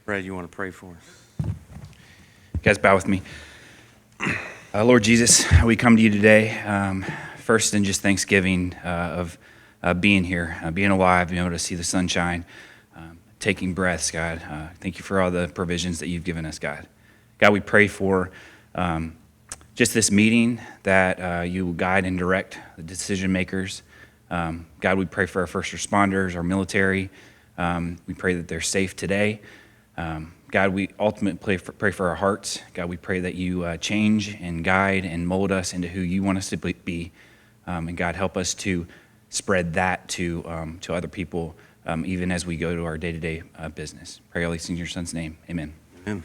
Brad, you want to pray for us? You guys, bow with me. Lord Jesus, we come to you today, first in just thanksgiving of being here, being alive, being able to see the sunshine, taking breaths, God. Thank you for all the provisions that you've given us, God. God, we pray for just this meeting, that you will guide and direct the decision makers. God, we pray for our first responders, our military. We pray that they're safe today. God, we ultimately pray for our hearts. God, we pray that you change and guide and mold us into who you want us to be. And God, help us to spread that to other people, even as we go to our day-to-day business. Pray all these in your son's name. Amen. Amen.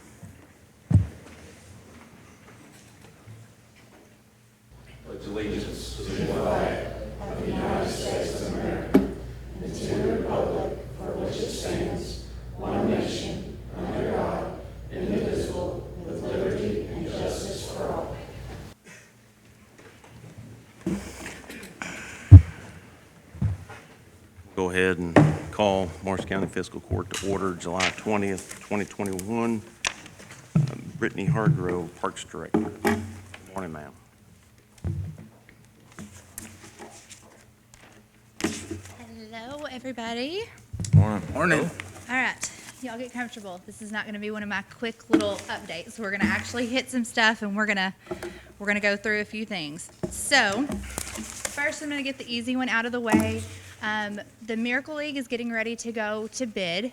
Pledge allegiance to the flag of the United States of America and to the republic for which it stands, one nation, under God, indivisible, with liberty and justice for all. Go ahead and call Morris County Fiscal Court to order July 20th, 2021. Brittany Hargrove, Parks Director. Good morning, ma'am. Hello, everybody. Morning. All right, y'all get comfortable. This is not going to be one of my quick little updates. We're going to actually hit some stuff, and we're gonna go through a few things. So, first, I'm going to get the easy one out of the way. The Miracle League is getting ready to go to bid.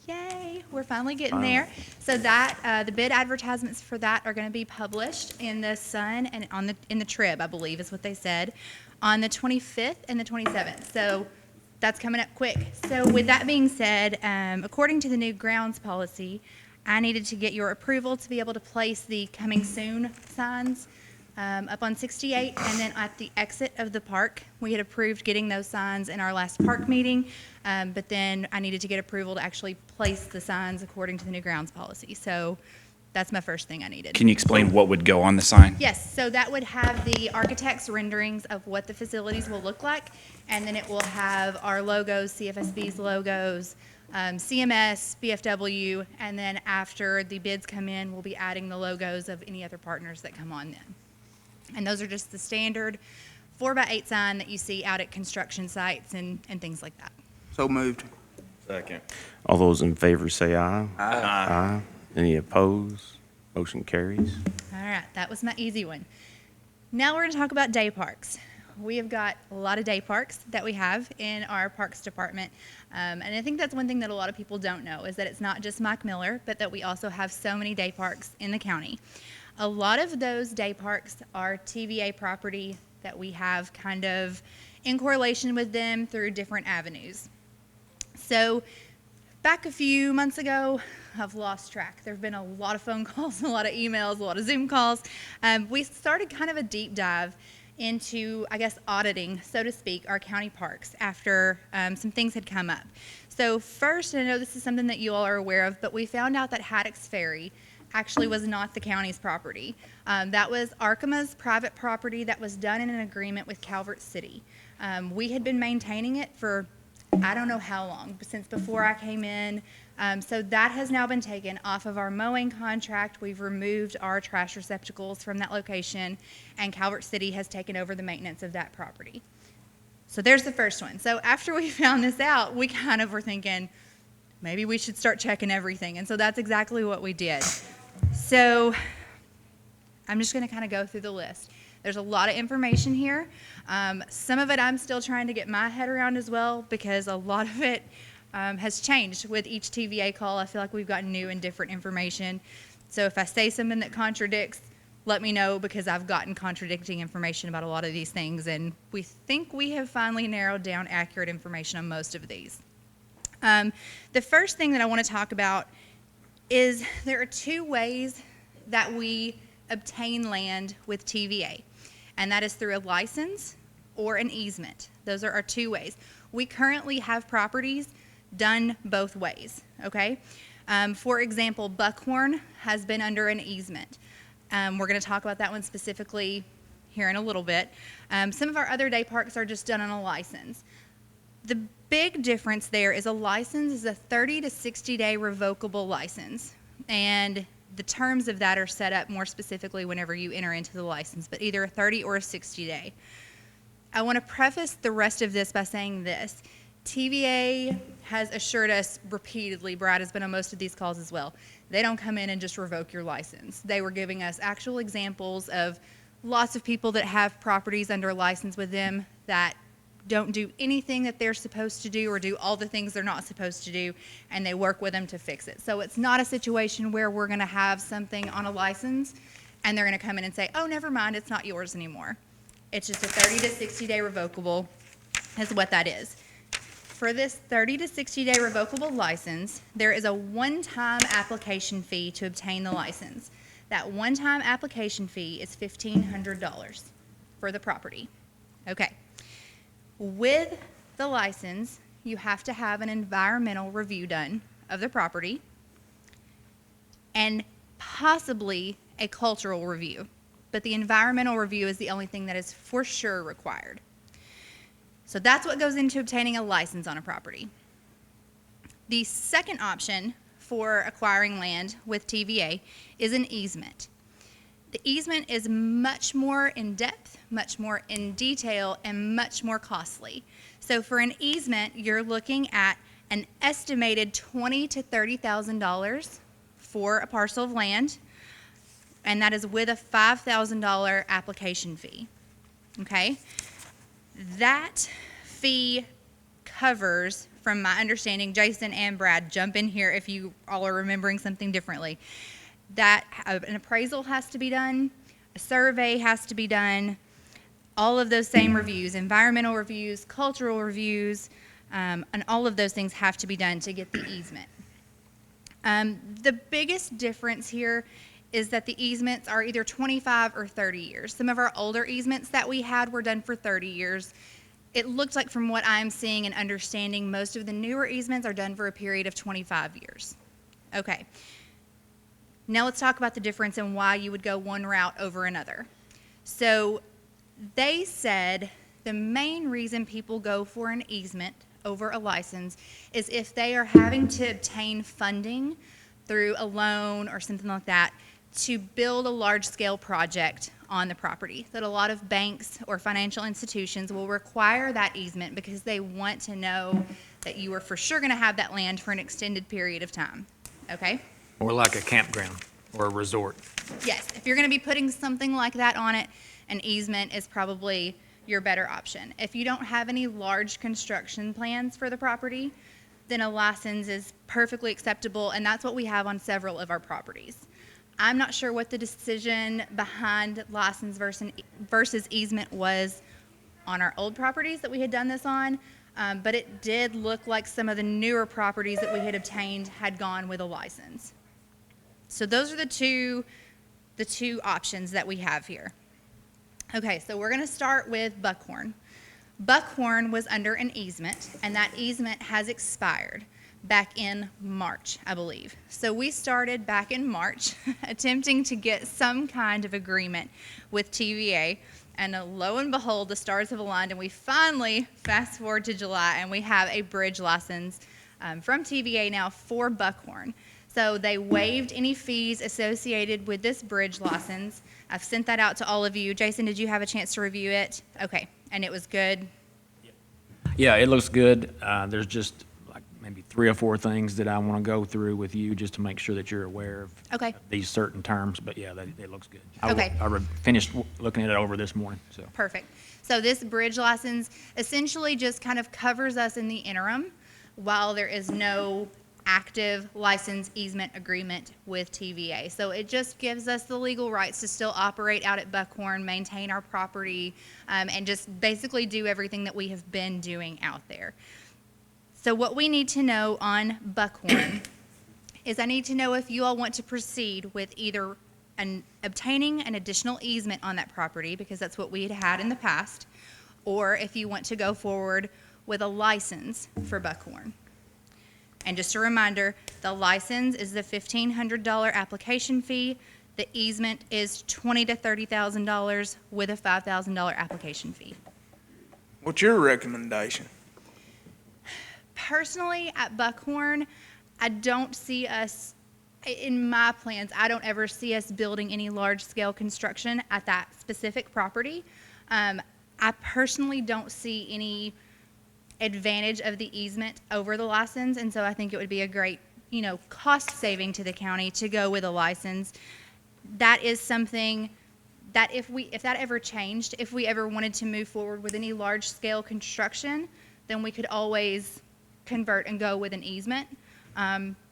Yay! We're finally getting there. So that the bid advertisements for that are going to be published in the Sun and in the Trib, I believe, is what they said, on the 25th and the 27th. So that's coming up quick. So with that being said, according to the new grounds policy, I needed to get your approval to be able to place the coming soon signs up on 68, and then at the exit of the park. We had approved getting those signs in our last park meeting, but then I needed to get approval to actually place the signs according to the new grounds policy. So that's my first thing I needed. Can you explain what would go on the sign? Yes, so that would have the architect's renderings of what the facilities will look like, and then it will have our logos, CFSB's logos, CMS, BFW, and then after the bids come in, we'll be adding the logos of any other partners that come on then. And those are just the standard 4x8 sign that you see out at construction sites and things like that. So moved. Second. All those in favor say aye. Aye. Any opposed? Motion carries. All right, that was my easy one. Now we're going to talk about day parks. We have got a lot of day parks that we have in our parks department. And I think that's one thing that a lot of people don't know, is that it's not just Mike Miller, but that we also have so many day parks in the county. A lot of those day parks are TVA property that we have kind of in correlation with them through different avenues. So back a few months ago, I've lost track. There have been a lot of phone calls, a lot of emails, a lot of Zoom calls. We started kind of a deep dive into, I guess, auditing, so to speak, our county parks after some things had come up. So first, and I know this is something that you all are aware of, but we found out that Haddock's Ferry actually was not the county's property. That was Arkema's private property that was done in an agreement with Calvert City. We had been maintaining it for I don't know how long, since before I came in. So that has now been taken off of our mowing contract. We've removed our trash receptacles from that location, and Calvert City has taken over the maintenance of that property. So there's the first one. So after we found this out, we kind of were thinking, maybe we should start checking everything. And so that's exactly what we did. So I'm just going to kind of go through the list. There's a lot of information here. Some of it I'm still trying to get my head around as well, because a lot of it has changed with each TVA call. I feel like we've gotten new and different information. So if I say something that contradicts, let me know, because I've gotten contradicting information about a lot of these things, and we think we have finally narrowed down accurate information on most of these. The first thing that I want to talk about is there are two ways that we obtain land with TVA, and that is through a license or an easement. Those are our two ways. We currently have properties done both ways, okay? For example, Buckhorn has been under an easement. We're going to talk about that one specifically here in a little bit. Some of our other day parks are just done on a license. The big difference there is a license is a 30 to 60-day revocable license. And the terms of that are set up more specifically whenever you enter into the license, but either a 30 or a 60-day. I want to preface the rest of this by saying this. TVA has assured us repeatedly, Brad has been on most of these calls as well, they don't come in and just revoke your license. They were giving us actual examples of lots of people that have properties under a license with them that don't do anything that they're supposed to do or do all the things they're not supposed to do, and they work with them to fix it. So it's not a situation where we're going to have something on a license and they're going to come in and say, oh, never mind, it's not yours anymore. It's just a 30 to 60-day revocable is what that is. For this 30 to 60-day revocable license, there is a one-time application fee to obtain the license. That one-time application fee is $1,500 for the property. Okay. With the license, you have to have an environmental review done of the property and possibly a cultural review. But the environmental review is the only thing that is for sure required. So that's what goes into obtaining a license on a property. The second option for acquiring land with TVA is an easement. The easement is much more in depth, much more in detail, and much more costly. So for an easement, you're looking at an estimated $20,000 to $30,000 for a parcel of land, and that is with a $5,000 application fee. Okay? That fee covers, from my understanding, Jason and Brad, jump in here if you all are remembering something differently, that an appraisal has to be done, a survey has to be done, all of those same reviews, environmental reviews, cultural reviews, and all of those things have to be done to get the easement. The biggest difference here is that the easements are either 25 or 30 years. Some of our older easements that we had were done for 30 years. It looked like, from what I'm seeing and understanding, most of the newer easements are done for a period of 25 years. Okay. Now let's talk about the difference in why you would go one route over another. So they said the main reason people go for an easement over a license is if they are having to obtain funding through a loan or something like that to build a large-scale project on the property, that a lot of banks or financial institutions will require that easement because they want to know that you are for sure going to have that land for an extended period of time. Okay? Or like a campground or a resort. Yes, if you're going to be putting something like that on it, an easement is probably your better option. If you don't have any large construction plans for the property, then a license is perfectly acceptable, and that's what we have on several of our properties. I'm not sure what the decision behind license versus easement was on our old properties that we had done this on, but it did look like some of the newer properties that we had obtained had gone with a license. So those are the two options that we have here. Okay, so we're going to start with Buckhorn. Buckhorn was under an easement, and that easement has expired back in March, I believe. So we started back in March attempting to get some kind of agreement with TVA, and lo and behold, the stars have aligned, and we finally fast forward to July, and we have a bridge license from TVA now for Buckhorn. So they waived any fees associated with this bridge license. I've sent that out to all of you. Jason, did you have a chance to review it? Okay, and it was good? Yeah, it looks good. There's just like maybe 3 or 4 things that I want to go through with you just to make sure that you're aware of Okay. these certain terms. But yeah, it looks good. Okay. I finished looking at it over this morning. So Perfect. So this bridge license essentially just kind of covers us in the interim while there is no active license easement agreement with TVA. So it just gives us the legal rights to still operate out at Buckhorn, maintain our property, and just basically do everything that we have been doing out there. So what we need to know on Buckhorn is I need to know if you all want to proceed with either obtaining an additional easement on that property, because that's what we had had in the past, or if you want to go forward with a license for Buckhorn. And just a reminder, the license is the $1,500 application fee. The easement is $20,000 to $30,000 with a $5,000 application fee. What's your recommendation? Personally, at Buckhorn, I don't see us, in my plans, I don't ever see us building any large-scale construction at that specific property. I personally don't see any advantage of the easement over the license, and so I think it would be a great, cost saving to the county to go with a license. That is something that if that ever changed, if we ever wanted to move forward with any large-scale construction, then we could always convert and go with an easement.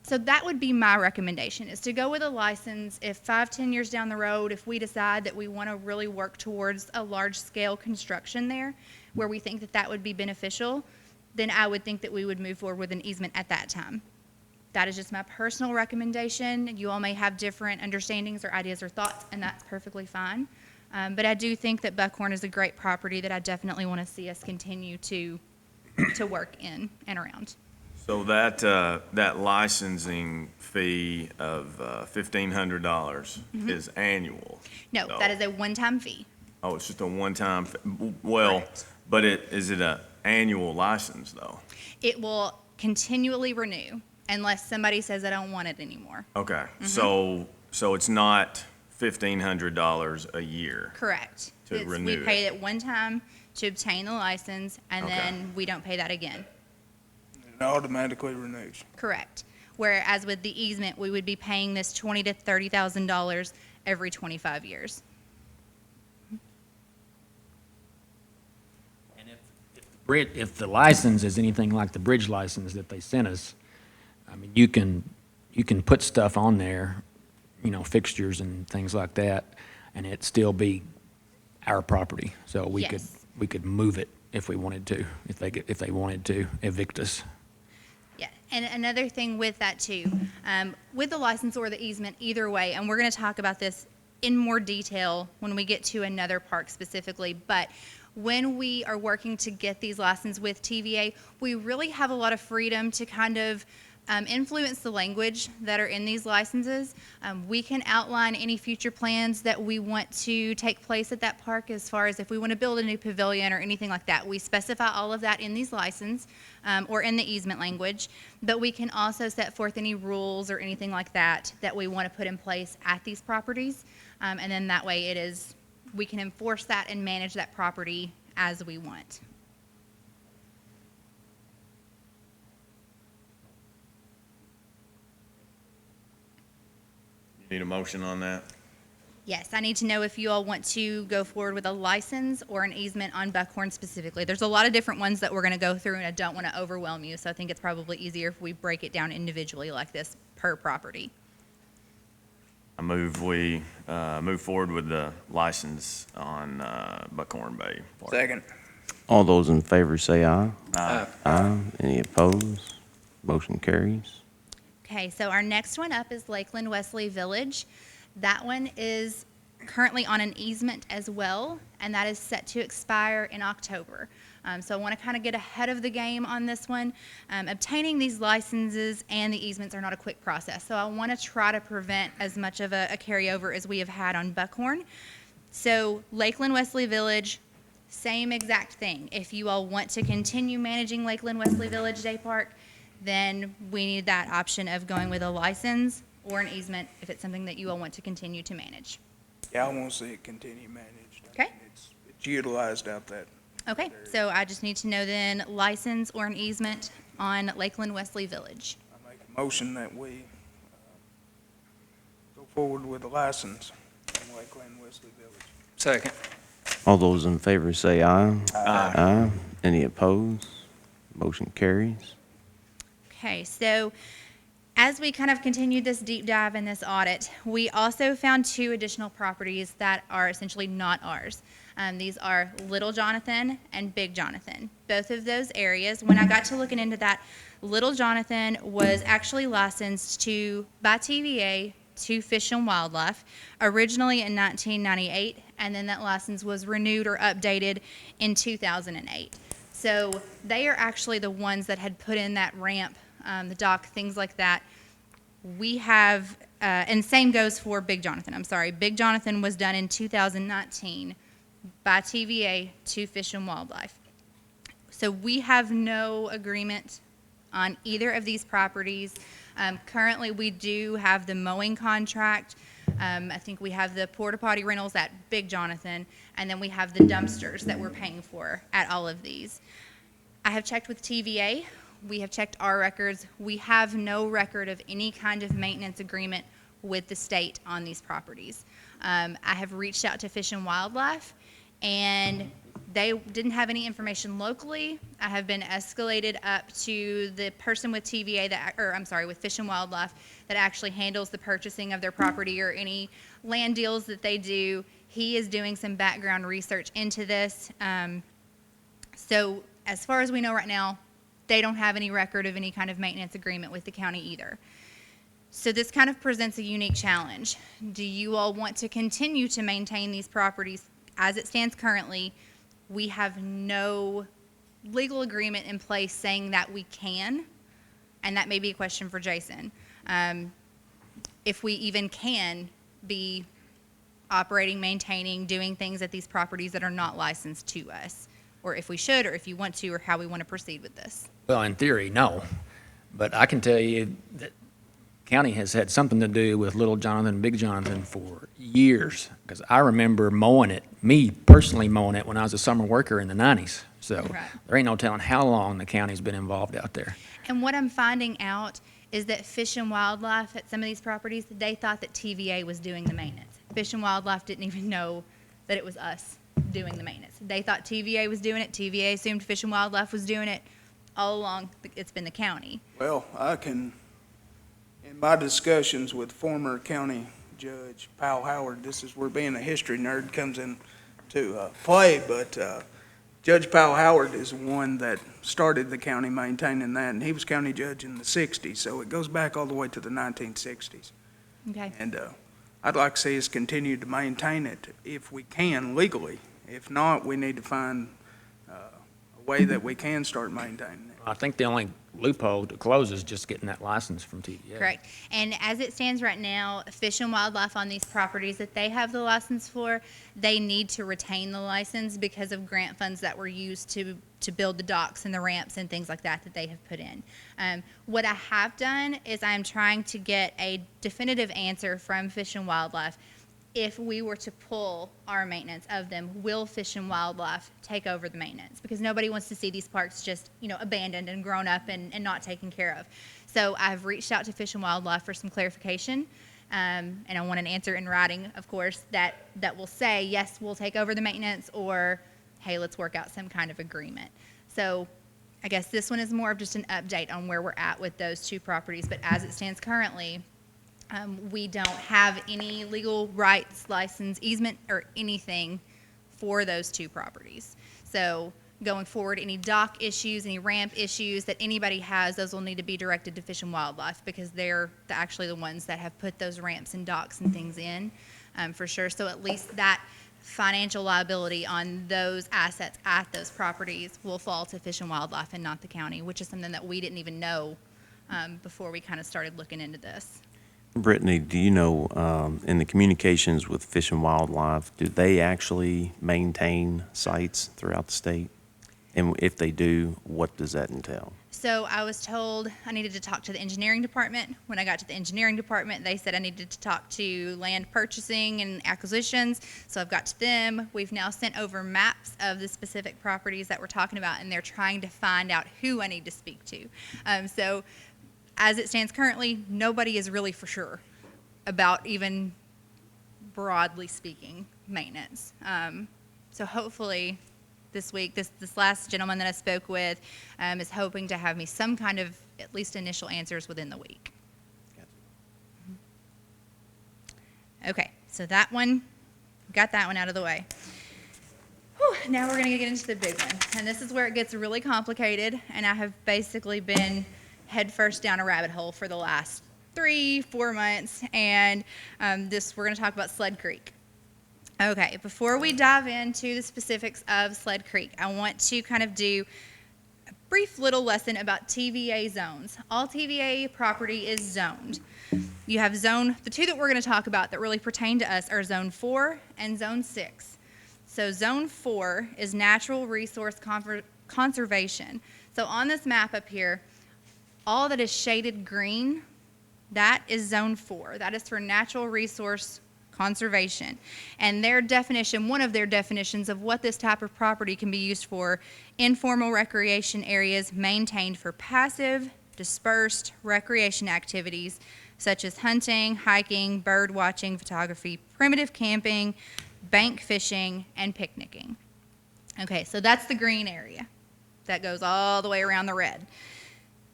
So that would be my recommendation, is to go with a license. If 5-10 years down the road, if we decide that we want to really work towards a large-scale construction there, where we think that that would be beneficial, then I would think that we would move forward with an easement at that time. That is just my personal recommendation. You all may have different understandings or ideas or thoughts, and that's perfectly fine. But I do think that Buckhorn is a great property that I definitely want to see us continue to work in and around. So that licensing fee of $1,500 is annual? No, that is a one-time fee. Oh, it's just a one-time, well, Correct. but is it an annual license, though? It will continually renew unless somebody says, I don't want it anymore. Okay, so it's not $1,500 a year? Correct. To renew We pay it. it one time to obtain the license, and Okay. then we don't pay that again. It automatically renews. Correct. Whereas with the easement, we would be paying this $20,000 to $30,000 every 25 years. And if the license is anything like the bridge license that they sent us, I mean, you can put stuff on there, fixtures and things like that, and it still be our property. So we Yes. could move it if we wanted to, if they wanted to evict us. Yeah, and another thing with that too, with the license or the easement, either way, and we're going to talk about this in more detail when we get to another park specifically, but when we are working to get these licenses with TVA, we really have a lot of freedom to kind of influence the language that are in these licenses. We can outline any future plans that we want to take place at that park, as far as if we want to build a new pavilion or anything like that. We specify all of that in these licenses or in the easement language, but we can also set forth any rules or anything like that that we want to put in place at these properties. And then that way we can enforce that and manage that property as we want. Need a motion on that? Yes, I need to know if you all want to go forward with a license or an easement on Buckhorn specifically. There's a lot of different ones that we're going to go through, and I don't want to overwhelm you, so I think it's probably easier if we break it down individually like this per property. I move we move forward with the license on Buckhorn Bay Park. Second. All those in favor say aye. Aye. Any opposed? Motion carries. Okay, so our next one up is Lakeland Wesley Village. That one is currently on an easement as well, and that is set to expire in October. So I want to kind of get ahead of the game on this one. Obtaining these licenses and the easements are not a quick process, so I want to try to prevent as much of a carryover as we have had on Buckhorn. So Lakeland Wesley Village, same exact thing. If you all want to continue managing Lakeland Wesley Village Day Park, then we need that option of going with a license or an easement if it's something that you all want to continue to manage. Yeah, I want to see it continue managed. Okay. It's utilized out that. Okay, so I just need to know then license or an easement on Lakeland Wesley Village. I make a motion that we go forward with a license in Lakeland Wesley Village. Second. All those in favor say aye. Aye. Any opposed? Motion carries. Okay, so as we kind of continued this deep dive in this audit, we also found 2 additional properties that are essentially not ours. These are Little Jonathan and Big Jonathan. Both of those areas, when I got to looking into that, Little Jonathan was actually licensed by TVA to Fish and Wildlife, originally in 1998, and then that license was renewed or updated in 2008. So they are actually the ones that had put in that ramp, the dock, things like that. We have, and same goes for Big Jonathan. I'm sorry, Big Jonathan was done in 2019 by TVA to Fish and Wildlife. So we have no agreement on either of these properties. Currently, we do have the mowing contract. I think we have the porta potty rentals at Big Jonathan, and then we have the dumpsters that we're paying for at all of these. I have checked with TVA. We have checked our records. We have no record of any kind of maintenance agreement with the state on these properties. I have reached out to Fish and Wildlife, and they didn't have any information locally. I have been escalated up to the person with TVA with Fish and Wildlife that actually handles the purchasing of their property or any land deals that they do. He is doing some background research into this. So as far as we know right now, they don't have any record of any kind of maintenance agreement with the county either. So this kind of presents a unique challenge. Do you all want to continue to maintain these properties as it stands currently? We have no legal agreement in place saying that we can, and that may be a question for Jason. If we even can be operating, maintaining, doing things at these properties that are not licensed to us, or if we should, or if you want to, or how we want to proceed with this. Well, in theory, no. But I can tell you that county has had something to do with Little Jonathan and Big Jonathan for years. Because I remember mowing it, me personally mowing it when I was a summer worker in the 90s. So Right. there ain't no telling how long the county's been involved out there. And what I'm finding out is that Fish and Wildlife at some of these properties, they thought that TVA was doing the maintenance. Fish and Wildlife didn't even know that it was us doing the maintenance. They thought TVA was doing it. TVA assumed Fish and Wildlife was doing it. All along, it's been the county. Well, in my discussions with former county judge Powell Howard, this is where being a history nerd comes in to play, but Judge Powell Howard is the one that started the county maintaining that, and he was county judge in the 60s, so it goes back all the way to the 1960s. Okay. And I'd like to see us continue to maintain it if we can legally. If not, we need to find a way that we can start maintaining it. I think the only loophole to close is just getting that license from TVA. Correct. And as it stands right now, Fish and Wildlife on these properties that they have the license for, they need to retain the license because of grant funds that were used to build the docks and the ramps and things like that that they have put in. What I have done is I'm trying to get a definitive answer from Fish and Wildlife. If we were to pull our maintenance of them, will Fish and Wildlife take over the maintenance? Because nobody wants to see these parks just, abandoned and grown up and not taken care of. So I've reached out to Fish and Wildlife for some clarification, and I want an answer in writing, of course, that will say, yes, we'll take over the maintenance, or, hey, let's work out some kind of agreement. So I guess this one is more of just an update on where we're at with those two properties, but as it stands currently, we don't have any legal rights, license, easement, or anything for those two properties. So going forward, any dock issues, any ramp issues that anybody has, those will need to be directed to Fish and Wildlife because they're actually the ones that have put those ramps and docks and things in, for sure. So at least that financial liability on those assets at those properties will fall to Fish and Wildlife and not the county, which is something that we didn't even know before we kind of started looking into this. Brittany, do you know, in the communications with Fish and Wildlife, do they actually maintain sites throughout the state? And if they do, what does that entail? So I was told I needed to talk to the engineering department. When I got to the engineering department, they said I needed to talk to land purchasing and acquisitions. So I've got to them. We've now sent over maps of the specific properties that we're talking about, and they're trying to find out who I need to speak to. So as it stands currently, nobody is really for sure about even broadly speaking maintenance. So hopefully this week, this last gentleman that I spoke with is hoping to have me some kind of at least initial answers within the week. Okay, so that one, got that one out of the way. Whew, now we're going to get into the big one. And this is where it gets really complicated, and I have basically been head first down a rabbit hole for the last 3-4 months, and we're going to talk about Sled Creek. Okay, before we dive into the specifics of Sled Creek, I want to kind of do a brief little lesson about TVA zones. All TVA property is zoned. You have the two that we're going to talk about that really pertain to us are Zone 4 and Zone 6. So Zone 4 is natural resource conservation. So on this map up here, all that is shaded green, that is Zone 4. That is for natural resource conservation. And their definition, one of their definitions of what this type of property can be used for, informal recreation areas maintained for passive, dispersed recreation activities such as hunting, hiking, bird watching, photography, primitive camping, bank fishing, and picnicking. Okay, so that's the green area. That goes all the way around the red.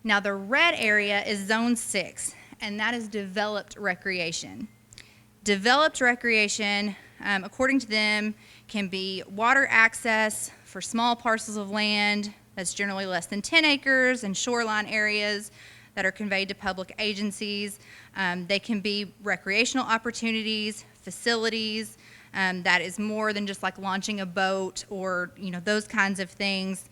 Now the red area is Zone 6, and that is developed recreation. Developed recreation, according to them, can be water access for small parcels of land that's generally less than 10 acres and shoreline areas that are conveyed to public agencies. They can be recreational opportunities, facilities, that is more than just like launching a boat or, those kinds of things.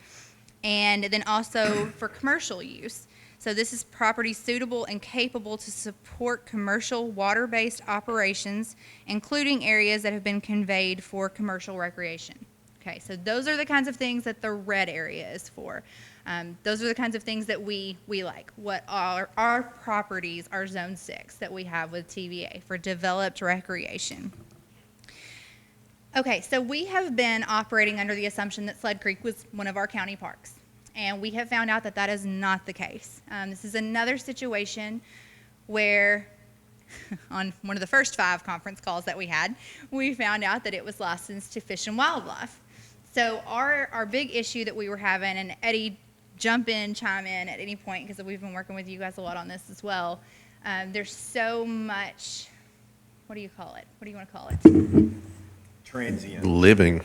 And then also for commercial use. So this is property suitable and capable to support commercial water-based operations, including areas that have been conveyed for commercial recreation. Okay, so those are the kinds of things that the red area is for. Those are the kinds of things that we like. What are our properties are Zone 6 that we have with TVA for developed recreation. Okay, so we have been operating under the assumption that Sled Creek was one of our county parks. And we have found out that that is not the case. This is another situation where on one of the first 5 conference calls that we had, we found out that it was licensed to Fish and Wildlife. So our big issue that we were having, and Eddie, chime in at any point, because we've been working with you guys a lot on this as well. There's so much, what do you call it? What do you want to call it? Transient. Living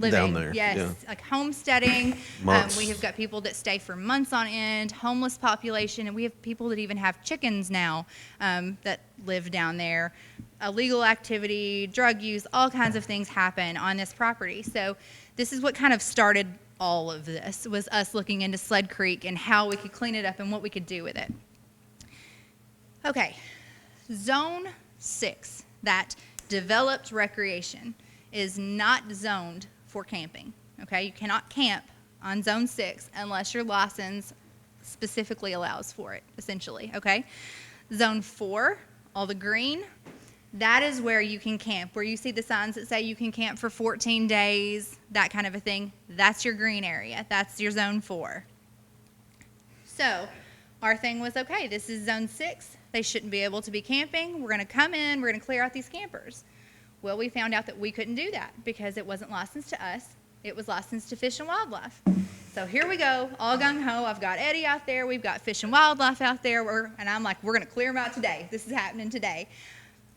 down there. Yes, Yeah. like homesteading. Months. We have got people that stay for months on end, homeless population, and we have people that even have chickens now that live down there. Illegal activity, drug use, all kinds of things happen on this property. So this is what kind of started all of this, was us looking into Sled Creek and how we could clean it up and what we could do with it. Okay, Zone 6, that developed recreation, is not zoned for camping. Okay, you cannot camp on Zone 6 unless your license specifically allows for it, essentially. Okay, Zone 4, all the green, that is where you can camp, where you see the signs that say you can camp for 14 days, that kind of a thing. That's your green area. That's your Zone 4. So our thing was, okay, this is Zone 6. They shouldn't be able to be camping. We're going to come in. We're going to clear out these campers. Well, we found out that we couldn't do that because it wasn't licensed to us. It was licensed to Fish and Wildlife. So here we go, all gung-ho. I've got Eddie out there. We've got Fish and Wildlife out there. And I'm like, we're going to clear them out today. This is happening today.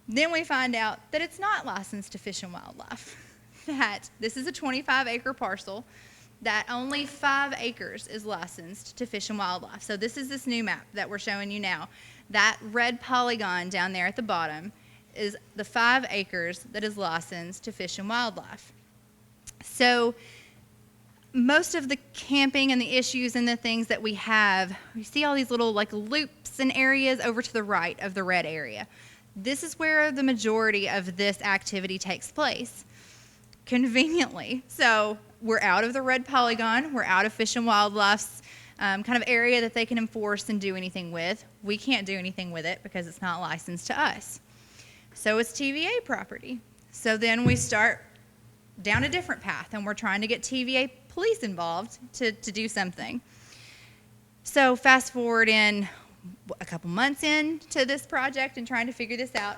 Then we find out that it's not licensed to Fish and Wildlife. That this is a 25-acre parcel, that only 5 acres is licensed to Fish and Wildlife. So this is this new map that we're showing you now. That red polygon down there at the bottom is the 5 acres that is licensed to Fish and Wildlife. So most of the camping and the issues and the things that we have, we see all these little like loops and areas over to the right of the red area. This is where the majority of this activity takes place, conveniently. So we're out of the red polygon, we're out of Fish and Wildlife's kind of area that they can enforce and do anything with. We can't do anything with it because it's not licensed to us. So it's TVA property. So then we start down a different path, and we're trying to get TVA police involved to do something. So fast forward in a couple months into this project and trying to figure this out.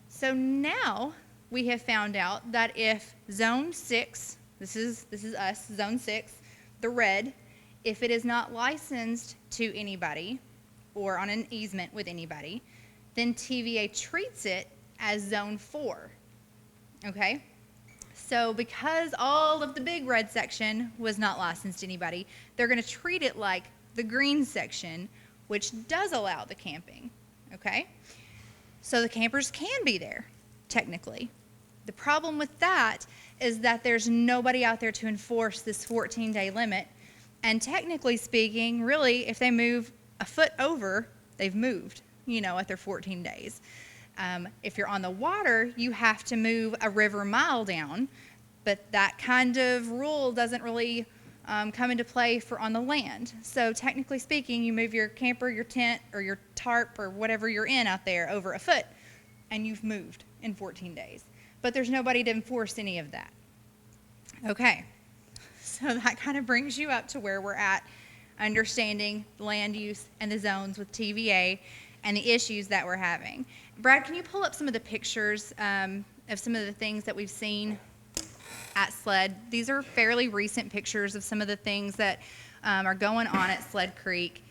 So now we have found out that if Zone 6, this is us, Zone 6, the red, if it is not licensed to anybody or on an easement with anybody, then TVA treats it as Zone 4, okay? So because all of the big red section was not licensed to anybody, they're going to treat it like the green section, which does allow the camping, okay? So the campers can be there, technically. The problem with that is that there's nobody out there to enforce this 14-day limit, and technically speaking, really, if they move a foot over, they've moved, at their 14 days. If you're on the water, you have to move a river mile down, but that kind of rule doesn't really come into play for on the land. So technically speaking, you move your camper, your tent, or your tarp, or whatever you're in out there over a foot, and you've moved in 14 days. But there's nobody to enforce any of that. Okay, so that kind of brings you up to where we're at, understanding land use and the zones with TVA and the issues that we're having. Brad, can you pull up some of the pictures of some of the things that we've seen at Sled? These are fairly recent pictures of some of the things that are going on at Sled Creek.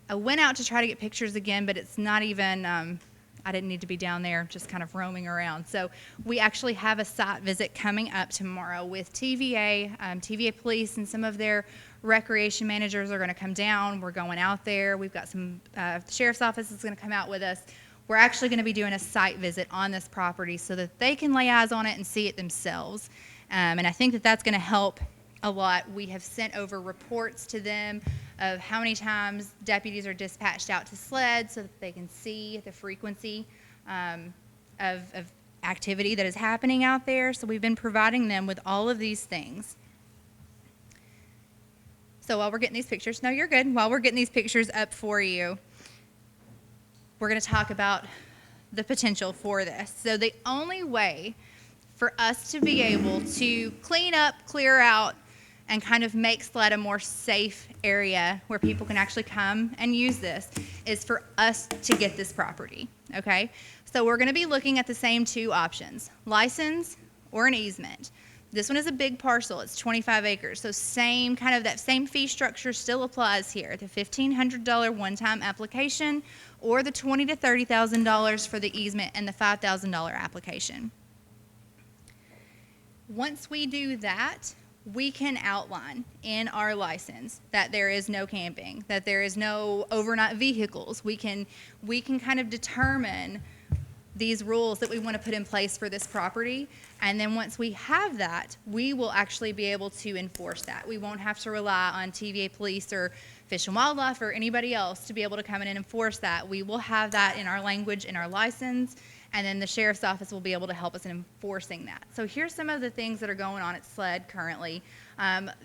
I went out to try to get pictures again, but it's not even, I didn't need to be down there, just kind of roaming around. So we actually have a site visit coming up tomorrow with TVA. TVA police and some of their recreation managers are going to come down. We're going out there. We've got some, the sheriff's office is going to come out with us. We're actually going to be doing a site visit on this property so that they can lay eyes on it and see it themselves. And I think that that's going to help a lot. We have sent over reports to them of how many times deputies are dispatched out to Sled so that they can see the frequency of activity that is happening out there. So we've been providing them with all of these things. So while we're getting these pictures, no, you're good. While we're getting these pictures up for you, we're going to talk about the potential for this. So the only way for us to be able to clean up, clear out, and kind of make Sled a more safe area where people can actually come and use this is for us to get this property, okay? So we're going to be looking at the same two options, license or an easement. This one is a big parcel. It's 25 acres. So same kind of that same fee structure still applies here. The $1,500 one-time application or the $20,000 to $30,000 for the easement and the $5,000 application. Once we do that, we can outline in our license that there is no camping, that there is no overnight vehicles. We can kind of determine these rules that we want to put in place for this property. And then once we have that, we will actually be able to enforce that. We won't have to rely on TVA police or Fish and Wildlife or anybody else to be able to come in and enforce that. We will have that in our language, in our license, and then the sheriff's office will be able to help us in enforcing that. So here's some of the things that are going on at Sled currently.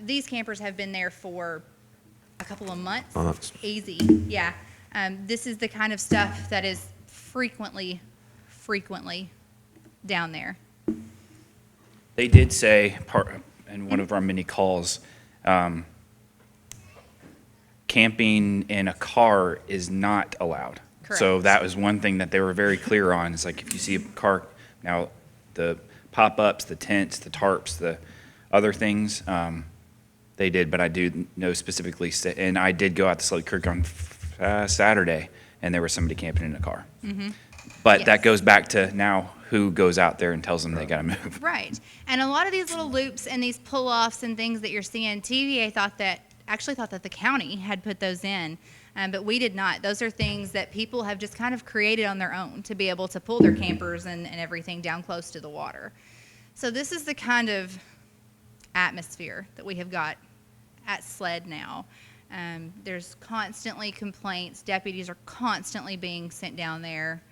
These campers have been there for a couple of months. Easy, yeah. This is the kind of stuff that is frequently down there. They did say, in one of our mini calls, camping in a car is not allowed. Correct. So that was one thing that they were very clear on. It's like if you see a car, now the pop-ups, the tents, the tarps, the other things, they did, but I do know specifically, and I did go out to Sled Creek on Saturday, and there was somebody camping in a car. Mm-hmm. But Yes. that goes back to now who goes out there and tells them they got to move. Right. And a lot of these little loops and these pull-offs and things that you're seeing, TVA thought that the county had put those in, but we did not. Those are things that people have just kind of created on their own to be able to pull their campers and everything down close to the water. So this is the kind of atmosphere that we have got at Sled now. There's constantly complaints. Deputies are constantly being sent down there.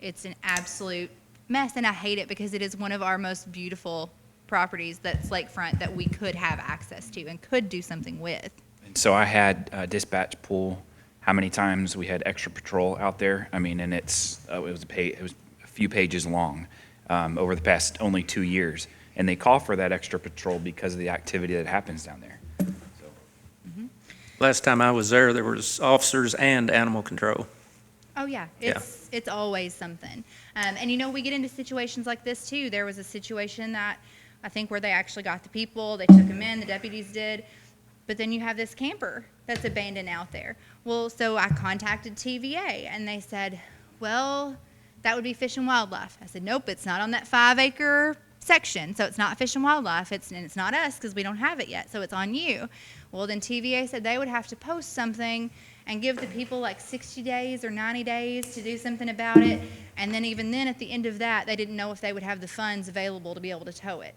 It's an absolute mess, and I hate it because it is one of our most beautiful properties that's lakefront that we could have access to and could do something with. And so I had dispatch pull how many times we had extra patrol out there. I mean, and it was a few pages long over the past only 2 years. And they call for that extra patrol because of the activity that happens down there. So. Mm-hmm. Last time I was there was officers and animal control. Oh, yeah. It's always something. And, we get into situations like this, too. There was a situation that I think where they actually got the people. They took them in. The deputies did. But then you have this camper that's abandoned out there. Well, so I contacted TVA, and they said, well, that would be Fish and Wildlife. I said, nope, it's not on that 5-acre section, so it's not Fish and Wildlife. It's not us because we don't have it yet, so it's on you. Well, then TVA said they would have to post something and give the people like 60 days or 90 days to do something about it. And then even then, at the end of that, they didn't know if they would have the funds available to be able to tow it.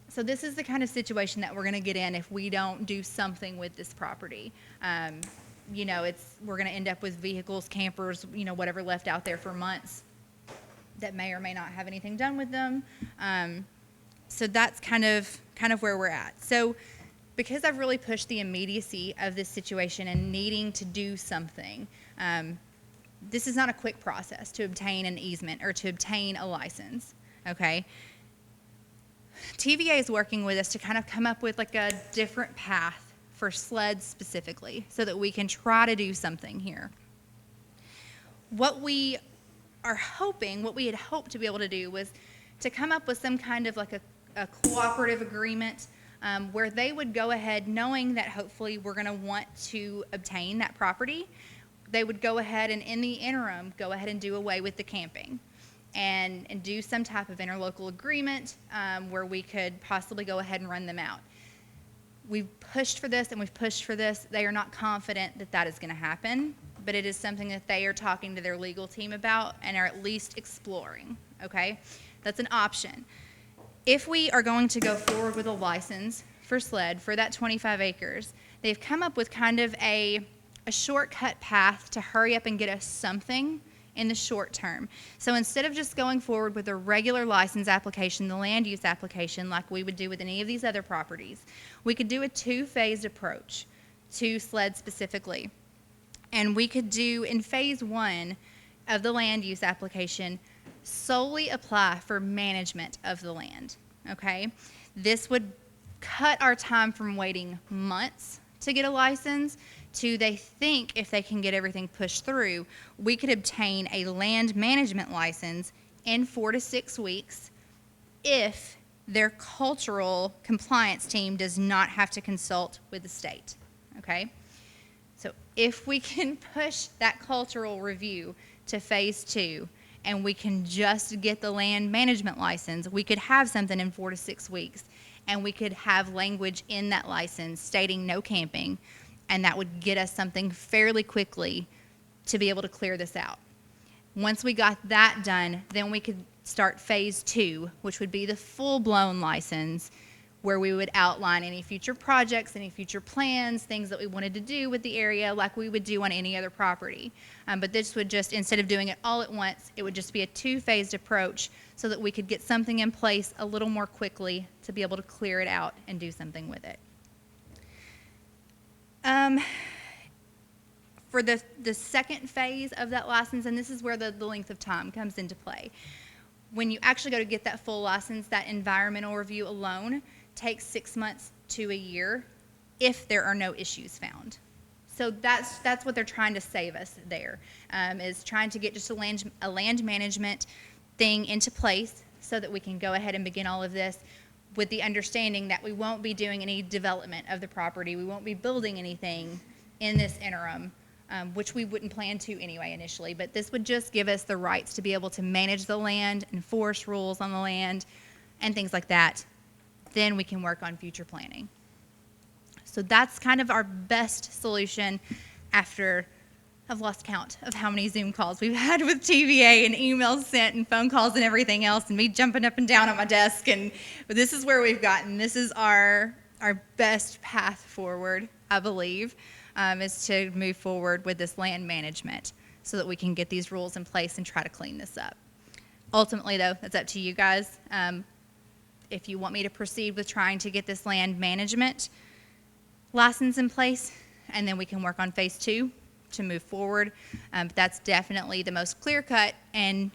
So this is the kind of situation that we're going to get in if we don't do something with this property. We're going to end up with vehicles, campers, whatever left out there for months that may or may not have anything done with them. So that's kind of where we're at. So because I've really pushed the immediacy of this situation and needing to do something, this is not a quick process to obtain an easement or to obtain a license, okay? TVA is working with us to kind of come up with like a different path for sleds specifically so that we can try to do something here. What we had hoped to be able to do was to come up with some kind of like a cooperative agreement where they would go ahead, knowing that hopefully we're going to want to obtain that property, they would go ahead and in the interim go ahead and do away with the camping and do some type of interlocal agreement where we could possibly go ahead and run them out. We've pushed for this and we've pushed for this. They are not confident that that is going to happen, but it is something that they are talking to their legal team about and are at least exploring, okay? That's an option. If we are going to go forward with a license for Sled for that 25 acres, they've come up with kind of a shortcut path to hurry up and get us something in the short term. So instead of just going forward with a regular license application, the land use application, like we would do with any of these other properties, we could do a two-phased approach to Sled specifically. And we could do in phase 1 of the land use application, solely apply for management of the land, okay? This would cut our time from waiting months to get a license to they think if they can get everything pushed through, we could obtain a land management license in 4 to 6 weeks if their cultural compliance team does not have to consult with the state, okay? So if we can push that cultural review to phase 2 and we can just get the land management license, we could have something in 4 to 6 weeks and we could have language in that license stating no camping, and that would get us something fairly quickly to be able to clear this out. Once we got that done, then we could start phase 2, which would be the full-blown license, where we would outline any future projects, any future plans, things that we wanted to do with the area like we would do on any other property. But this would just, instead of doing it all at once, it would just be a two-phased approach so that we could get something in place a little more quickly to be able to clear it out and do something with it. For the second phase of that license, and this is where the length of time comes into play. When you actually go to get that full license, that environmental review alone takes 6 months to a year if there are no issues found. So that's what they're trying to save us there, is trying to get just a land management thing into place so that we can go ahead and begin all of this with the understanding that we won't be doing any development of the property. We won't be building anything in this interim, which we wouldn't plan to anyway initially. But this would just give us the rights to be able to manage the land, enforce rules on the land, and things like that. Then we can work on future planning. So that's kind of our best solution after I've lost count of how many Zoom calls we've had with TVA and emails sent and phone calls and everything else, and me jumping up and down on my desk. And this is where we've gotten. This is our best path forward, I believe, is to move forward with this land management so that we can get these rules in place and try to clean this up. Ultimately, though, it's up to you guys. If you want me to proceed with trying to get this land management license in place, and then we can work on phase 2 to move forward. But that's definitely the most clear-cut and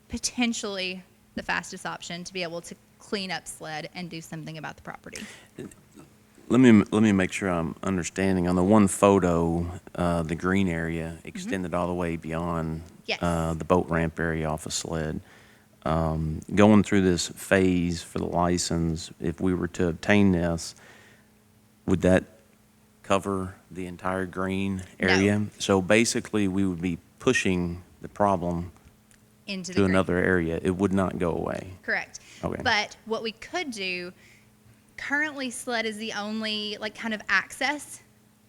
potentially the fastest option to be able to clean up Sled and do something about the property. Let me make sure I'm understanding. On the one photo, the green area extended all the way beyond Yes. The boat ramp area off of Sled. Going through this phase for the license, if we were to obtain this, would that cover the entire green area? No. So basically, we would be pushing the problem Into the to green. another area. It would not go away. Correct. Okay. But what we could do, currently Sled is the only kind of access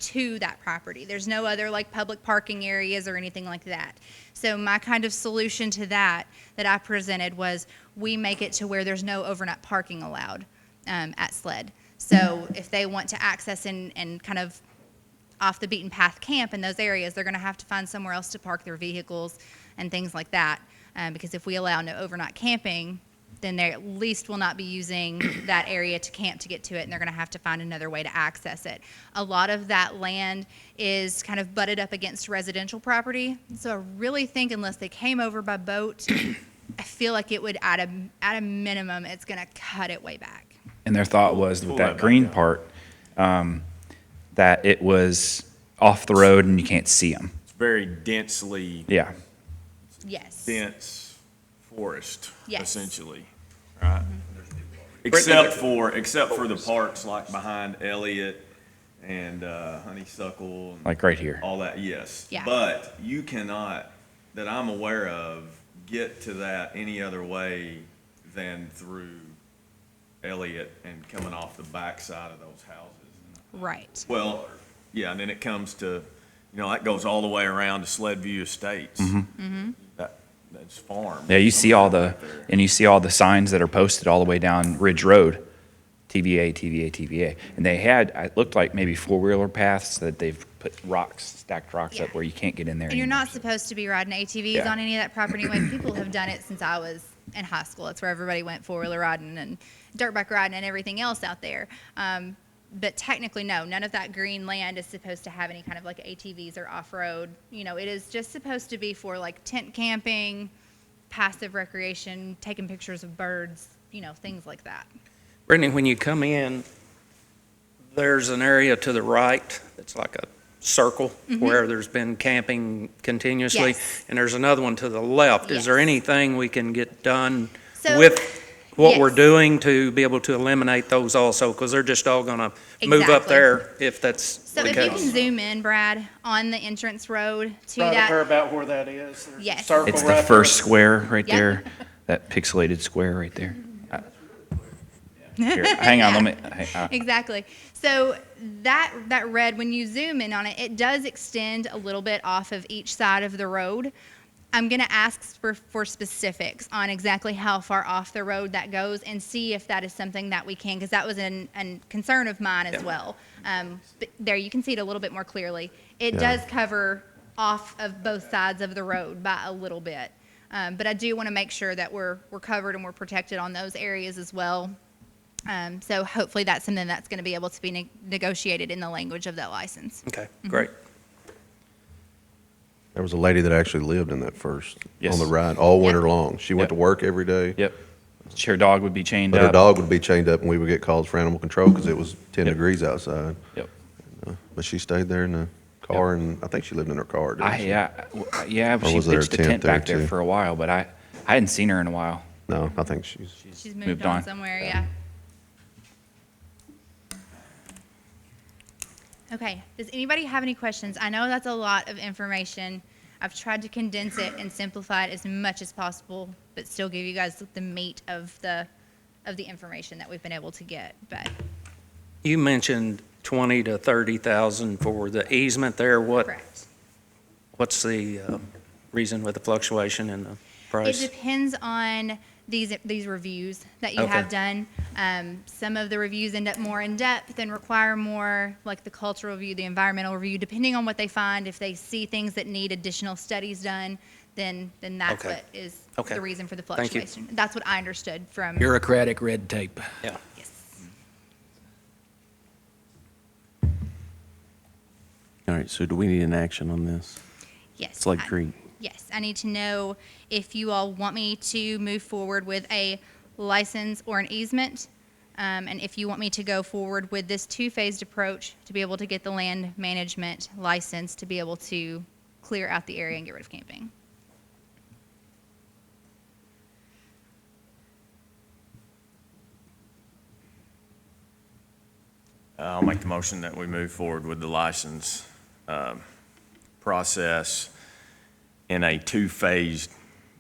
to that property. There's no other public parking areas or anything like that. So my kind of solution to that I presented was we make it to where there's no overnight parking allowed at Sled. So if they want to access and kind of off the beaten path camp in those areas, they're going to have to find somewhere else to park their vehicles and things like that. Because if we allow no overnight camping, then they at least will not be using that area to camp to get to it, and they're going to have to find another way to access it. A lot of that land is kind of butted up against residential property, so I really think unless they came over by boat, I feel like it would, at a minimum, it's going to cut it way back. And their thought was with Pull that that green back part, that it was off the road and you can't see them. It's very densely, Yeah. Yes. dense forest, Yes. essentially, right? Except for the parks like behind Elliott and Honeysuckle. And Like right here. all that, yes. Yeah. But you cannot, that I'm aware of, get to that any other way than through Elliott and coming off the backside of those houses. Right. Well, yeah, and then it comes to, that goes all the way around to Sled View Estates. That's farm. Yeah, you see all the signs that are posted all the way down Ridge Road, TVA, TVA, TVA. And they had, it looked like maybe four-wheeler paths that they've put stacked rocks up Yeah. where you can't get in there And you're anymore. not supposed to be riding ATVs Yeah. on any of that property anyway. People have done it since I was in high school. It's where everybody went four-wheeler riding and dirt bike riding and everything else out there. But technically, no, none of that green land is supposed to have any kind of like ATVs or off-road. It is just supposed to be for like tent camping, passive recreation, taking pictures of birds, things like that. Brittany, when you come in, there's an area to the right that's like a circle where there's been camping continuously. Yes. And there's another one to the left. Is there Yes. anything we can get done So- with what we're Yes. doing to be able to eliminate those also? Because they're just all going to move up Exactly. there if that's So the if you can case. zoom in, Brad, on the entrance road to Right up there that. about where that is. There's a Yes. circle It's right the there. first square right Yep. there, that pixelated square right there. Here, hang on, let me, Exactly. So that red, when you zoom in on it, it does extend a little bit off of each side of the road. I'm going to ask for specifics on exactly how far off the road that goes and see if that is something that we can, because that was a concern of mine as well. But there, you can see it a little bit more clearly. It does cover off of both sides of the road by a little bit. But I do want to make sure that we're covered and we're protected on those areas as well. So hopefully that's something that's going to be able to be negotiated in the language of that license. Okay, great. There was a lady that actually lived in that first, Yes. on the ride, all winter Yep. long. She went Yep. to work every day. yep. Her dog would be chained But her up. dog would be chained up and we would get calls for animal control because it was 10 Yep. degrees outside. Yep. But she stayed there in the car and I think she lived in her car, didn't she? Yeah, Or she was there a pitched a tent tent there back there too? for a while, but I hadn't seen her in a while. No, I think she's, She's moved moved on on. somewhere, yeah. Okay, does anybody have any questions? I know that's a lot of information. I've tried to condense it and simplify it as much as possible, but still give you guys the meat of the information that we've been able to get, but You mentioned 20 to 30,000 for the easement there. correct. What's the reason with the fluctuation in the It price? depends on these reviews that you Okay. have done. Some of the reviews end up more in-depth and require more, like the cultural review, the environmental review, depending on what they find. If they see things that need additional studies done, then that's Okay. what is Okay. the reason for the Thank you. fluctuation. That's what I understood from. Bureaucratic red tape. Yeah. Yes. All right, so do we need an action on this? Yes. Sled I- Creek. Yes, I need to know if you all want me to move forward with a license or an easement, and if you want me to go forward with this two-phased approach to be able to get the land management license to be able to clear out the area and get rid of camping. I'll make the motion that we move forward with the license process in a two-phased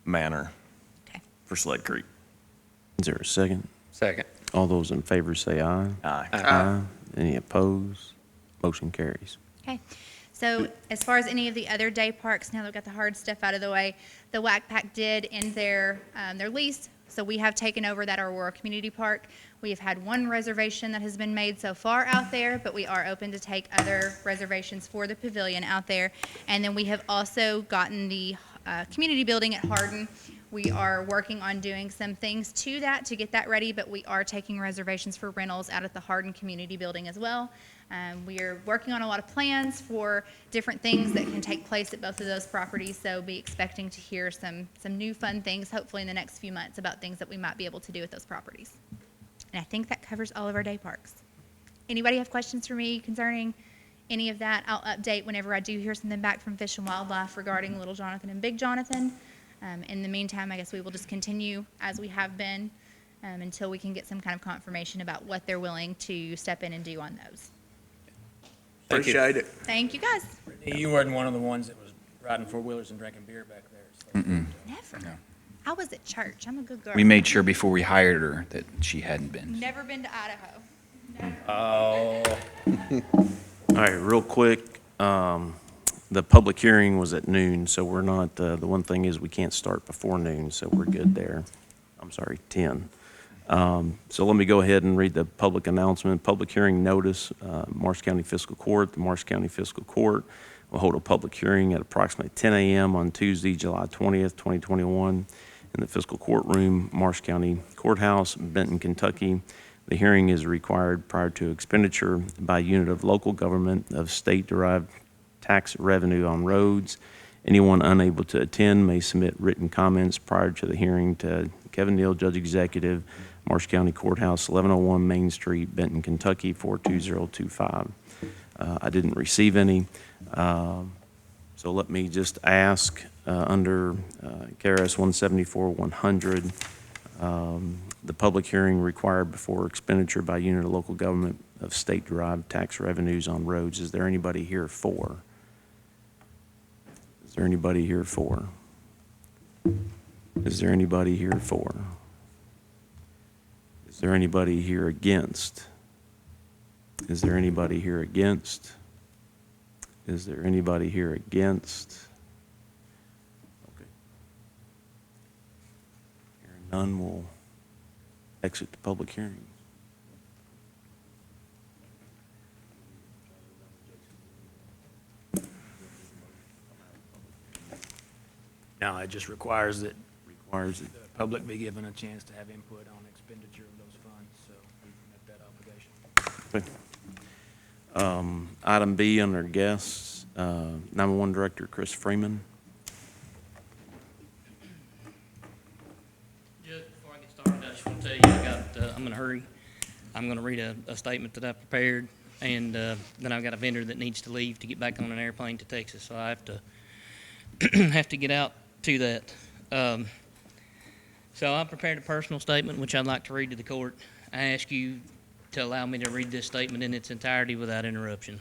manner Okay. for Sled Creek. Is there a second? Second. All those in favor say aye. Aye. Aye. Any opposed? Motion carries. Okay. So as far as any of the other day parks, now that we've got the hard stuff out of the way, the WAC Pack did end their lease. So we have taken over that Aurora Community Park. We have had one reservation that has been made so far out there, but we are open to take other reservations for the pavilion out there. And then we have also gotten the community building at Hardin. We are working on doing some things to that to get that ready, but we are taking reservations for rentals out at the Hardin Community Building as well. We are working on a lot of plans for different things that can take place at both of those properties, so be expecting to hear some new fun things, hopefully in the next few months, about things that we might be able to do with those properties. And I think that covers all of our day parks. Anybody have questions for me concerning any of that? I'll update whenever I do hear something back from Fish and Wildlife regarding Little Jonathan and Big Jonathan. In the meantime, I guess we will just continue as we have been until we can get some kind of confirmation about what they're willing to step in and do on those. Thank you. Appreciate it. Thank you, guys. You weren't one of the ones that was riding four-wheelers and drinking beer back there. So. Never. No. I was at church. I'm a good girl. We made sure before we hired her that she hadn't been. Never been to Idaho. Never. Oh. All right, real quick, the public hearing was at noon, so we're not, the one thing is we can't start before noon, so we're good there. I'm sorry, 10. So let me go ahead and read the public announcement. Public hearing notice, Marsh County Fiscal Court. The Marsh County Fiscal Court will hold a public hearing at approximately 10 a.m. on Tuesday, July 20th, 2021, in the Fiscal Courtroom, Marsh County Courthouse, Benton, Kentucky. The hearing is required prior to expenditure by unit of local government of state-derived tax revenue on roads. Anyone unable to attend may submit written comments prior to the hearing to Kevin Neal, Judge Executive, Marsh County Courthouse, 1101 Main Street, Benton, Kentucky, 42025. I didn't receive any, so let me just ask under KRS 174-100, the public hearing required before expenditure by unit of local government of state-derived tax revenues on roads. Is there anybody here for? Is there anybody here for? Is there anybody here for? Is there anybody here against? Is there anybody here against? Is there anybody here against? Okay. Hearing none, we'll exit the public hearing. Now, it just requires that Requires it. the public be given a chance to have input on expenditure of those funds, so we can make that obligation. Item B under guests, 911 Director Chris Freeman. Judge, before I get started, I just want to tell you, I'm in a hurry. I'm going to read a statement that I prepared, and then I've got a vendor that needs to leave to get back on an airplane to Texas, so I have to get out to that. So I prepared a personal statement, which I'd like to read to the court. I ask you to allow me to read this statement in its entirety without interruption.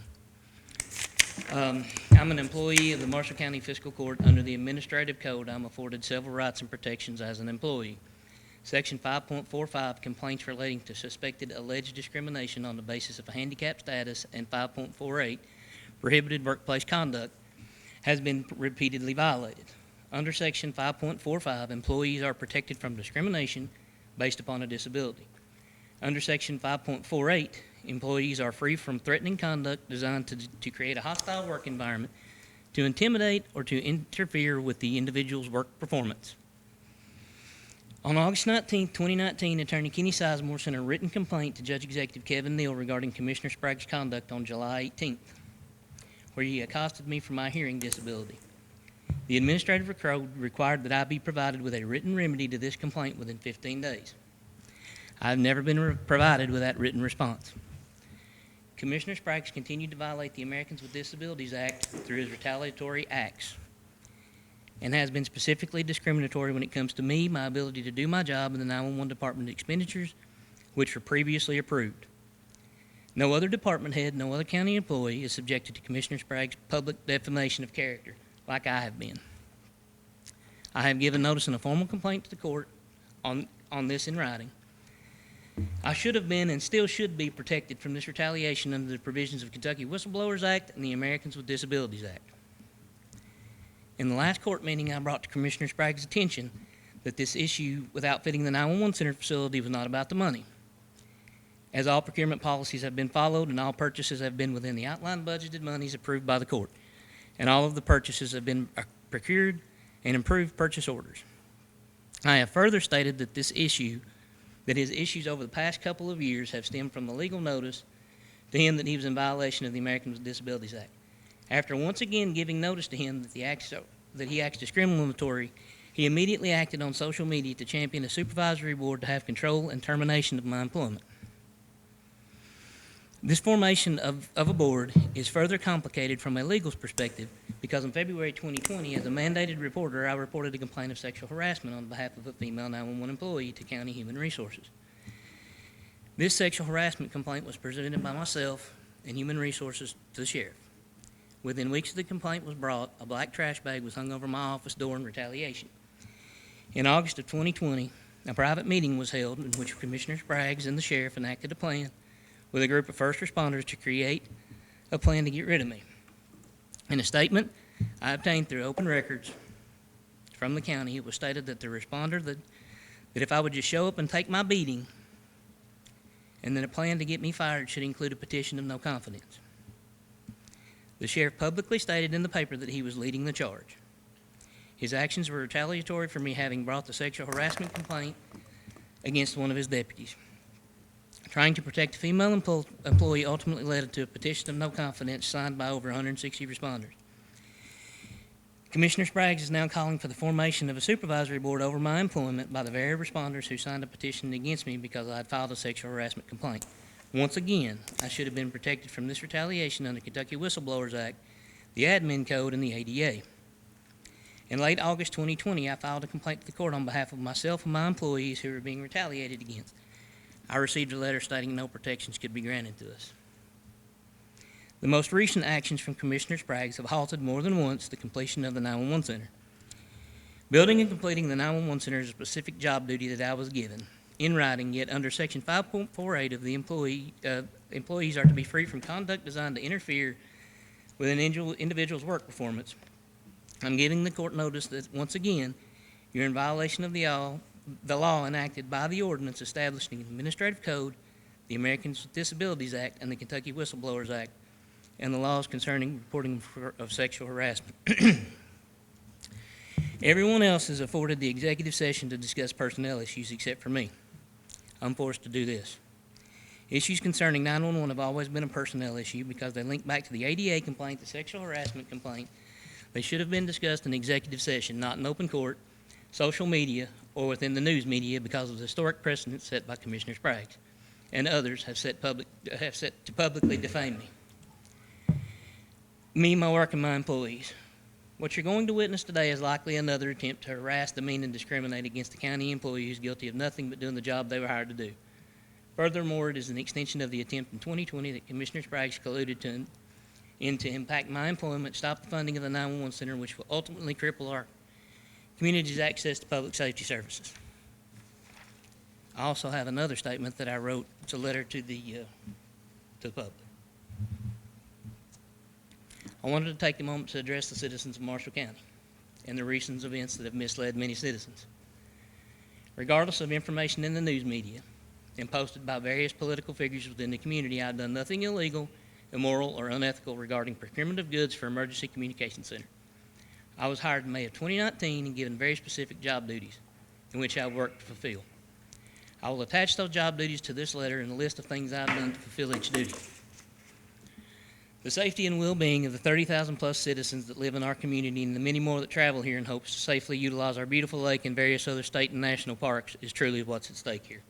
I'm an employee of the Marshall County Fiscal Court. Under the Administrative Code, I'm afforded several rights and protections as an employee. Section 5.45, complaints relating to suspected alleged discrimination on the basis of a handicap status, and 5.48, prohibited workplace conduct, has been repeatedly violated. Under Section 5.45, employees are protected from discrimination based upon a disability. Under Section 5.48, employees are free from threatening conduct designed to create a hostile work environment, to intimidate, or to interfere with the individual's work performance. On August 19, 2019, Attorney Kenny Sizemore sent a written complaint to Judge Executive Kevin Neal regarding Commissioner Sprague's conduct on July 18th, where he accosted me for my hearing disability. The Administrative Code required that I be provided with a written remedy to this complaint within 15 days. I have never been provided with that written response. Commissioner Sprague continued to violate the Americans with Disabilities Act through his retaliatory acts, and has been specifically discriminatory when it comes to me, my ability to do my job in the 911 department expenditures, which were previously approved. No other department head, no other county employee is subjected to Commissioner Sprague's public defamation of character like I have been. I have given notice in a formal complaint to the court on this in writing. I should have been and still should be protected from this retaliation under the provisions of Kentucky Whistleblowers Act and the Americans with Disabilities Act. In the last court meeting, I brought to Commissioner Sprague's attention that this issue with outfitting the 911 center facility was not about the money, as all procurement policies have been followed and all purchases have been within the outlined budgeted monies approved by the court, and all of the purchases have been procured and improved purchase orders. I have further stated that his issues over the past couple of years have stemmed from the legal notice to him that he was in violation of the Americans with Disabilities Act. After once again giving notice to him that he acts discriminatory, he immediately acted on social media to champion a supervisory board to have control and termination of my employment. This formation of a board is further complicated from a legal perspective because in February 2020, as a mandated reporter, I reported a complaint of sexual harassment on behalf of a female 911 employee to County Human Resources. This sexual harassment complaint was presented by myself and Human Resources to the sheriff. Within weeks of the complaint was brought, a black trash bag was hung over my office door in retaliation. In August of 2020, a private meeting was held in which Commissioner Spraggs and the sheriff enacted a plan with a group of first responders to create a plan to get rid of me. In a statement I obtained through open records from the county, it was stated that the responder that if I would just show up and take my beating, and then a plan to get me fired should include a petition of no confidence. The sheriff publicly stated in the paper that he was leading the charge. His actions were retaliatory for me having brought the sexual harassment complaint against one of his deputies. Trying to protect a female employee ultimately led to a petition of no confidence signed by over 160 responders. Commissioner Spraggs is now calling for the formation of a supervisory board over my employment by the very responders who signed a petition against me because I had filed a sexual harassment complaint. Once again, I should have been protected from this retaliation under Kentucky Whistleblowers Act, the Admin Code, and the ADA. In late August 2020, I filed a complaint to the court on behalf of myself and my employees who were being retaliated against. I received a letter stating no protections could be granted to us. The most recent actions from Commissioner Spraggs have halted more than once the completion of the 911 Center. Building and completing the 911 Center is a specific job duty that I was given in writing, yet under Section 5.48 of the employees are to be free from conduct designed to interfere with an individual's work performance. I'm giving the court notice that, once again, you're in violation of the law enacted by the ordinance establishing the Administrative Code, the Americans with Disabilities Act, and the Kentucky Whistleblowers Act, and the laws concerning reporting of sexual harassment. Everyone else is afforded the executive session to discuss personnel issues except for me. I'm forced to do this. Issues concerning 911 have always been a personnel issue because they link back to the ADA complaint, the sexual harassment complaint. They should have been discussed in executive session, not in open court, social media, or within the news media because of the historic precedent set by Commissioner Spraggs, and others have set to publicly defame me, my work, and my employees. What you're going to witness today is likely another attempt to harass, demean, and discriminate against a county employee who's guilty of nothing but doing the job they were hired to do. Furthermore, it is an extension of the attempt in 2020 that Commissioner Spraggs colluded to impact my employment, stop the funding of the 911 Center, which will ultimately cripple our community's access to public safety services. I also have another statement that I wrote. It's a letter to the public. I wanted to take a moment to address the citizens of Marshall County and the recent events that have misled many citizens. Regardless of information in the news media and posted by various political figures within the community, I have done nothing illegal, immoral, or unethical regarding procurement of goods for Emergency Communication Center. I was hired in May of 2019 and given very specific job duties in which I worked to fulfill. I will attach those job duties to this letter and a list of things I've done to fulfill each duty. The safety and well-being of the 30,000 plus citizens that live in our community and the many more that travel here in hopes to safely utilize our beautiful lake and various other state and national parks is truly what's at stake here.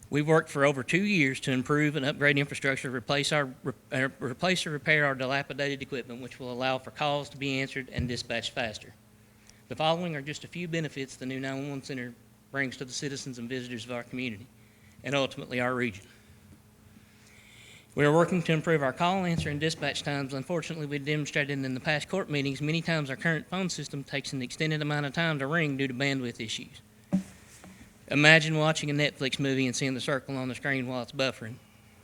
We've worked for over 2 years to improve and upgrade infrastructure, replace or repair our dilapidated equipment, which will allow for calls to be answered and dispatched faster. The following are just a few benefits the new 911 Center brings to the citizens and visitors of our community, and ultimately our region. We are working to improve our call, answer, and dispatch times. Unfortunately, we've demonstrated in the past court meetings many times our current phone system takes an extended amount of time to ring due to bandwidth issues. Imagine watching a Netflix movie and seeing the circle on the screen while it's buffering.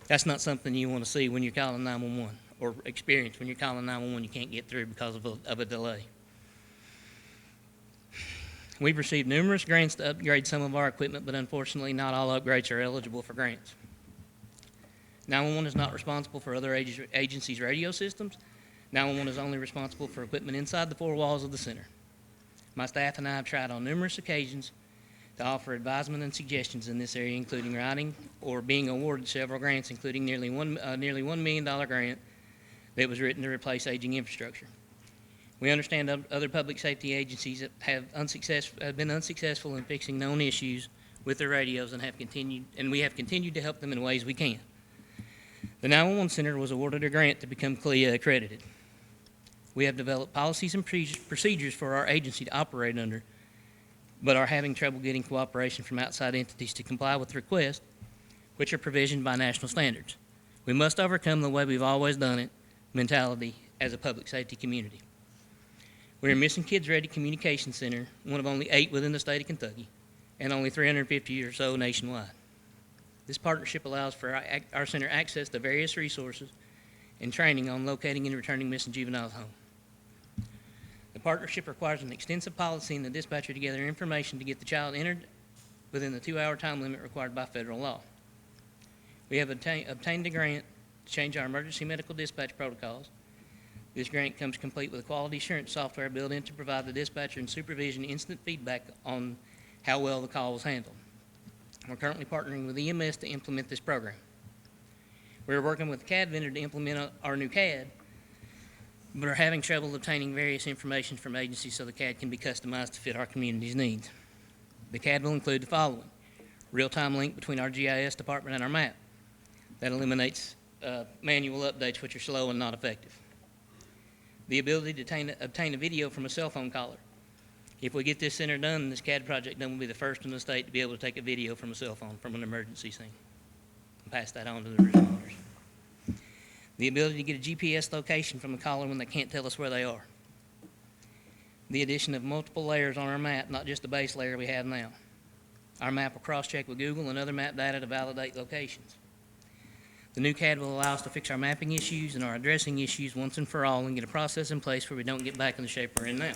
That's not something you want to see when you're calling 911, or experience when you're calling 911 you can't get through because of a delay. We've received numerous grants to upgrade some of our equipment, but unfortunately not all upgrades are eligible for grants. 911 is not responsible for other agencies' radio systems. 911 is only responsible for equipment inside the four walls of the center. My staff and I have tried on numerous occasions to offer advisement and suggestions in this area, including writing or being awarded several grants, including nearly $1 million grant that was written to replace aging infrastructure. We understand other public safety agencies that have been unsuccessful in fixing known issues with their radios and we have continued to help them in ways we can. The 911 Center was awarded a grant to become CLIA accredited. We have developed policies and procedures for our agency to operate under, but are having trouble getting cooperation from outside entities to comply with requests, which are provisioned by national standards. We must overcome the way we've always done it mentality as a public safety community. We are Missing Kids Ready Communication Center, one of only 8 within the state of Kentucky, and only 350 or so nationwide. This partnership allows for our center access to various resources and training on locating and returning missing juveniles home. The partnership requires an extensive policy and the dispatcher to gather information to get the child entered within the 2-hour time limit required by federal law. We have obtained a grant to change our emergency medical dispatch protocols. This grant comes complete with a quality assurance software built in to provide the dispatcher and supervision instant feedback on how well the call was handled. We're currently partnering with EMS to implement this program. We're working with a CAD vendor to implement our new CAD, but are having trouble obtaining various information from agencies so the CAD can be customized to fit our community's needs. The CAD will include the following: real-time link between our GIS department and our map. That eliminates manual updates, which are slow and not effective. The ability to obtain a video from a cell phone caller. If we get this center done, this CAD project done, will be the first in the state to be able to take a video from a cell phone from an emergency scene and pass that on to the responders. The ability to get a GPS location from a caller when they can't tell us where they are. The addition of multiple layers on our map, not just the base layer we have now. Our map will cross-check with Google and other map data to validate locations. The new CAD will allow us to fix our mapping issues and our addressing issues once and for all and get a process in place where we don't get back in the shape we're in now.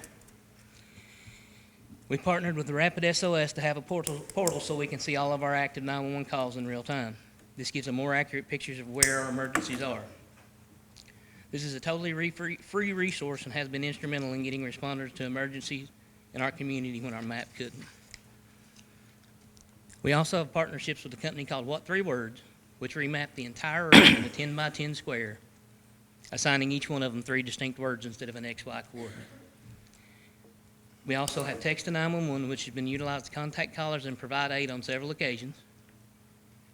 We partnered with the Rapid SOS to have a portal so we can see all of our active 911 calls in real time. This gives a more accurate pictures of where our emergencies are. This is a totally free resource and has been instrumental in getting responders to emergencies in our community when our map couldn't. We also have partnerships with a company called What 3 Words, which remap the entire Earth in a 10 by 10 square, assigning each one of them 3 distinct words instead of an XY coordinate. We also have Text to 911, which has been utilized to contact callers and provide aid on several occasions.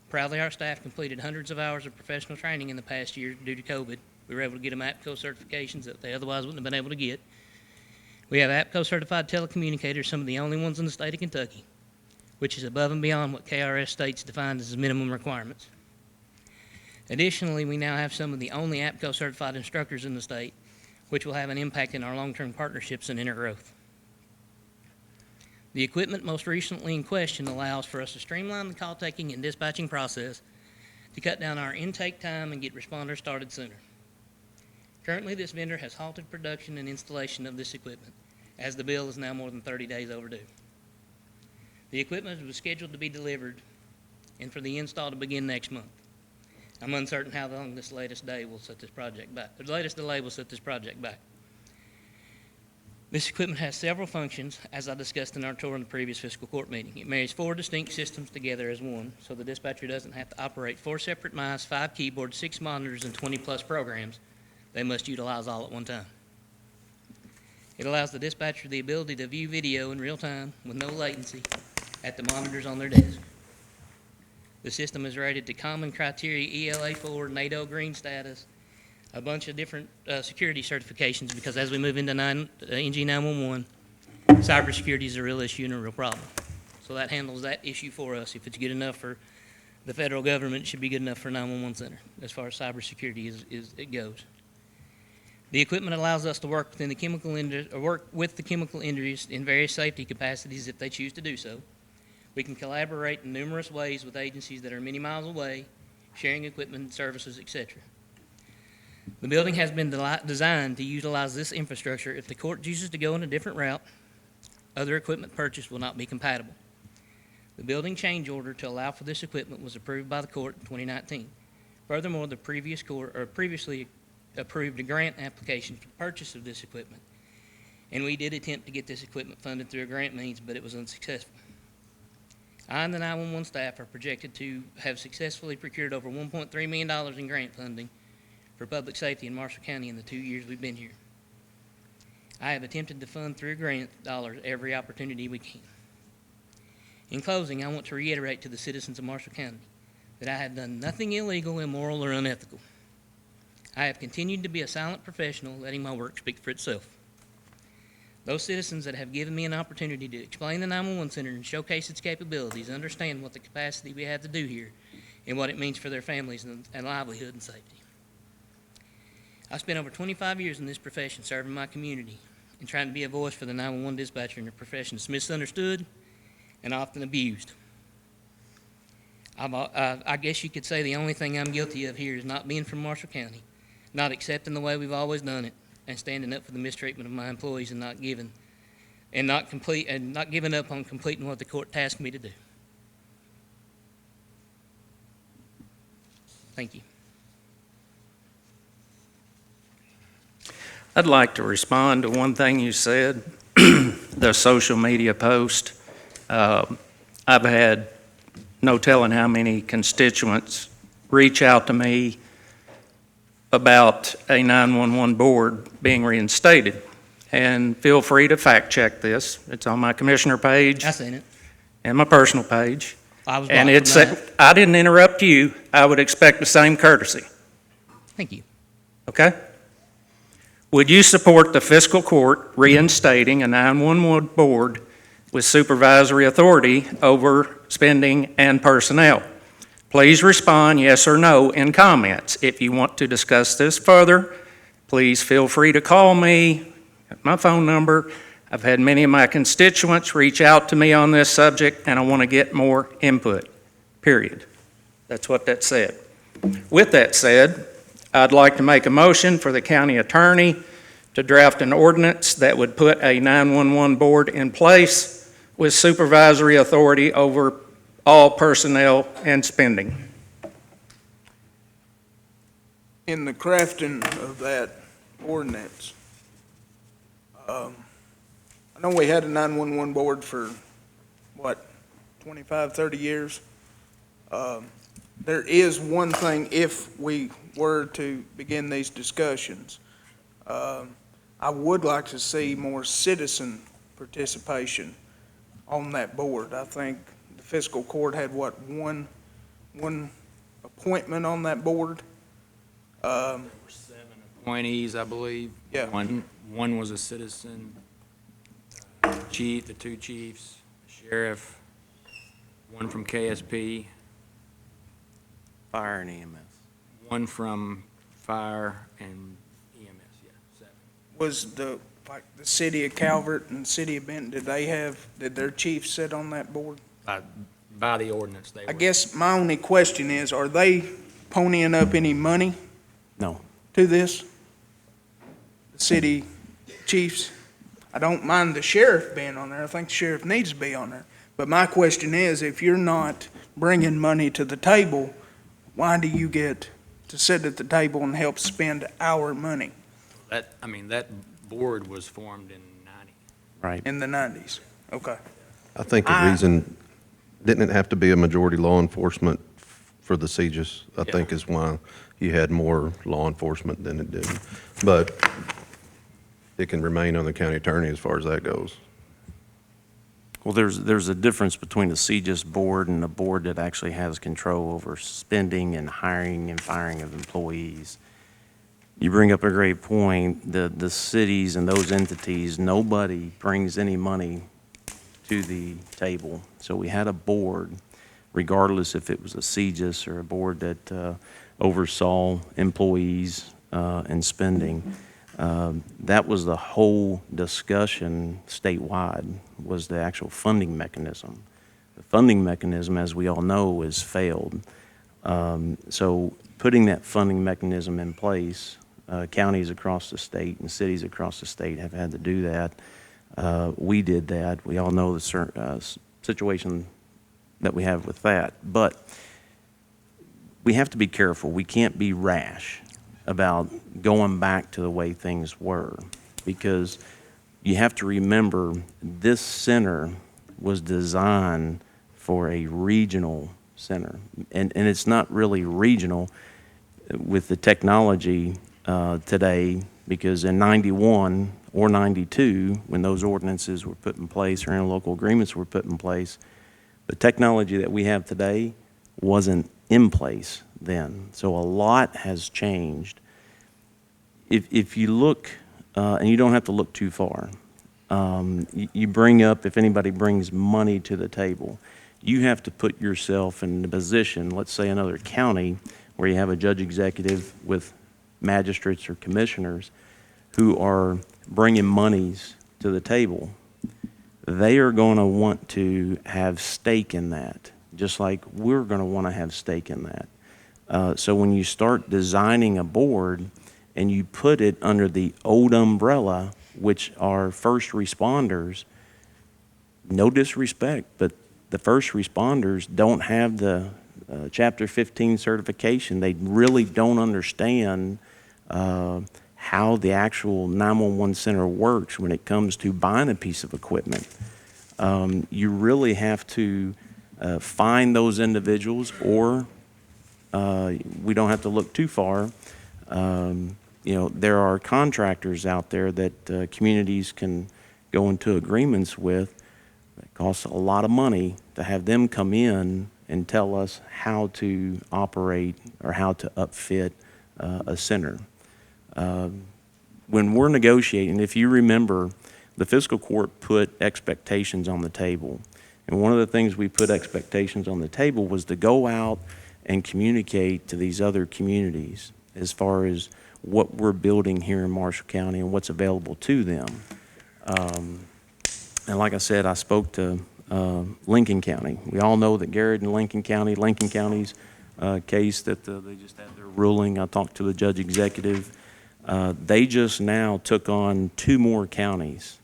Proudly, our staff completed hundreds of hours of professional training in the past year due to COVID. We were able to get them APCO certifications that they otherwise wouldn't have been able to get. We have APCO certified telecommunicators, some of the only ones in the state of Kentucky, which is above and beyond what KRS states defined as minimum requirements. Additionally, we now have some of the only APCO certified instructors in the state, which will have an impact in our long-term partnerships and intergrowth. The equipment most recently in question allows for us to streamline the call taking and dispatching process to cut down our intake time and get responders started sooner. Currently, this vendor has halted production and installation of this equipment, as the bill is now more than 30 days overdue. The equipment was scheduled to be delivered and for the install to begin next month. I'm uncertain how long this latest delay will set this project back. This equipment has several functions, as I discussed in our tour in the previous fiscal court meeting. It marries 4 distinct systems together as one, so the dispatcher doesn't have to operate 4 separate mice, 5 keyboards, 6 monitors, and 20-plus programs they must utilize all at one time. It allows the dispatcher the ability to view video in real time with no latency at the monitors on their desk. The system is rated to common criteria ELA4, NATO green status, a bunch of different security certifications, because as we move into NG911, cybersecurity is a real issue and a real problem. So that handles that issue for us. If it's good enough for the federal government, it should be good enough for 911 Center as far as cybersecurity it goes. The equipment allows us to work within the chemical industry, or work with the chemical industries in various safety capacities if they choose to do so. We can collaborate in numerous ways with agencies that are many miles away, sharing equipment, services, etc. The building has been designed to utilize this infrastructure. If the court chooses to go in a different route, other equipment purchased will not be compatible. The building change order to allow for this equipment was approved by the court in 2019. Furthermore, the previously approved a grant application for the purchase of this equipment and we did attempt to get this equipment funded through a grant means, but it was unsuccessful. I and the 911 staff are projected to have successfully procured over $1.3 million in grant funding for public safety in Marshall County in the 2 years we've been here. I have attempted to fund through grant dollars every opportunity we can. In closing, I want to reiterate to the citizens of Marshall County that I have done nothing illegal, immoral, or unethical. I have continued to be a silent professional, letting my work speak for itself. Those citizens that have given me an opportunity to explain the 911 Center and showcase its capabilities understand what the capacity we have to do here and what it means for their families and livelihood and safety. I spent over 25 years in this profession serving my community and trying to be a voice for the 911 dispatcher in a profession that's misunderstood and often abused. I guess you could say the only thing I'm guilty of here is not being from Marshall County, not accepting the way we've always done it, and standing up for the mistreatment of my employees and not giving up on completing what the court tasked me to do. Thank you. I'd like to respond to one thing you said, the social media post. I've had no telling how many constituents reach out to me about a 911 board being reinstated. And feel free to fact check this. It's on my commissioner page I seen it. and my personal page. I was And blocked it from said, that. I didn't interrupt you. I would expect the same courtesy, Thank you. okay? Would you support the fiscal court reinstating a 911 board with supervisory authority over spending and personnel? Please respond yes or no in comments. If you want to discuss this further, please feel free to call me at my phone number. I've had many of my constituents reach out to me on this subject, and I want to get more input, period. That's what that said. With that said, I'd like to make a motion for the county attorney to draft an ordinance that would put a 911 board in place with supervisory authority over all personnel and spending. In the crafting of that ordinance, I know we had a 911 board for, 25, 30 years? There is one thing, if we were to begin these discussions, I would like to see more citizen participation on that board. I think the fiscal court had, one appointment on that board? Seven appointees, I believe. Yeah. One was a citizen, chief, the two chiefs, sheriff, one from KSP, Fire and EMS. one from fire and EMS, yeah, seven. Was the city of Calvert and city of Benton, did their chief sit on that board? By the ordinance, they were. I guess my only question is, are they ponying up any money No. to this? The city chiefs? I don't mind the sheriff being on there. I think the sheriff needs to be on there. But my question is, if you're not bringing money to the table, why do you get to sit at the table and help spend our money That board was formed in '90. Right. in the 90s? Okay. I think the reason, didn't it have to be a majority law enforcement for the sieges? I think is why you had more law enforcement than it did. But it can remain on the county attorney as far as that goes. Well, there's a difference between a CJIS board and a board that actually has control over spending and hiring and firing of employees. You bring up a great point. The cities and those entities, nobody brings any money to the table. So we had a board, regardless if it was a CJIS or a board that oversaw employees and spending. That was the whole discussion statewide, was the actual funding mechanism. The funding mechanism, as we all know, has failed. So putting that funding mechanism in place, counties across the state and cities across the state have had to do that. We did that. We all know the situation that we have with that. But we have to be careful. We can't be rash about going back to the way things were, because you have to remember this center was designed for a regional center. And it's not really regional with the technology today, because in 91 or 92, when those ordinances were put in place or interlocal agreements were put in place, the technology that we have today wasn't in place then. So a lot has changed. If you look, and you don't have to look too far, you bring up, if anybody brings money to the table, you have to put yourself in the position, let's say another county, where you have a judge executive with magistrates or commissioners who are bringing monies to the table. They are going to want to have stake in that, just like we're going to want to have stake in that. So when you start designing a board and you put it under the old umbrella, which are first responders, no disrespect, but the first responders don't have the Chapter 15 certification. They really don't understand how the actual 911 center works when it comes to buying a piece of equipment. You really have to find those individuals, or we don't have to look too far. There are contractors out there that communities can go into agreements with. It costs a lot of money to have them come in and tell us how to operate or how to upfit a center. When we're negotiating, if you remember, the fiscal court put expectations on the table. And one of the things we put expectations on the table was to go out and communicate to these other communities as far as what we're building here in Marshall County and what's available to them. And like I said, I spoke to Lincoln County. We all know that Garrett and Lincoln County's case that they just had their ruling. I talked to the judge executive. They just now took on 2 more counties.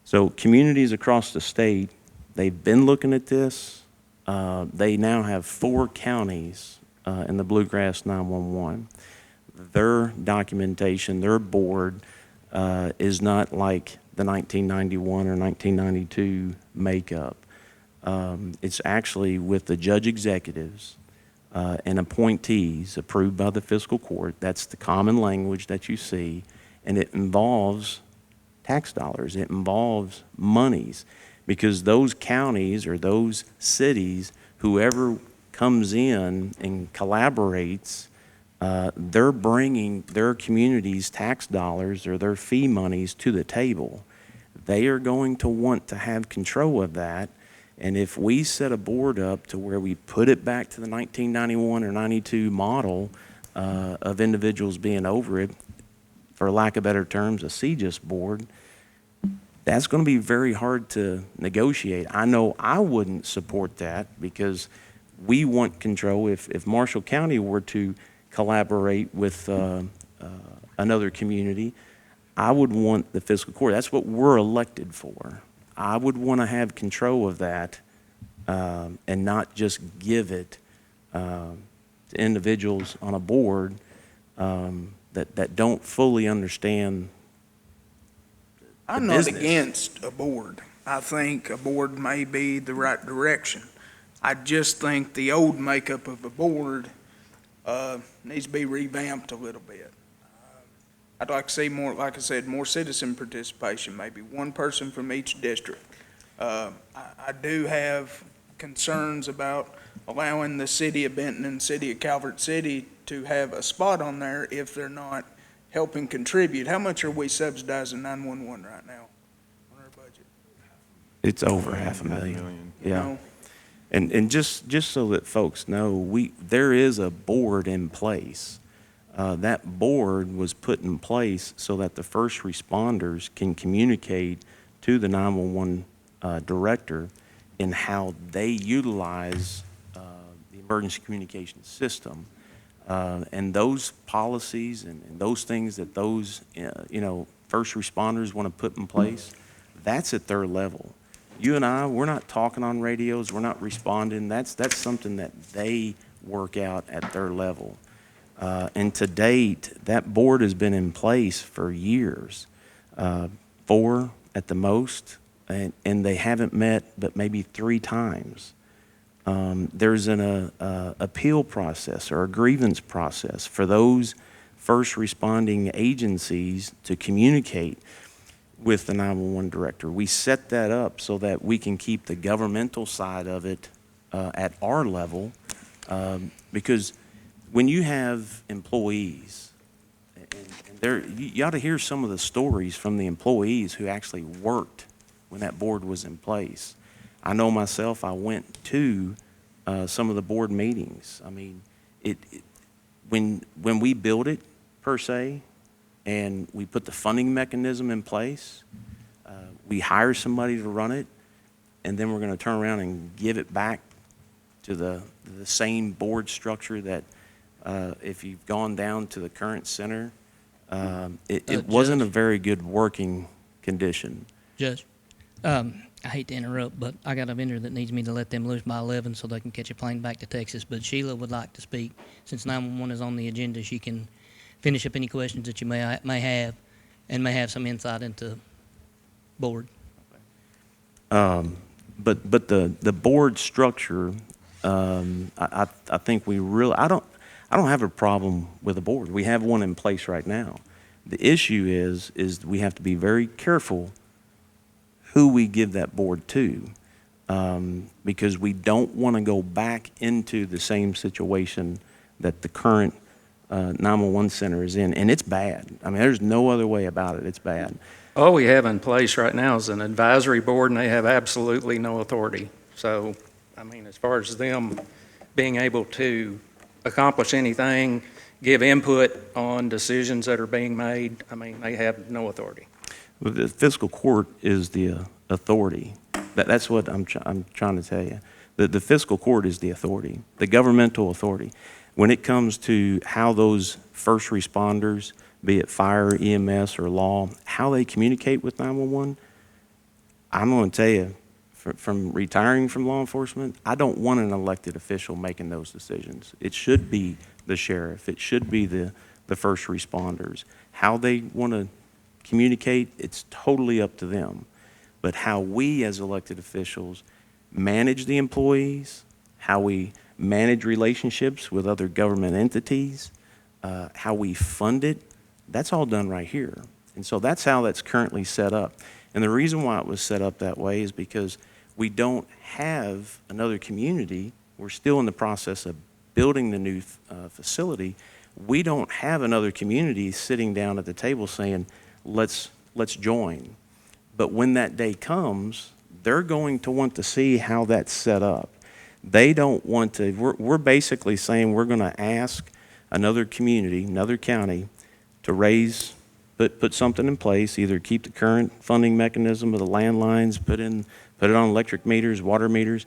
So communities across the state, they've been looking at this. They now have 4 counties in the Bluegrass 911. Their documentation, their board is not like the 1991 or 1992 makeup. It's actually with the judge executives and appointees approved by the fiscal court. That's the common language that you see, and it involves tax dollars. It involves monies, because those counties or those cities, whoever comes in and collaborates, they're bringing their community's tax dollars or their fee monies to the table. They are going to want to have control of that. And if we set a board up to where we put it back to the 1991 or 92 model of individuals being over it, for lack of better terms, a CJIS board, that's going to be very hard to negotiate. I know I wouldn't support that, because we want control. If Marshall County were to collaborate with another community, I would want the fiscal court. That's what we're elected for. I would want to have control of that and not just give it to individuals on a board that don't fully understand the I'm not business. against a board. I think a board may be the right direction. I just think the old makeup of a board needs to be revamped a little bit. I'd like to see more, like I said, more citizen participation, maybe one person from each district. I do have concerns about allowing the city of Benton and city of Calvert City to have a spot on there if they're not helping contribute. How much are we subsidizing 911 right now on our budget? It's over $500,000. You Yeah. know? And just so that folks know, there is a board in place. That board was put in place so that the first responders can communicate to the 911 director in how they utilize the emergency communication system. And those policies and those things that those, first responders want to put in place, that's at their level. You and I, we're not talking on radios, we're not responding. That's something that they work out at their level. And to date, that board has been in place for years. 4 at the most, and they haven't met but maybe 3 times. There's an appeal process or a grievance process for those first responding agencies to communicate with the 911 director. We set that up so that we can keep the governmental side of it at our level, because when you have employees, and you ought to hear some of the stories from the employees who actually worked when that board was in place. I know myself, I went to some of the board meetings. I mean, when we built it, per se, and we put the funding mechanism in place, we hire somebody to run it, and then we're going to turn around and give it back to the same board structure that if you've gone down to the current center, it wasn't a Judge? very good working condition. Judge, I hate to interrupt, but I got a vendor that needs me to let them loose by 11 so they can catch a plane back to Texas. But Sheila would like to speak. Since 911 is on the agenda, she can finish up any questions that you may have, and may have some insight into board. But the board structure, I think we really, I don't have a problem with the board. We have one in place right now. The issue is we have to be very careful who we give that board to, because we don't want to go back into the same situation that the current 911 center is in, and it's bad. I mean, there's no other way about it. It's bad. All we have in place right now is an advisory board, and they have absolutely no authority. So, I mean, as far as them being able to accomplish anything, give input on decisions that are being made, I mean, they have no authority. Well, the Fiscal Court is the authority. That's what I'm trying to tell you. The Fiscal Court is the authority, the governmental authority. When it comes to how those first responders, be it fire, EMS, or law, how they communicate with 911, I'm going to tell you, from retiring from law enforcement, I don't want an elected official making those decisions. It should be the sheriff. It should be the first responders. How they want to communicate, it's totally up to them. But how we as elected officials manage the employees, how we manage relationships with other government entities, how we fund it, that's all done right here. And so that's how that's currently set up. And the reason why it was set up that way is because we don't have another community. We're still in the process of building the new facility. We don't have another community sitting down at the table saying, let's join. But when that day comes, they're going to want to see how that's set up. They don't want to, we're basically saying we're going to ask another community, another county, to put something in place, either keep the current funding mechanism of the landlines, put it on electric meters, water meters,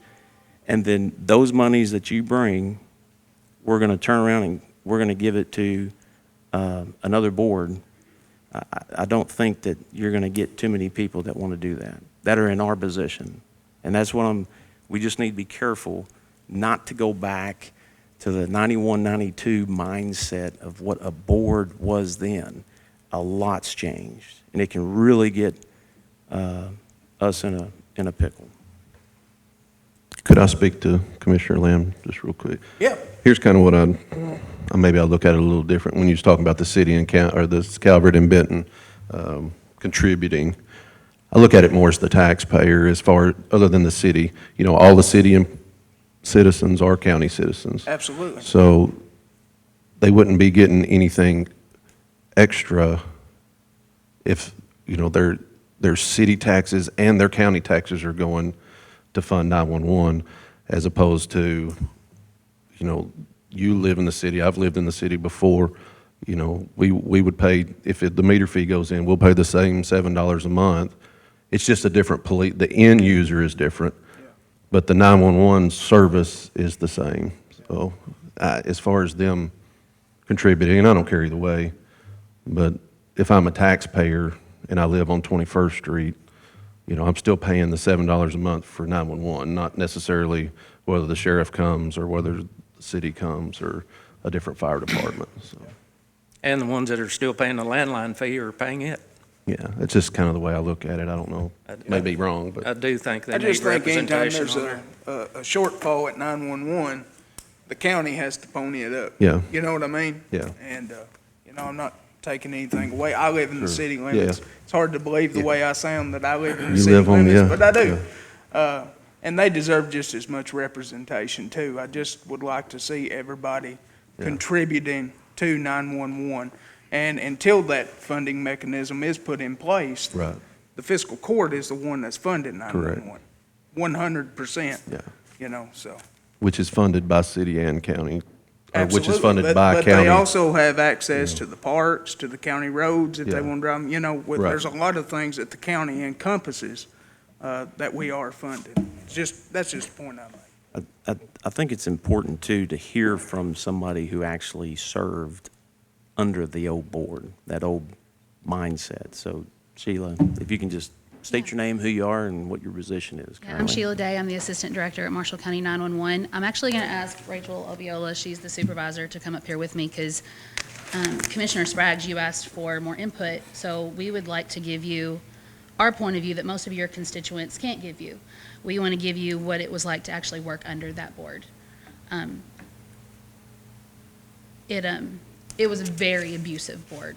and then those monies that you bring, we're going to turn around and we're going to give it to another board. I don't think that you're going to get too many people that want to do that are in our position. And that's what we just need to be careful not to go back to the 91, 92 mindset of what a board was then. A lot's changed, and it can really get us in a pickle. Could I speak to Commissioner Lamb just real quick? Yeah. Here's kind of what maybe I'll look at it a little different. When you was talking about the city and or the Calvert and Benton contributing, I look at it more as the taxpayer, as far other than the city. You know, all the city citizens are county citizens. Absolutely. So they wouldn't be getting anything extra if, you know, their city taxes and their county taxes are going to fund 911, as opposed to, you know, you live in the city, I've lived in the city before, you know, we would pay, if the meter fee goes in, we'll pay the same $7 a month. It's just a different the end user is different, but the 911 service is the same. So as far as them contributing, and I don't care either way, but if I'm a taxpayer and I live on 21st Street, you know, I'm still paying the $7 a month for 911, not necessarily whether the sheriff comes or whether the city comes or a different fire department. So. And the ones that are still paying the landline fee are paying it. Yeah, it's just kind of the way I look at it. I don't know, may be wrong, I but do think they I need just think anytime representation there's on there. a shortfall at 911, the county has to pony it up. yeah, You know what I mean? yeah. And, I'm not taking anything away. I live in the Sure. city limits. It's hard to believe the Yeah. way I sound that I live in the You city live on, limits, yeah, but I do. yeah. And they deserve just as much representation too. I just would like to see everybody Yeah. contributing to 911. And until that funding mechanism is put in place, Right, the fiscal court is the one that's funding 911. 100%, yeah. so. Which is funded by city and county, or which is Absolutely, funded but- by But county. they also have access to the parks, to the county roads if they Yeah. want to drive, Right. there's a lot of things that the county encompasses that we are funded. That's just a point I make. I think it's important, too, to hear from somebody who actually served under the old board, that old mindset. So Sheila, if you can just state your name, who you are, and what your position is Yeah, I'm currently. Sheila Day. I'm the Assistant Director at Marshall County 911. I'm actually going to ask Rachel Obiola, she's the supervisor, to come up here with me because Commissioner Spraggs, you asked for more input. So we would like to give you our point of view that most of your constituents can't give you. We want to give you what it was like to actually work under that board. It was a very abusive board.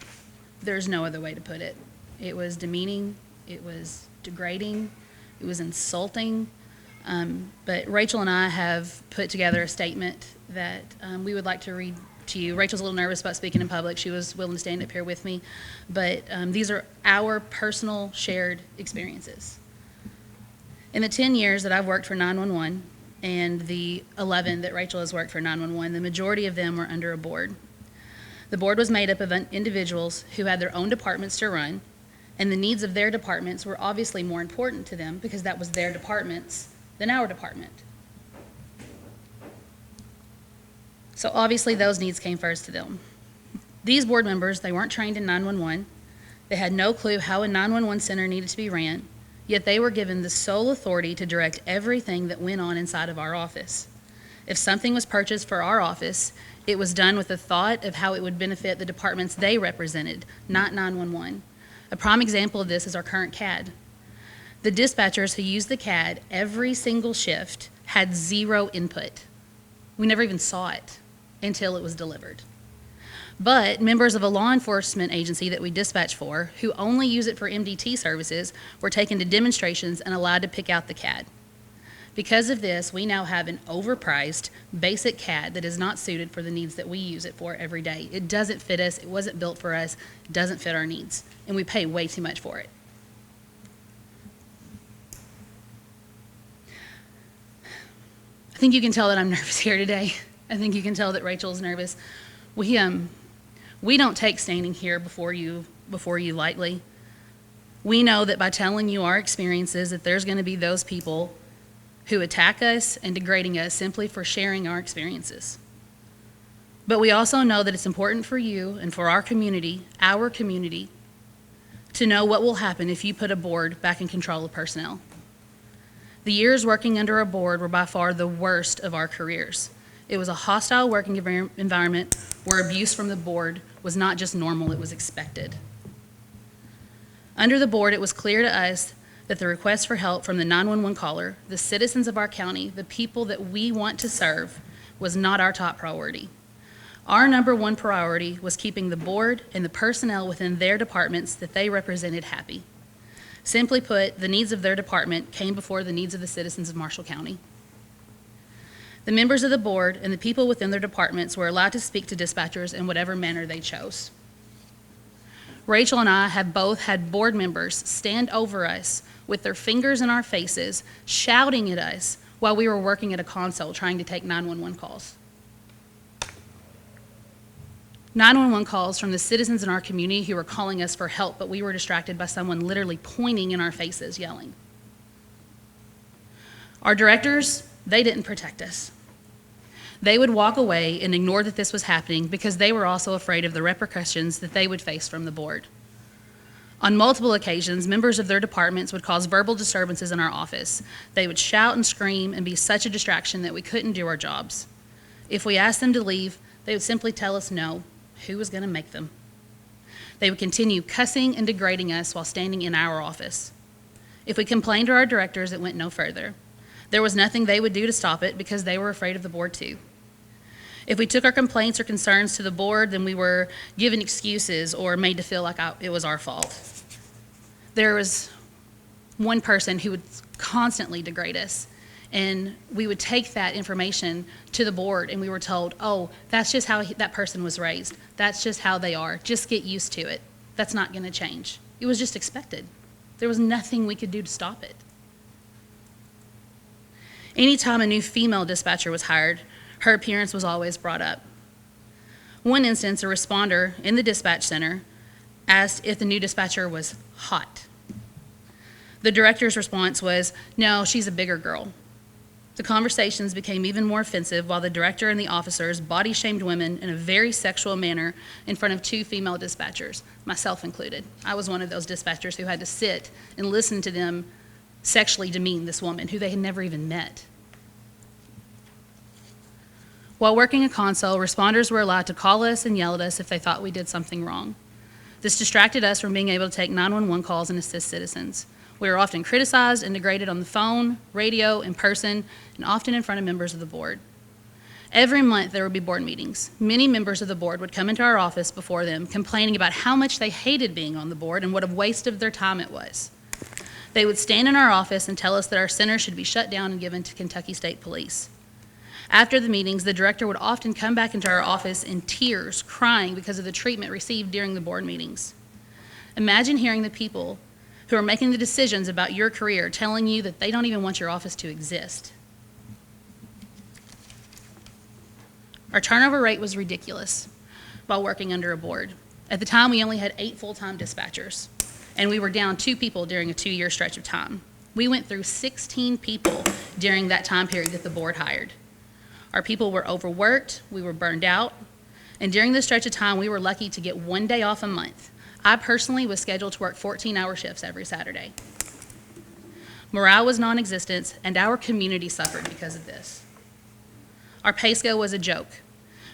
There's no other way to put it. It was demeaning, it was degrading, it was insulting. But Rachel and I have put together a statement that we would like to read to you. Rachel's a little nervous about speaking in public. She was willing to stand up here with me. But these are our personal shared experiences. In the 10 years that I've worked for 911 and the 11 that Rachel has worked for 911, the majority of them were under a board. The board was made up of individuals who had their own departments to run, and the needs of their departments were obviously more important to them because that was their departments than our department. So obviously those needs came first to them. These board members, they weren't trained in 911. They had no clue how a 911 center needed to be ran, yet they were given the sole authority to direct everything that went on inside of our office. If something was purchased for our office, it was done with the thought of how it would benefit the departments they represented, not 911. A prime example of this is our current CAD. The dispatchers who used the CAD every single shift had zero input. We never even saw it until it was delivered. But members of a law enforcement agency that we dispatch for, who only use it for MDT services, were taken to demonstrations and allowed to pick out the CAD. Because of this, we now have an overpriced basic CAD that is not suited for the needs that we use it for every day. It doesn't fit us, it wasn't built for us, it doesn't fit our needs, and we pay way too much for it. I think you can tell that I'm nervous here today. I think you can tell that Rachel's nervous. We don't take standing here before you lightly. We know that by telling you our experiences that there's going to be those people who attack us and degrading us simply for sharing our experiences. But we also know that it's important for you and for our community, to know what will happen if you put a board back in control of personnel. The years working under a board were by far the worst of our careers. It was a hostile working environment where abuse from the board was not just normal, it was expected. Under the board, it was clear to us that the request for help from the 911 caller, the citizens of our county, the people that we want to serve, was not our top priority. Our number one priority was keeping the board and the personnel within their departments that they represented happy. Simply put, the needs of their department came before the needs of the citizens of Marshall County. The members of the board and the people within their departments were allowed to speak to dispatchers in whatever manner they chose. Rachel and I have both had board members stand over us with their fingers in our faces, shouting at us while we were working at a console trying to take 911 calls. 911 calls from the citizens in our community who were calling us for help, but we were distracted by someone literally pointing in our faces, yelling. Our directors, they didn't protect us. They would walk away and ignore that this was happening because they were also afraid of the repercussions that they would face from the board. On multiple occasions, members of their departments would cause verbal disturbances in our office. They would shout and scream and be such a distraction that we couldn't do our jobs. If we asked them to leave, they would simply tell us no. Who was going to make them? They would continue cussing and degrading us while standing in our office. If we complained to our directors, it went no further. There was nothing they would do to stop it because they were afraid of the board too. If we took our complaints or concerns to the board, then we were given excuses or made to feel like it was our fault. There was one person who would constantly degrade us, and we would take that information to the board, and we were told, oh, that's just how that person was raised. That's just how they are. Just get used to it. That's not going to change. It was just expected. There was nothing we could do to stop it. Anytime a new female dispatcher was hired, her appearance was always brought up. One instance, a responder in the dispatch center asked if the new dispatcher was hot. The director's response was, no, she's a bigger girl. The conversations became even more offensive while the director and the officers body shamed women in a very sexual manner in front of two female dispatchers, myself included. I was one of those dispatchers who had to sit and listen to them sexually demean this woman who they had never even met. While working a console, responders were allowed to call us and yell at us if they thought we did something wrong. This distracted us from being able to take 911 calls and assist citizens. We were often criticized and degraded on the phone, radio, in person, and often in front of members of the board. Every month there would be board meetings. Many members of the board would come into our office before them, complaining about how much they hated being on the board and what a waste of their time it was. They would stand in our office and tell us that our center should be shut down and given to Kentucky State Police. After the meetings, the director would often come back into our office in tears, crying because of the treatment received during the board meetings. Imagine hearing the people who are making the decisions about your career telling you that they don't even want your office to exist. Our turnover rate was ridiculous while working under a board. At the time, we only had 8 full-time dispatchers, and we were down 2 people during a 2-year stretch of time. We went through 16 people during that time period that the board hired. Our people were overworked, we were burned out, and during this stretch of time, we were lucky to get 1 day off a month. I personally was scheduled to work 14-hour shifts every Saturday. Morale was non-existent, and our community suffered because of this. Our pay scale was a joke.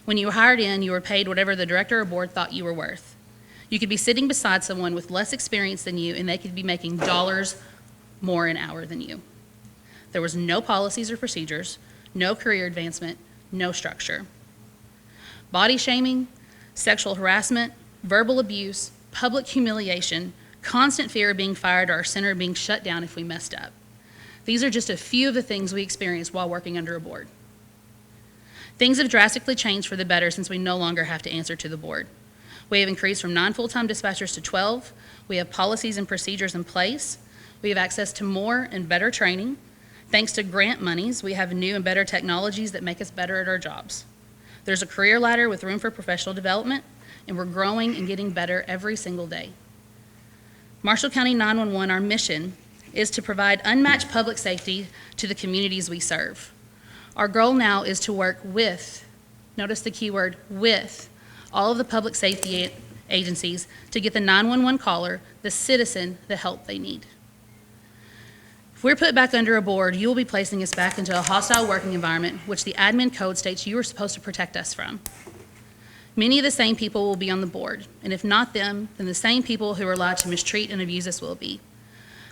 When you were hired in, you were paid whatever the director or board thought you were worth. You could be sitting beside someone with less experience than you, and they could be making dollars more an hour than you. There was no policies or procedures, no career advancement, no structure. Body shaming, sexual harassment, verbal abuse, public humiliation, constant fear of being fired, or our center being shut down if we messed up. These are just a few of the things we experienced while working under a board. Things have drastically changed for the better since we no longer have to answer to the board. We have increased from 9 full-time dispatchers to 12. We have policies and procedures in place. We have access to more and better training. Thanks to grant monies, we have new and better technologies that make us better at our jobs. There's a career ladder with room for professional development, and we're growing and getting better every single day. Marshall County 911, our mission is to provide unmatched public safety to the communities we serve. Our goal now is to work with, notice the key word, with, all of the public safety agencies to get the 911 caller, the citizen, the help they need. If we're put back under a board, you will be placing us back into a hostile working environment, which the admin code states you are supposed to protect us from. Many of the same people will be on the board, and if not them, then the same people who are allowed to mistreat and abuse us will be.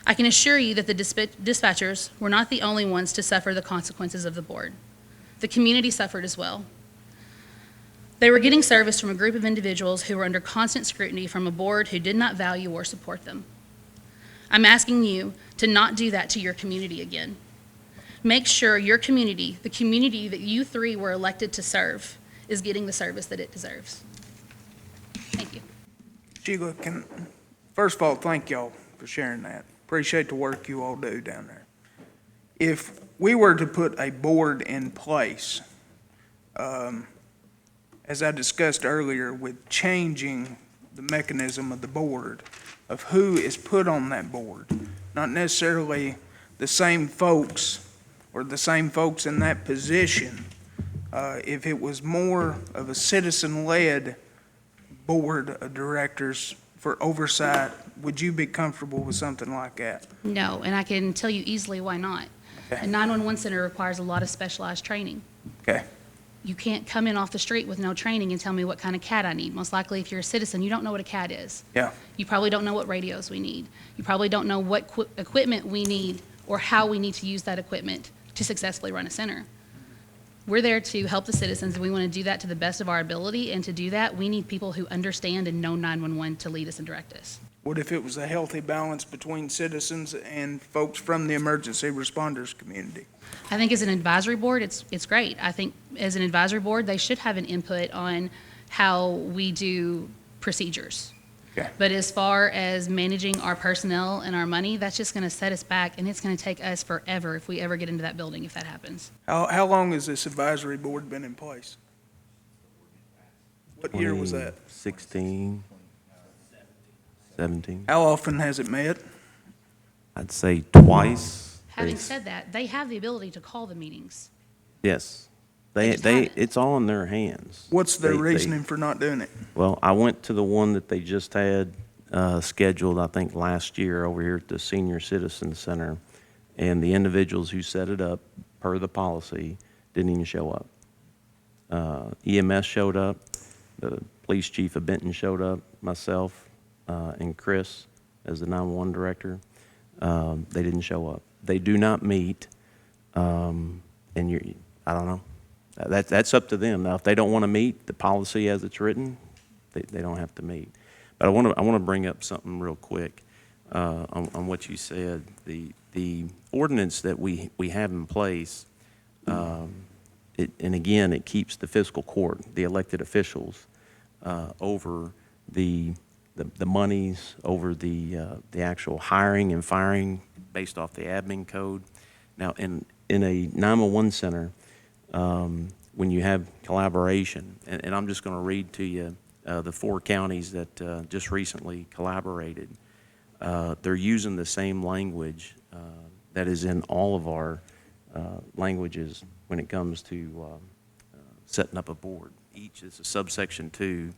I can assure you that the dispatchers were not the only ones to suffer the consequences of the board. The community suffered as well. They were getting service from a group of individuals who were under constant scrutiny from a board who did not value or support them. I'm asking you to not do that to your community again. Make sure your community, the community that you 3 were elected to serve, is getting the service that it deserves. Thank you. Sheila, first of all, thank y'all for sharing that. Appreciate the work you all do down there. If we were to put a board in place, as I discussed earlier, with changing the mechanism of the board, of who is put on that board, not necessarily the same folks or the same folks in that position. If it was more of a citizen-led board of directors for oversight, would you be comfortable with something like that? No, and I can tell you easily why not. Okay. A 911 center requires a lot of specialized training. Okay. You can't come in off the street with no training and tell me what kind of CAD I need. Most likely, if you're a citizen, you don't know what a CAD is. Yeah. You probably don't know what radios we need. You probably don't know what equipment we need or how we need to use that equipment to successfully run a center. We're there to help the citizens, and we want to do that to the best of our ability. And to do that, we need people who understand and know 911 to lead us and direct us. What if it was a healthy balance between citizens and folks from the emergency responders community? I think as an advisory board, it's great. I think as an advisory board, they should have an input on how we do procedures. Okay. But as far as managing our personnel and our money, that's just going to set us back, and it's going to take us forever if we ever get into that building, if that happens. How long has this advisory board been in place? What year was that? 16, 17. How often has it met? I'd say twice. Having They- said that, they have the ability to call the meetings. Yes. They just haven't. It's all in their hands. What's their They- reasoning for not doing it? Well, I went to the one that they just had scheduled, I think, last year over here at the Senior Citizen Center, and the individuals who set it up, per the policy, didn't even show up. EMS showed up, the police chief of Benton showed up, myself, and Chris as the 911 director. They didn't show up. They do not meet, and I don't know. That's up to them. Now, if they don't want to meet the policy as it's written, they don't have to meet. But I want to bring up something real quick on what you said. The ordinance that we have in place, and again, it keeps the fiscal court, the elected officials, over the monies, over the actual hiring and firing based off the admin code. Now, in a 911 center, when you have collaboration, and I'm just going to read to you the 4 counties that just recently collaborated. They're using the same language that is in all of our languages when it comes to setting up a board. Each is a subsection 2.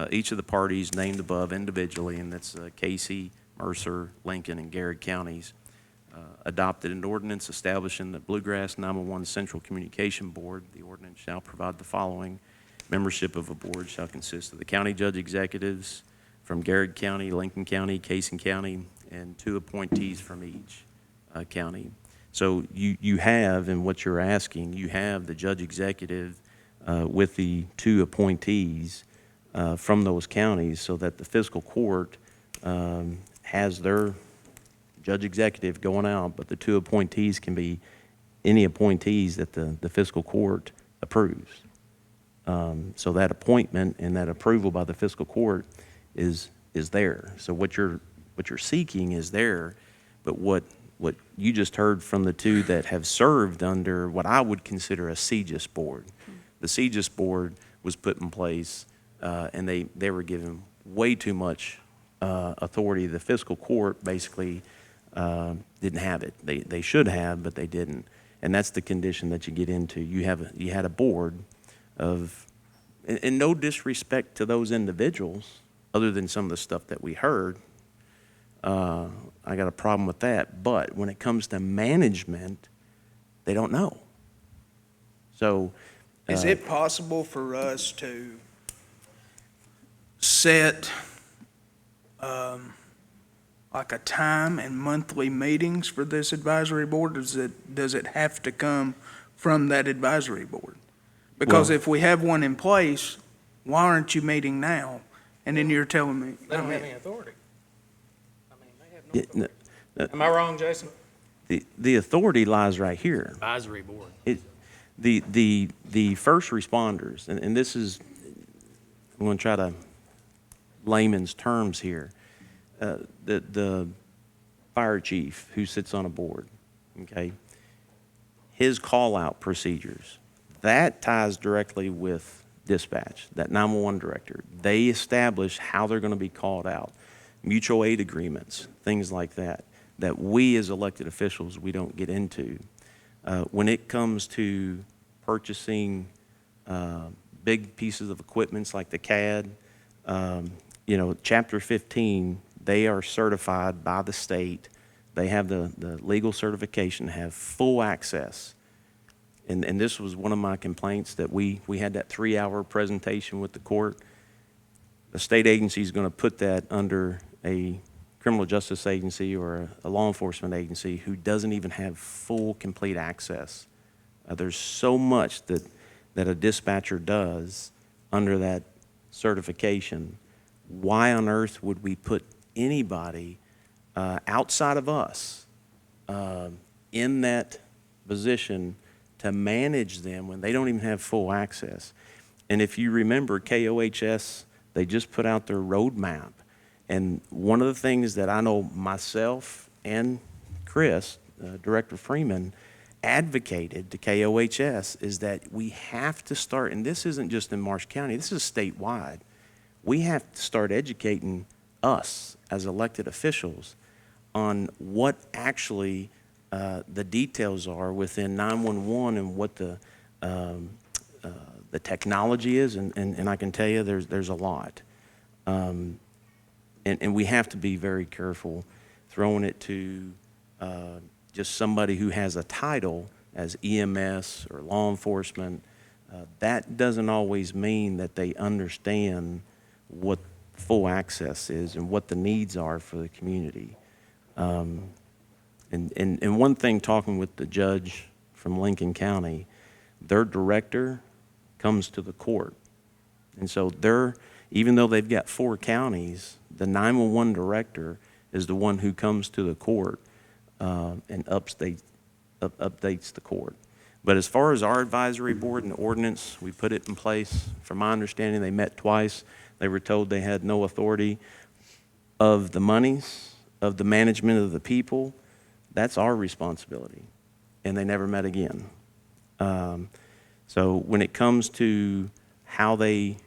Each of the parties named above individually, and that's Casey, Mercer, Lincoln, and Garrett counties, adopted an ordinance establishing the Bluegrass 911 Central Communication Board. The ordinance shall provide the following. Membership of a board shall consist of the county judge executives from Garrett County, Lincoln County, Casey County, and 2 appointees from each county. So you have, in what you're asking, you have the judge executive with the 2 appointees from those counties, so that the fiscal court has their judge executive going out, but the 2 appointees can be any appointees that the fiscal court approves. So that appointment and that approval by the fiscal court is there. So what you're seeking is there, but what you just heard from the 2 that have served under what I would consider a CJIS board. The CJIS board was put in place, and they were given way too much authority. The fiscal court basically didn't have it. They should have, but they didn't. And that's the condition that you get into. You had a board of, and no disrespect to those individuals, other than some of the stuff that we heard. I got a problem with that. But when it comes to management, they don't know. So, Is it possible for us to set like a time and monthly meetings for this advisory board? Does it have to come from that advisory board? Because Well- if we have one in place, why aren't you meeting now? And then you're telling me, They don't have any authority. I mean, they have no authority. Am I wrong, Jason? the authority lies right here. Advisory board. The first responders, and this is, I'm going to try to layman's terms here. The fire chief who sits on a board, okay, his call-out procedures, that ties directly with dispatch, that 911 director. They establish how they're going to be called out, mutual aid agreements, things like that we as elected officials, we don't get into. When it comes to purchasing big pieces of equipment like the CAD, Chapter 15, they are certified by the state. They have the legal certification, have full access and this was one of my complaints, that we had that 3-hour presentation with the court. The state agency is going to put that under a criminal justice agency or a law enforcement agency who doesn't even have full, complete access. There's so much that a dispatcher does under that certification. Why on earth would we put anybody outside of us in that position to manage them when they don't even have full access? And if you remember, KOHS, they just put out their roadmap. And one of the things that I know myself and Chris, Director Freeman, advocated to KOHS is that we have to start, and this isn't just in Marsh County, this is statewide. We have to start educating us as elected officials on what actually the details are within 911 and what the technology is, and I can tell you there's a lot. And we have to be very careful throwing it to just somebody who has a title as EMS or law enforcement. That doesn't always mean that they understand what full access is and what the needs are for the community. And one thing, talking with the judge from Lincoln County, their director comes to the court. And so even though they've got 4 counties, the 911 director is the one who comes to the court and updates the court. But as far as our advisory board and the ordinance, we put it in place. From my understanding, they met twice. They were told they had no authority of the monies, of the management of the people. That's our responsibility. And they never met again. So when it comes to how they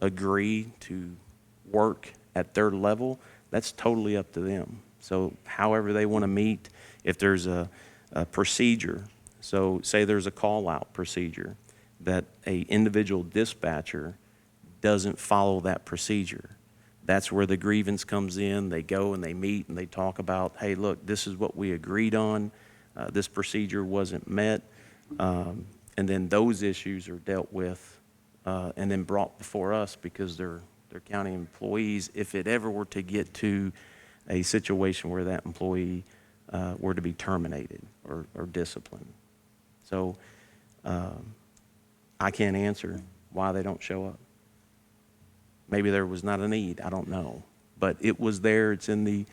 agree to work at their level, that's totally up to them. So however they want to meet, if there's a procedure, so say there's a call-out procedure that a individual dispatcher doesn't follow that procedure, that's where the grievance comes in. They go and they meet and they talk about, hey, look, this is what we agreed on. This procedure wasn't met. And then those issues are dealt with and then brought before us because they're county employees, if it ever were to get to a situation where that employee were to be terminated or disciplined. So I can't answer why they don't show up. Maybe there was not a need, I don't know. But it was there, it's in the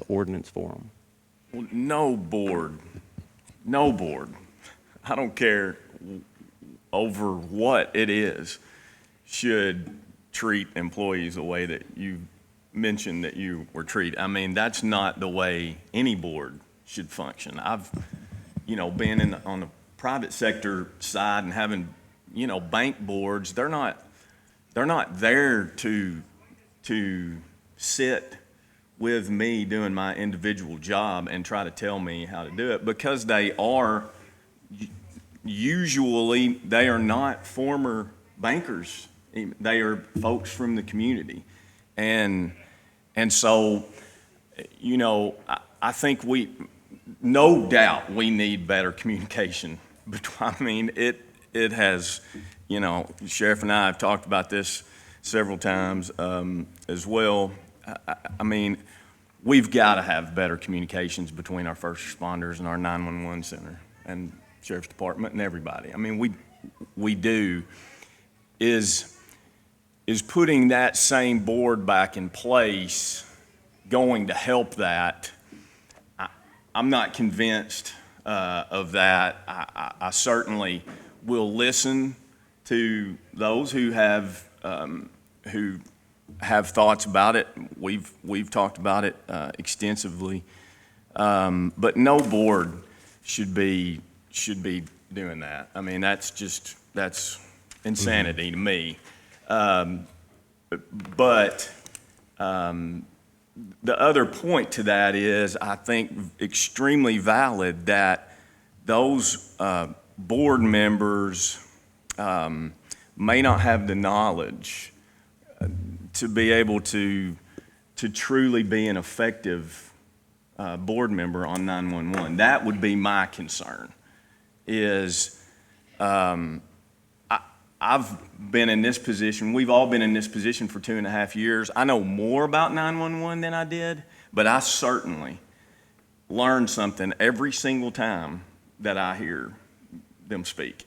ordinance form. Well, no board, I don't care over what it is, should treat employees the way that you mentioned that you were treated. I mean, that's not the way any board should function. I've, been on the private sector side and having, bank boards, they're not there to sit with me doing my individual job and try to tell me how to do it, because they are not former bankers. They are folks from the community. And so, I think no doubt we need better communication. It has, Sheriff and I have talked about this several times as well. We've got to have better communications between our first responders and our 911 center and Sheriff's Department and everybody. We do. Is putting that same board back in place going to help that? I'm not convinced of that. I certainly will listen to those who have thoughts about it. We've talked about it extensively, but no board should be doing that. That's insanity to me. But the other point to that is, I think, extremely valid, that those board members may not have the knowledge to be able to truly be an effective board member on 911. That would be my concern. is, I've been in this position, we've all been in this position for 2.5 years. I know more about 911 than I did, but I certainly learn something every single time that I hear them speak.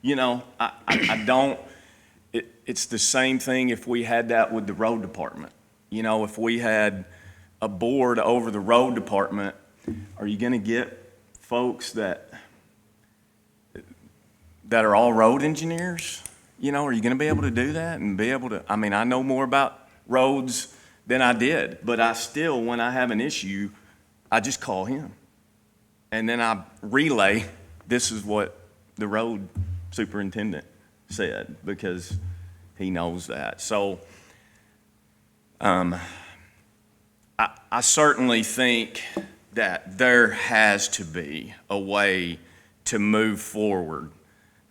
You know, I don't, it's the same thing if we had that with the road department. You know, if we had a board over the road department, are you gonna get folks that are all road engineers? You know, are you gonna be able to do that and be able to, I mean, I know more about roads than I did, but I still, when I have an issue, I just call him. And then I relay, this is what the road superintendent said, because he knows that. So, I certainly think that there has to be a way to move forward,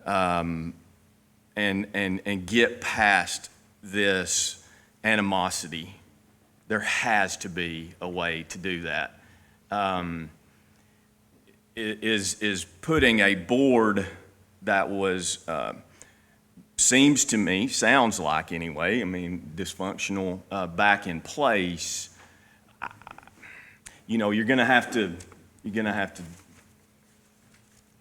and get past this animosity. There has to be a way to do that. Is putting a board that was, seems to me, sounds like anyway, I mean, dysfunctional, back in place. You know, you're gonna have to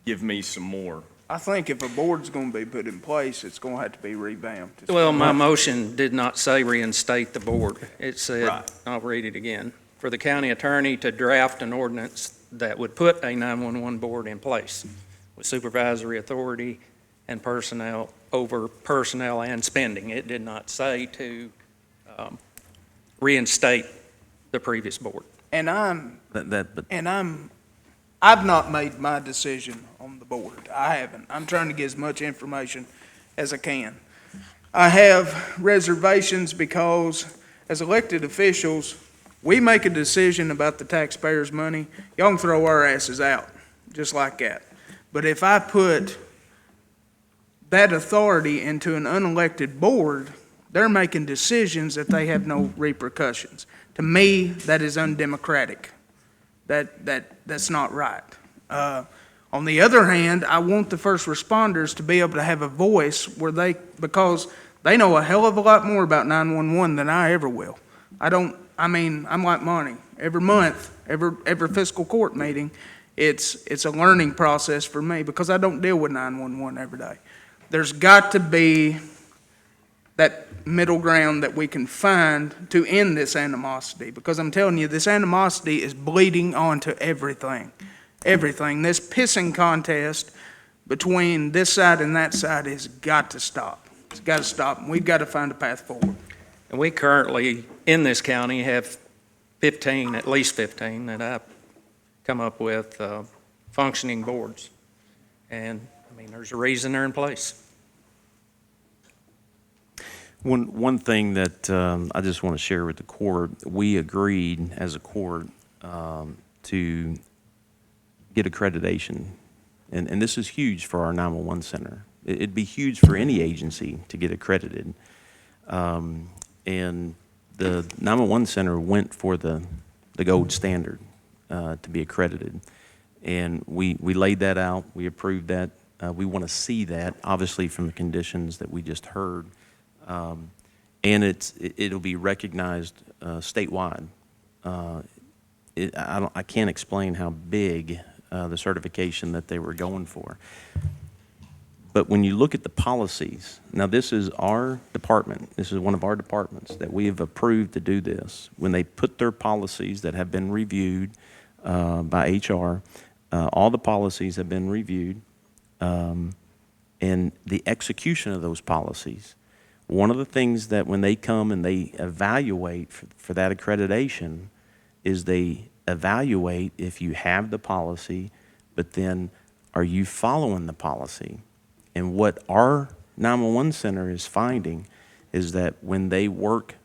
give me some more. I think if a board's gonna be put in place, it's gonna have to be revamped. Well, my motion did not say reinstate the board. It said, Right. I'll read it again, for the county attorney to draft an ordinance that would put a 911 board in place with supervisory authority and personnel over personnel and spending. It did not say to reinstate the previous board. And But I've not made my decision on the board. I haven't. I'm trying to get as much information as I can. I have reservations because as elected officials, we make a decision about the taxpayers' money, y'all can throw our asses out, just like that. But if I put that authority into an unelected board, they're making decisions that they have no repercussions. To me, that is undemocratic. That's not right. On the other hand, I want the first responders to be able to have a voice because they know a hell of a lot more about 911 than I ever will. I'm like Monty. Every month, every fiscal court meeting, it's a learning process for me because I don't deal with 911 every day. There's got to be that middle ground that we can find to end this animosity, because I'm telling you, this animosity is bleeding onto everything. Everything. This pissing contest between this side and that side has got to stop. It's got to stop, and we've got to find a path forward. And we currently, in this county, have 15, at least 15, that I've come up with, functioning boards. And, I mean, there's a reason they're in place. one thing that I just want to share with the court, we agreed as a court to get accreditation. And this is huge for our 911 center. It'd be huge for any agency to get accredited. And the 911 center went for the gold standard to be accredited. And we laid that out, we approved that. We want to see that, obviously, from the conditions that we just heard. And it'll be recognized statewide. I can't explain how big the certification that they were going for. But when you look at the policies, now this is our department, this is one of our departments that we have approved to do this. When they put their policies that have been reviewed by HR, all the policies have been reviewed, and the execution of those policies. One of the things that when they come and they evaluate for that accreditation is they evaluate if you have the policy, but then are you following the policy? And what our 911 center is finding is that when they work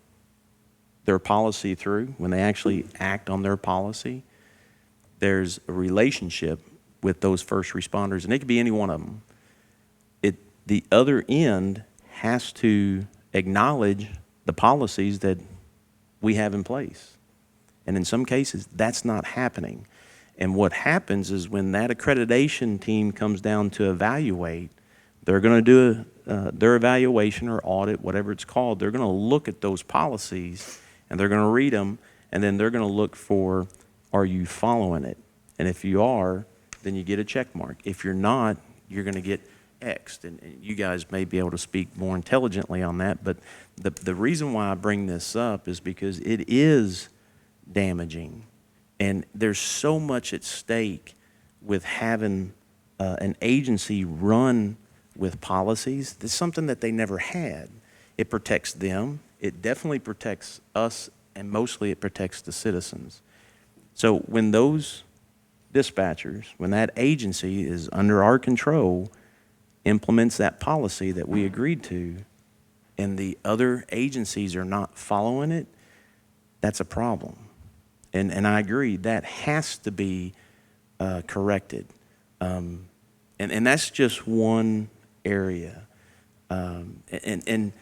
their policy through, when they actually act on their policy, there's a relationship with those first responders, and it could be any one of them. The other end has to acknowledge the policies that we have in place. And in some cases, that's not happening. And what happens is when that accreditation team comes down to evaluate, they're going to do their evaluation or audit, whatever it's called. They're going to look at those policies, and they're going to read them, and then they're going to look for, are you following it? And if you are, then you get a check mark. If you're not, you're going to get X'd. And you guys may be able to speak more intelligently on that, but the reason why I bring this up is because it is damaging. And there's so much at stake with having an agency run with policies. It's something that they never had. It protects them. It definitely protects us, and mostly it protects the citizens. So when those dispatchers, when that agency is under our control, implements that policy that we agreed to, and the other agencies are not following it, that's a problem. And I agree, that has to be corrected. And that's just one area. And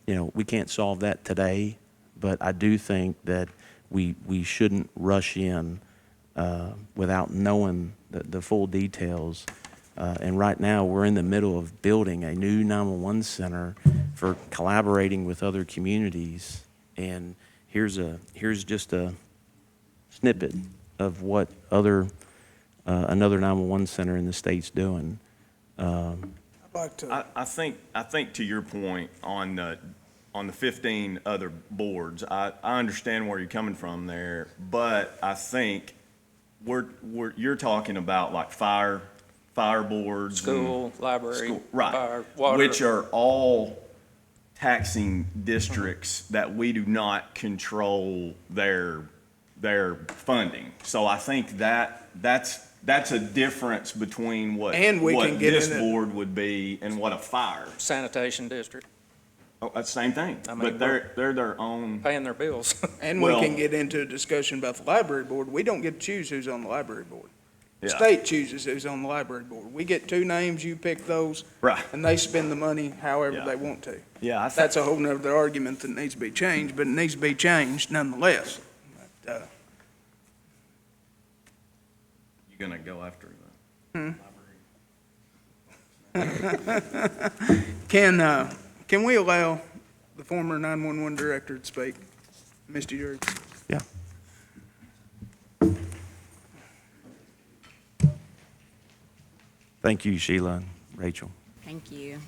you know, we can't solve that today, but I do think that we shouldn't rush in without knowing the full details. And right now, we're in the middle of building a new 911 center for collaborating with other communities. And here's just a snippet of what another 911 center in the state's doing. I'd like to. I think to your point on the 15 other boards, I understand where you're coming from there, but I think you're talking about like fire boards. School, library, right, fire, water. which are all taxing districts that we do not control their funding. So I think that's a difference between what And we can get this in it. board would be and what a fire. Sanitation district, Oh, that's the same thing. I mean, But they're their own. paying their bills. And we Well- can get into a discussion about the library board. We don't get to choose who's on the library board. The Yeah. state chooses who's on the library board. We get two names, you pick those, Right. and they spend the money however Yeah. they want to. Yeah, I think. That's a whole nother argument that needs to be changed, but it needs to be changed nonetheless. But, You're gonna go after the Can we allow the former 911 director to speak? Mr. Drury? Yeah. Thank you, Sheila and Rachel. Thank you.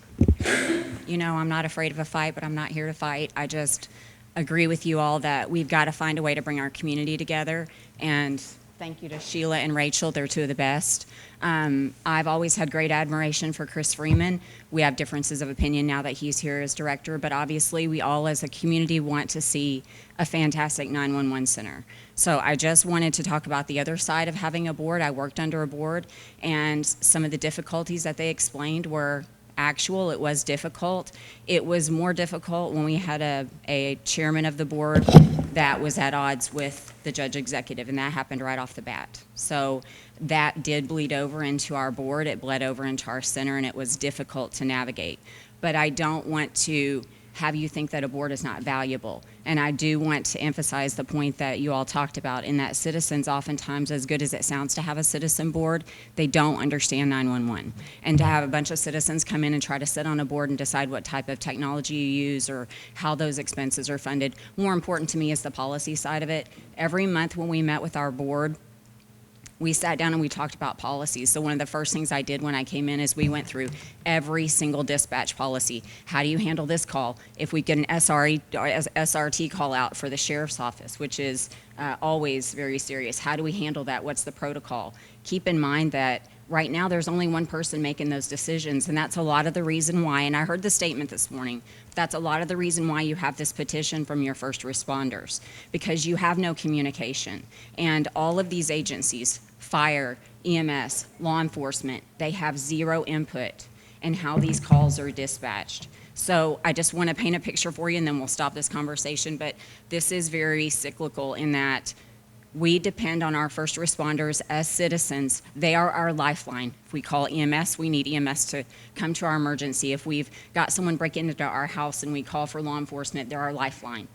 You know, I'm not afraid of a fight, but I'm not here to fight. I just agree with you all that we've got to find a way to bring our community together. And thank you to Sheila and Rachel. They're two of the best. I've always had great admiration for Chris Freeman. We have differences of opinion now that he's here as director, but obviously we all as a community want to see a fantastic 911 center. So I just wanted to talk about the other side of having a board. I worked under a board, and some of the difficulties that they explained were actual. It was difficult. It was more difficult when we had a chairman of the board that was at odds with the judge executive, and that happened right off the bat. So that did bleed over into our board. It bled over into our center, and it was difficult to navigate. But I don't want to have you think that a board is not valuable. And I do want to emphasize the point that you all talked about in that citizens, oftentimes, as good as it sounds to have a citizen board, they don't understand 911. And to have a bunch of citizens come in and try to sit on a board and decide what type of technology you use or how those expenses are funded, more important to me is the policy side of it. Every month when we met with our board, we sat down and we talked about policies. So one of the first things I did when I came in is we went through every single dispatch policy. How do you handle this call? If we get an SRT call out for the sheriff's office, which is always very serious, how do we handle that? What's the protocol? Keep in mind that right now there's only one person making those decisions, and that's a lot of the reason why, and I heard the statement this morning, that's a lot of the reason why you have this petition from your first responders, because you have no communication. And all of these agencies, fire, EMS, law enforcement, they have zero input in how these calls are dispatched. So I just want to paint a picture for you, and then we'll stop this conversation, but this is very cyclical in that we depend on our first responders as citizens. They are our lifeline. If we call EMS, we need EMS to come to our emergency. If we've got someone break into our house and we call for law enforcement, they're our lifeline.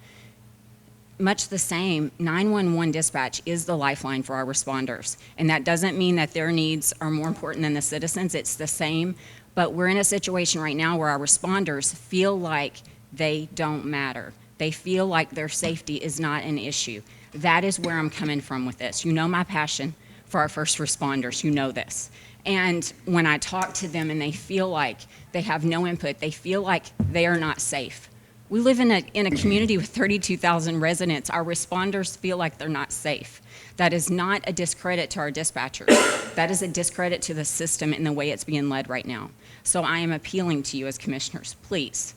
much the same, 911 dispatch is the lifeline for our responders. And that doesn't mean that their needs are more important than the citizens. It's the same. But we're in a situation right now where our responders feel like they don't matter. They feel like their safety is not an issue. That is where I'm coming from with this. You know my passion for our first responders. You know this. And when I talk to them and they feel like they have no input, they feel like they are not safe. We live in a community with 32,000 residents. Our responders feel like they're not safe. That is not a discredit to our dispatchers. That is a discredit to the system and the way it's being led right now. So I am appealing to you as commissioners, please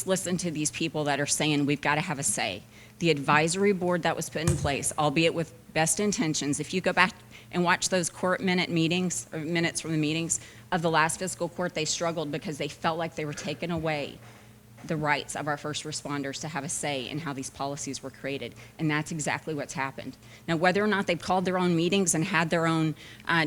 listen to these people that are saying we've got to have a say. The advisory board that was put in place, albeit with best intentions, if you go back and watch those court minutes from the meetings of the last fiscal court, they struggled because they felt like they were taken away the rights of our first responders to have a say in how these policies were created. And that's exactly what's happened. Now, whether or not they've called their own meetings and had their own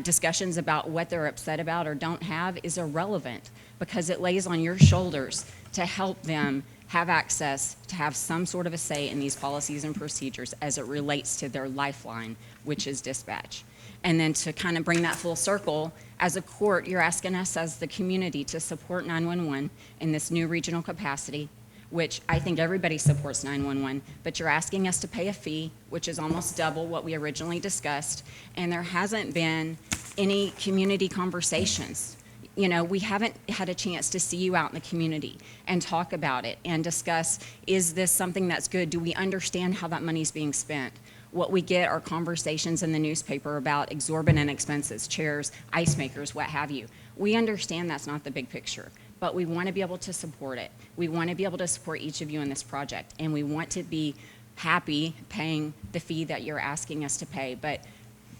discussions about what they're upset about or don't have is irrelevant, because it lays on your shoulders to help them have access to have some sort of a say in these policies and procedures as it relates to their lifeline, which is dispatch. And then to kind of bring that full circle, as a court, you're asking us as the community to support 911 in this new regional capacity, which I think everybody supports 911, but you're asking us to pay a fee, which is almost double what we originally discussed, and there hasn't been any community conversations. You know, we haven't had a chance to see you out in the community and talk about it and discuss, is this something that's good? Do we understand how that money's being spent? What we get are conversations in the newspaper about exorbitant expenses, chairs, ice makers, what have you. We understand that's not the big picture, but we want to be able to support it. We want to be able to support each of you in this project, and we want to be happy paying the fee that you're asking us to pay. But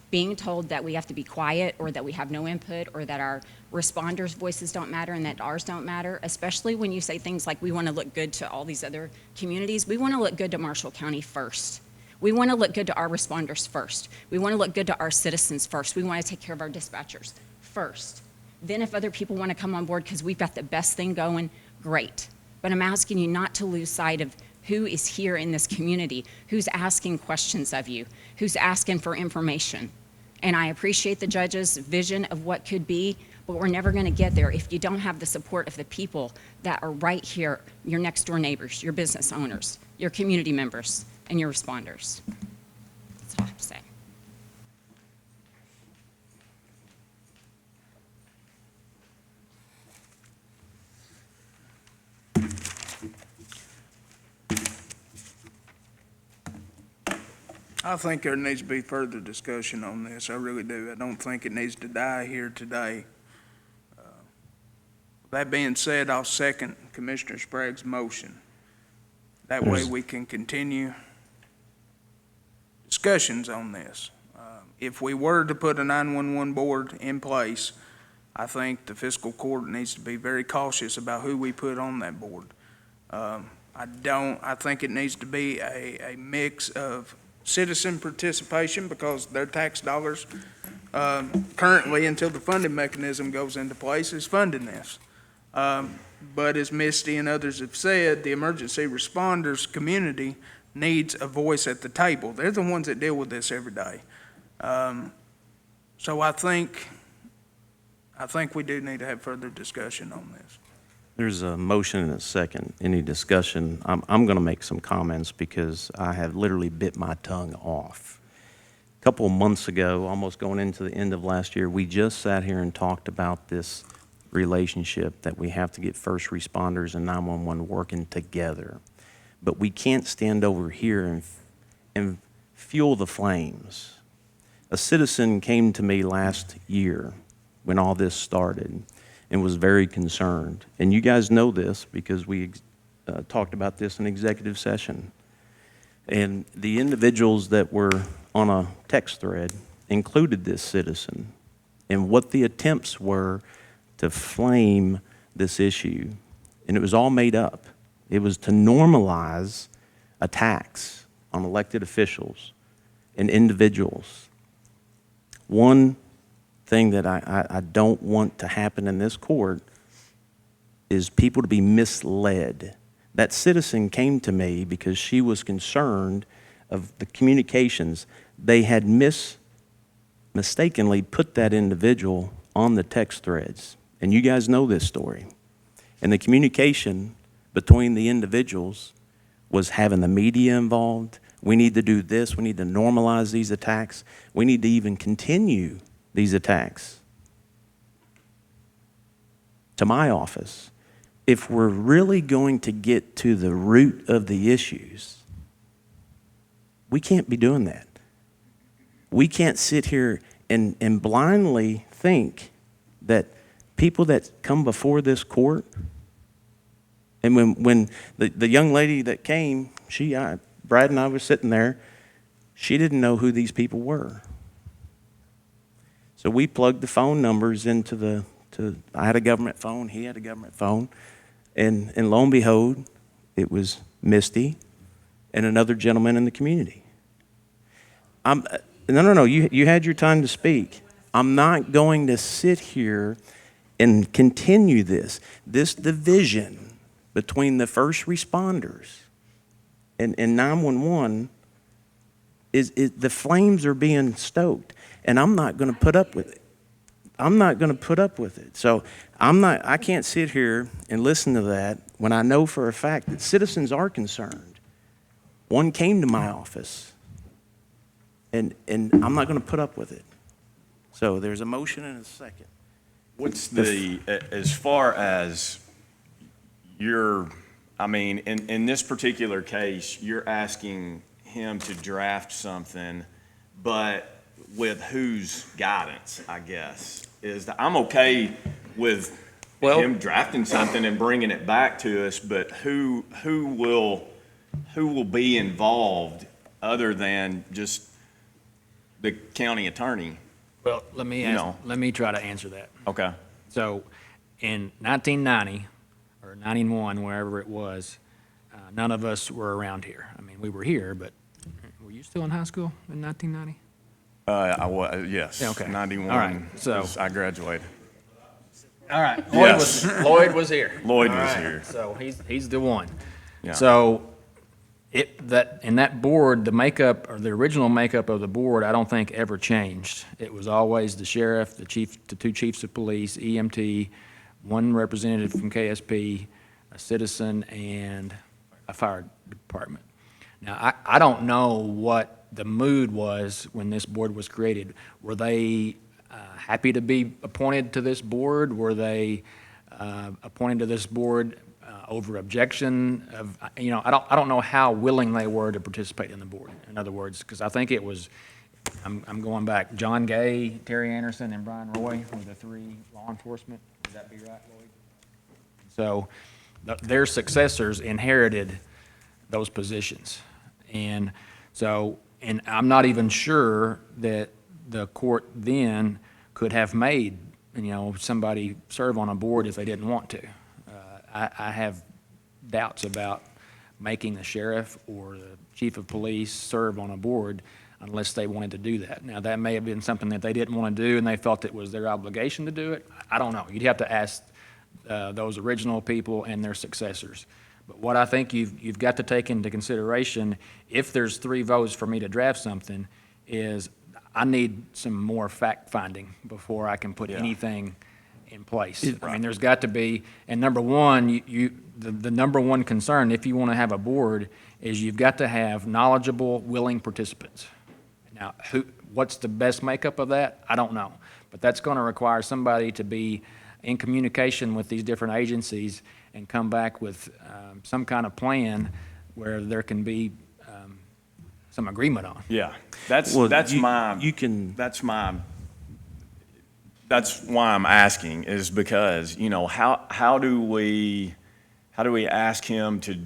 being told that we have to be quiet or that we have no input or that our responders' voices don't matter and that ours don't matter, especially when you say things like we want to look good to all these other communities, we want to look good to Marshall County first. We want to look good to our responders first. We want to look good to our citizens first. We want to take care of our dispatchers first. Then if other people want to come on board because we've got the best thing going, great. But I'm asking you not to lose sight of who is here in this community, who's asking questions of you, who's asking for information. And I appreciate the judge's vision of what could be, but we're never going to get there if you don't have the support of the people that are right here, your next door neighbors, your business owners, your community members, and your responders. That's all I have to say. I think there needs to be further discussion on this. I really do. I don't think it needs to die here today. That being said, I'll second Commissioner Sprague's motion. That way we can continue discussions on this. If we were to put a 911 board in place, I think the fiscal court needs to be very cautious about who we put on that board. I think it needs to be a mix of citizen participation because their tax dollars currently, until the funding mechanism goes into place, is funding this. But as Misty and others have said, the emergency responders community needs a voice at the table. They're the ones that deal with this every day. So I think we do need to have further discussion on this. There's a motion and a second. Any discussion? I'm going to make some comments because I have literally bit my tongue off. A couple of months ago, almost going into the end of last year, we just sat here and talked about this relationship that we have to get first responders and 911 working together. But we can't stand over here and fuel the flames. A citizen came to me last year when all this started and was very concerned. And you guys know this because we talked about this in executive session. And the individuals that were on a text thread included this citizen and what the attempts were to flame this issue. And it was all made up. It was to normalize attacks on elected officials and individuals. One thing that I don't want to happen in this court is people to be misled That citizen came to me because she was concerned of the communications. They had mistakenly put that individual on the text threads. And you guys know this story. And the communication between the individuals was having the media involved. We need to do this. We need to normalize these attacks. We need to even continue these attacks to my office. If we're really going to get to the root of the issues, we can't be doing that. We can't sit here and blindly think that people that come before this court, and when the young lady that came, Brad and I were sitting there, she didn't know who these people were. So we plugged the phone numbers into I had a government phone, he had a government phone, and lo and behold, it was Misty and another gentleman in the community. No, you had your time to speak. I'm not going to sit here and continue this division between the first responders and 911 is the flames are being stoked, and I'm not going to put up with it. I'm not going to put up with it. So I can't sit here and listen to that when I know for a fact that citizens are concerned. One came to my office, and I'm not going to put up with it. So there's a motion and a second. What's as far as in this particular case, you're asking him to draft something, but with whose guidance, I guess, I'm okay with him drafting something and bringing it back to us, but who will be involved other than just the county attorney? Well, let me try to answer that. Okay. So in 1990 or 91, wherever it was, none of us were around here. I mean, we were here, but were you still in high school in 1990? I was, yes. Yeah, okay. 91. All right, so I graduated. all right, Yes. Lloyd was here. Lloyd All was right, here. so he's the one. Yeah. So that board, the makeup or the original makeup of the board, I don't think ever changed. It was always the sheriff, the two chiefs of police, EMT, one representative from KSP, a citizen, and a fire department. Now, I don't know what the mood was when this board was created. Were they happy to be appointed to this board? Were they appointed to this board over objection of, I don't know how willing they were to participate in the board, in other words, because I think it was, I'm going back, John Gay, Terry Anderson, and Brian Roy were the three law enforcement. Would that be right, Lloyd? So their successors inherited those positions. And I'm not even sure that the court then could have made, somebody serve on a board if they didn't want to. I have doubts about making the sheriff or the chief of police serve on a board unless they wanted to do that. Now, that may have been something that they didn't want to do and they felt it was their obligation to do it. I don't know. You'd have to ask those original people and their successors. But what I think you've got to take into consideration, if there's 3 votes for me to draft something, is I need some more fact-finding before I can put anything in place. I mean, there's got to be, and number one, the number one concern, if you want to have a board, is you've got to have knowledgeable, willing participants. Now, what's the best makeup of that? I don't know. But that's going to require somebody to be in communication with these different agencies and come back with some kind of plan where there can be some agreement on. Yeah, that's why I'm asking, is because, how do we ask him to,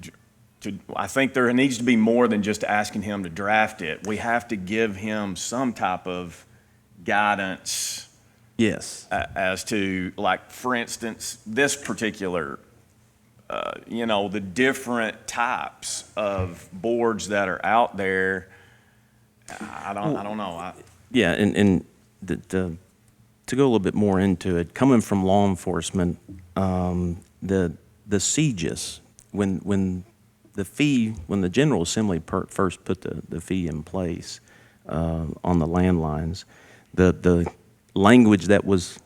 I think there needs to be more than just asking him to draft it. We have to give him some type of guidance. Yes. As to, like, for instance, this particular, the different types of boards that are out there. I don't know. Yeah, and to go a little bit more into it, coming from law enforcement, the CJIS when the General Assembly first put the fee in place on the landlines, the language that was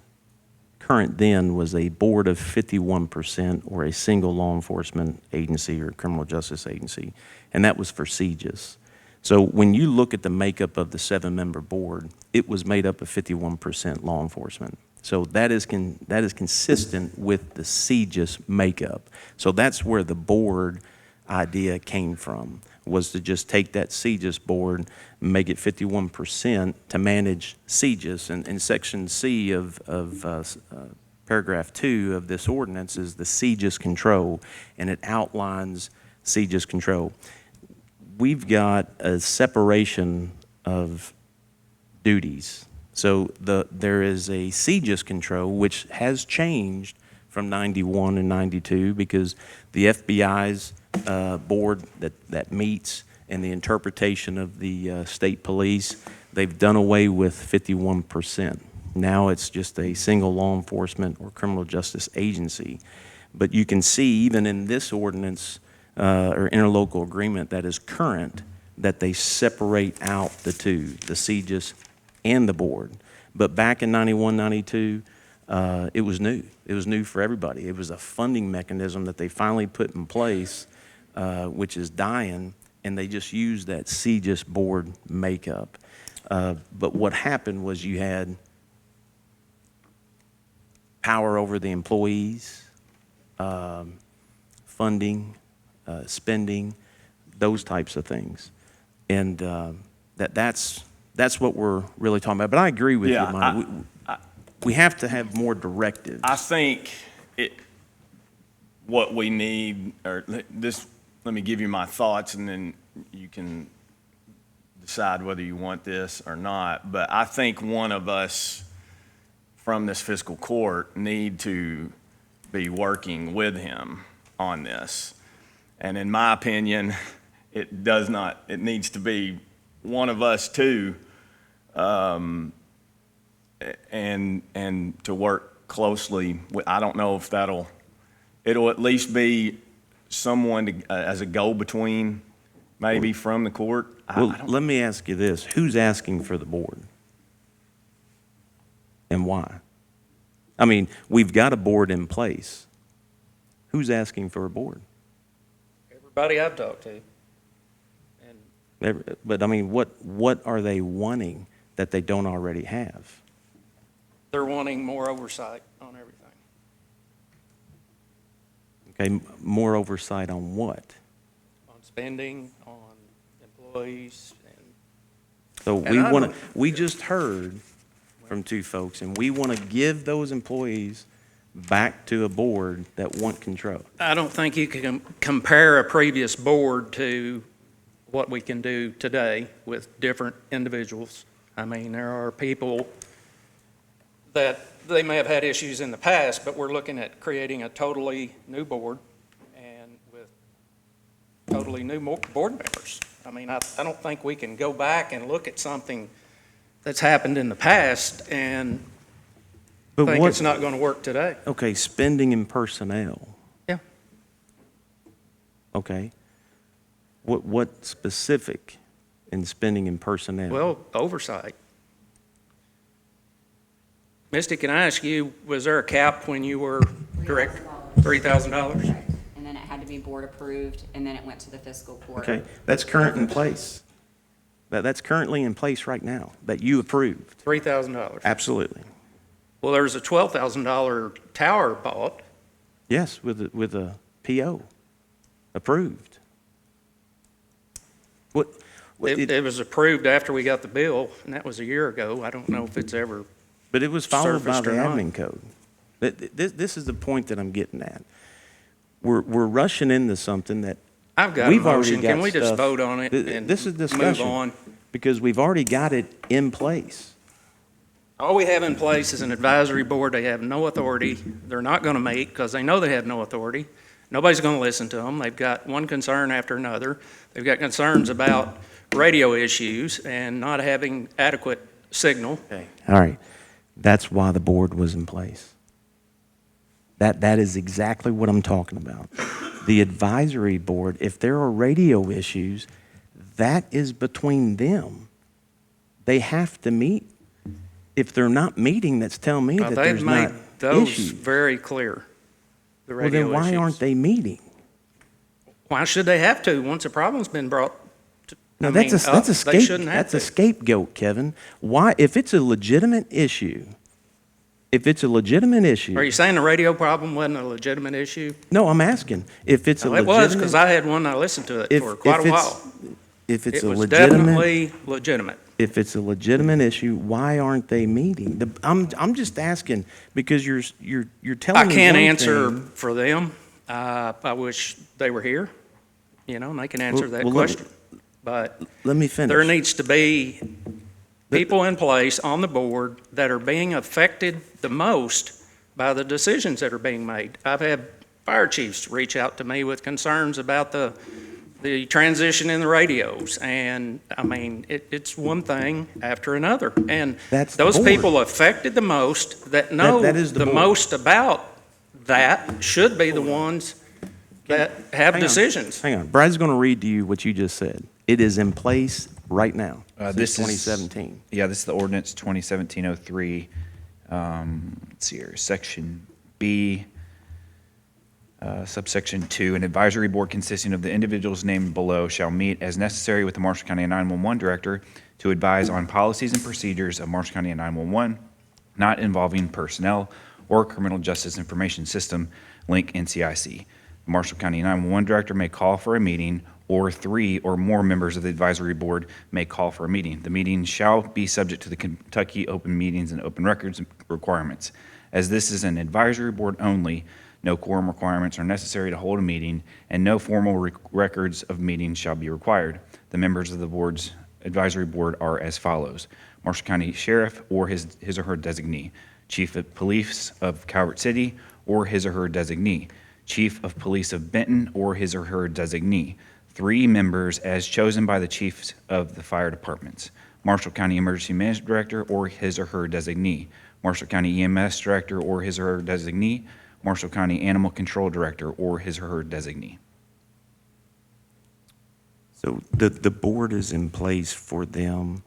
current then was a board of 51% or a single law enforcement agency or criminal justice agency, and that was for CJIS. So when you look at the makeup of the 7-member board, it was made up of 51% law enforcement. So that is consistent with the CJIS makeup. So that's where the board idea came from, was to just take that CJIS board, make it 51% to manage CJIS. And in Section C of paragraph 2 of this ordinance is the CJIS control, and it outlines CJIS control. We've got a separation of duties. So there is a CJIS control, which has changed from 91 and 92 because the FBI's board that meets and the interpretation of the state police, they've done away with 51%. Now it's just a single law enforcement or criminal justice agency. But you can see even in this ordinance or interlocal agreement that is current, that they separate out the two, the CJIS and the board. But back in 91, 92, it was new. It was new for everybody. It was a funding mechanism that they finally put in place, which is dying, and they just used that CJIS board makeup. But what happened was you had power over the employees, funding, spending, those types of things. And that's what we're really talking about. But I agree with you, Mike. We have to have more directives. I think what we need, or this, let me give you my thoughts and then you can decide whether you want this or not. But I think one of us from this fiscal court need to be working with him on this. And in my opinion, it needs to be one of us too, and to work closely with, I don't know if it'll at least be someone as a go-between maybe from the court. Let me ask you this. Who's asking for the board? And why? I mean, we've got a board in place. Who's asking for a board? Everybody I've talked to. But I mean, what are they wanting that they don't already have? They're wanting more oversight on everything. Okay, more oversight on what? On spending, on employees, and So And we just heard from two folks, and we want to give those employees back to a board that want control. I don't think you can compare a previous board to what we can do today with different individuals. I mean, there are people that they may have had issues in the past, but we're looking at creating a totally new board and with totally new board members. I mean, I don't think we can go back and look at something that's happened in the past and think it's not going to work today. Okay, spending and personnel. Yeah. Okay. What specific in spending and personnel? Well, oversight. Misty, can I ask you, was there a cap when you were director? $3,000? And then it had to be board approved, and then it went to the fiscal court. Okay, that's current in place. That's currently in place right now, that you approved. $3,000. Absolutely. Well, there's a $12,000 tower bought. Yes, with a PO, approved. It was approved after we got the bill, and that was a year ago. I don't know if it's ever, But it was followed by surfaced the or not. admin code. This is the point that I'm getting at. We're rushing into something that I've got a we've already motion. got Can we just stuff- vote on it and This is move discussion. on? Because we've already got it in place. All we have in place is an advisory board. They have no authority. They're not going to meet because they know they have no authority. Nobody's going to listen to them. They've got one concern after another. They've got concerns about radio issues and not having adequate signal. Okay. All right. That's why the board was in place. That is exactly what I'm talking about. The advisory board, if there are radio issues, that is between them. They have to meet. If they're not meeting, that's telling me Well, that they've there's made not those issues. very clear, the Well, radio then why issues. aren't they meeting? Why should they have to, once a problem's been brought to, No, I that's mean, a up, they shouldn't have that's a to. scapegoat, Kevin. Why, if it's a legitimate issue, Are you saying the radio problem wasn't a legitimate issue? no, I'm asking, if it's a Well, it was, because legitimate, I had one, I listened to it if, for quite if a it's, while. if it's It a was legitimate, definitely legitimate. if it's a legitimate issue, why aren't they meeting? I'm just asking, because you're telling I me can't one answer thing. for them. I wish they were here, and they can answer that well, question. But Let me finish. there needs to be people in place on the board that are being affected the most by the decisions that are being made. I've had fire chiefs reach out to me with concerns about the transition in the radios, and I mean, it's one thing after another. And That's the those board. people affected the most, that know that is the the board. most about that, should be the ones that have Hang on. decisions. Hang on, Brad's going to read to you what you just said. It is in place right now, This since is- 2017. Yeah, this is the ordinance 2017-03. Let's see here, section B, subsection 2. An advisory board consisting of the individuals named below shall meet as necessary with the Marshall County 911 director to advise on policies and procedures of Marshall County 911, not involving personnel or criminal justice information system, link NCIC. The Marshall County 911 director may call for a meeting, or 3 or more members of the advisory board may call for a meeting. The meeting shall be subject to the Kentucky Open Meetings and Open Records requirements. As this is an advisory board only, no quorum requirements are necessary to hold a meeting, and no formal records of meetings shall be required. The members of the board's advisory board are as follows: Marshall County Sheriff or his or her designee, Chief of Police of Calvert City or his or her designee, Chief of Police of Benton or his or her designee, 3 members as chosen by the chiefs of the fire departments, Marshall County Emergency Management Director or his or her designee, Marshall County EMS Director or his or her designee, Marshall County Animal Control Director or his or her designee. So the board is in place for them